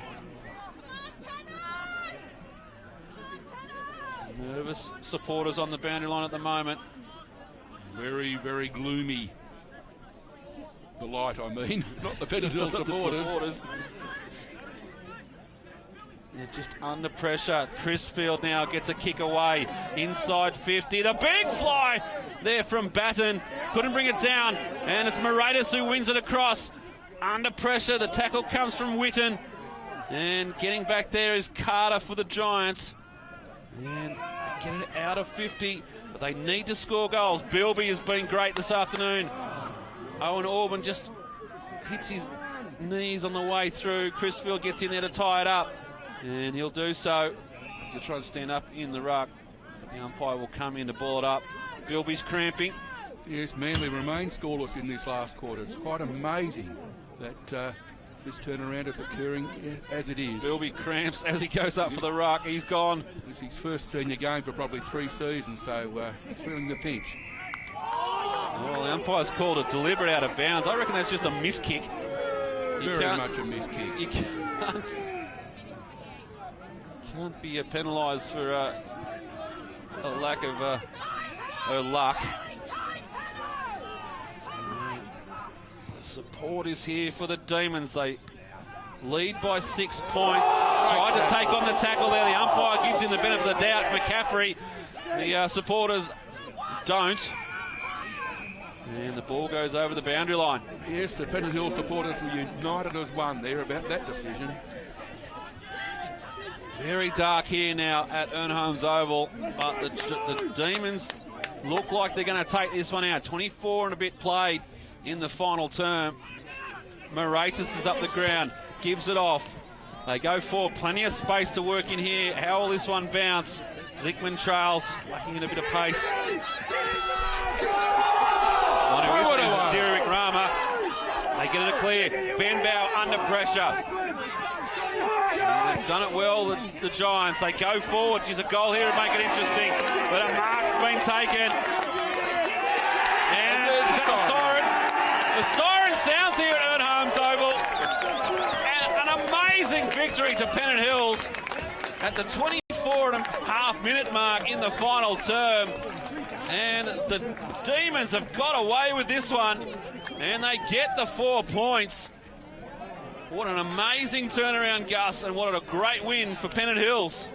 Some nervous supporters on the boundary line at the moment. Very, very gloomy. The light, I mean, not the Pennant Hills supporters. Yeah, just under pressure. Crisfield now gets a kick away. Inside 50. The big fly there from Batten. Couldn't bring it down. And it's Moratis who wins it across. Under pressure. The tackle comes from Witten. And getting back there is Carter for the Giants. And they get it out of 50. But they need to score goals. Bilby has been great this afternoon. Owen Orban just hits his knees on the way through. Crisfield gets in there to tie it up. And he'll do so to try to stand up in the ruck. But the umpire will come in to ball it up. Bilby's cramping. Yes, Manly remains scoreless in this last quarter. It's quite amazing that this turnaround is occurring as it is. Bilby cramps as he goes up for the ruck. He's gone. It's his first senior game for probably 3 seasons, so he's feeling the pinch. Well, the umpire's called a deliberate out of bounds. I reckon that's just a miss kick. Very much a miss kick. You can't be penalised for a lack of luck. The support is here for the Demons. They lead by 6 points. Tried to take on the tackle there. The umpire gives him the benefit of the doubt. McCaffrey. The supporters don't. And the ball goes over the boundary line. Yes, the Pennant Hills supporters were united as one there about that decision. Very dark here now at Ern Holmes Oval, but the Demons look like they're going to take this one out. 24 and a bit played in the final term. Moratis is up the ground, gives it off. They go forward, plenty of space to work in here. How will this one bounce? Zickman trails, just lacking in a bit of pace. One who is Derek Rama. They get it clear. Benbow under pressure. They've done it well, the Giants. They go forward. There's a goal here to make it interesting. But a mark's been taken. And is that the siren? The siren sounds here at Ern Holmes Oval. And an amazing victory to Pennant Hills at the 24.5-minute mark in the final term. And the Demons have got away with this one. And they get the 4 points. What an amazing turnaround, Gus, and what a great win for Pennant Hills.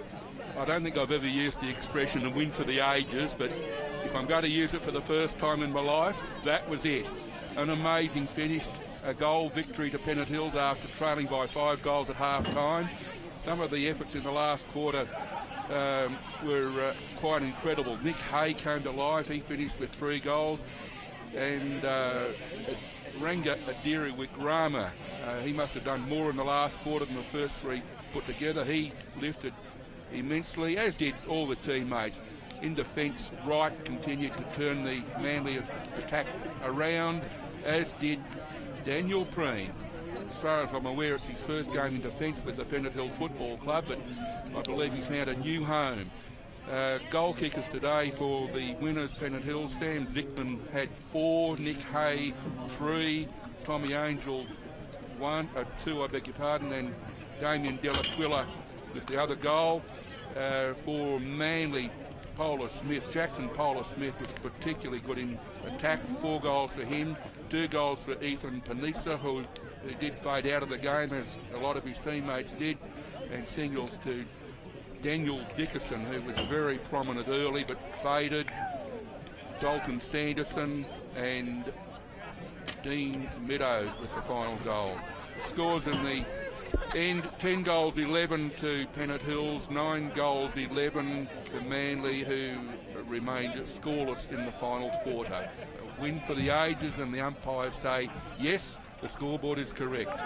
I don't think I've ever used the expression a win for the ages, but if I'm going to use it for the first time in my life, that was it. An amazing finish, a goal victory to Pennant Hills after trailing by 5 goals at half-time. Some of the efforts in the last quarter were quite incredible. Nick Hay came to life. He finished with 3 goals. And Ranga Adiriwik Rama, he must have done more in the last quarter than the first 3 put together. He lifted immensely, as did all the teammates. In defence, Wright continued to turn the Manly attack around, as did Daniel Preen. As far as I'm aware, it's his first game in defence with the Pennant Hills Football Club, but I believe he's found a new home. Goal kickers today for the winners, Pennant Hills. Sam Zickman had 4, Nick Hay 3, Tommy Angel 2, I beg your pardon, and Damien Delaquila with the other goal. For Manly, Jackson Polar Smith was particularly good in attack. 4 goals for him, 2 goals for Ethan Panissa, who did fade out of the game as a lot of his teammates did, and singles to Daniel Dickerson, who was very prominent early but faded, Dalton Sanderson and Dean Meadows with the final goal. Scores in the end, 10 goals 11 to Pennant Hills, 9 goals 11 to Manly, who remained scoreless in the final quarter. A win for the ages, and the umpires say, yes, the scoreboard is correct.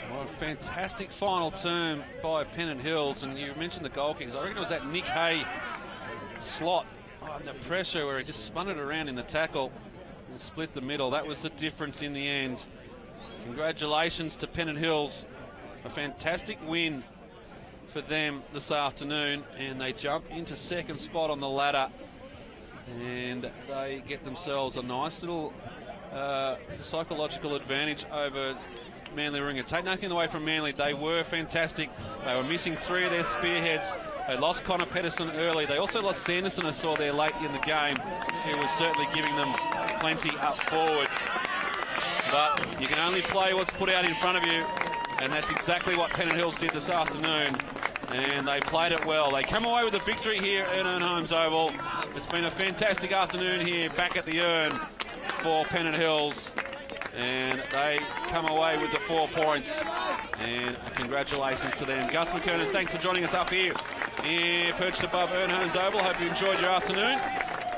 Well, a fantastic final term by Pennant Hills, and you mentioned the goal kickers. I reckon it was that Nick Hay slot under pressure where he just spun it around in the tackle and split the middle. That was the difference in the end. Congratulations to Pennant Hills. A fantastic win for them this afternoon, and they jump into second spot on the ladder, and they get themselves a nice little psychological advantage over Manly Warringah. Take nothing away from Manly. They were fantastic. They were missing 3 of their spearheads. They lost Connor Pedersen early. They also lost Sanderson, I saw there late in the game, who was certainly giving them plenty up forward. But you can only play what's put out in front of you, and that's exactly what Pennant Hills did this afternoon. And they played it well. They come away with a victory here at Ern Holmes Oval. It's been a fantastic afternoon here back at the Ern for Pennant Hills. And they come away with the 4 points. And congratulations to them. Gus McKernan, thanks for joining us up here, perched above Ern Holmes Oval. Hope you enjoyed your afternoon.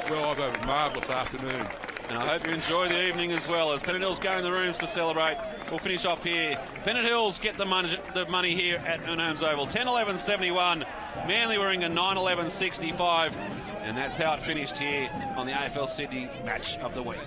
Well, I've had a marvellous afternoon. And I hope you enjoy the evening as well, as Pennant Hills go in the rooms to celebrate. We'll finish off here. Pennant Hills get the money here at Ern Holmes Oval. 10-11-71. Manly Warringah 9-11-65. And that's how it finished here on the AFL Sydney Match of the Week.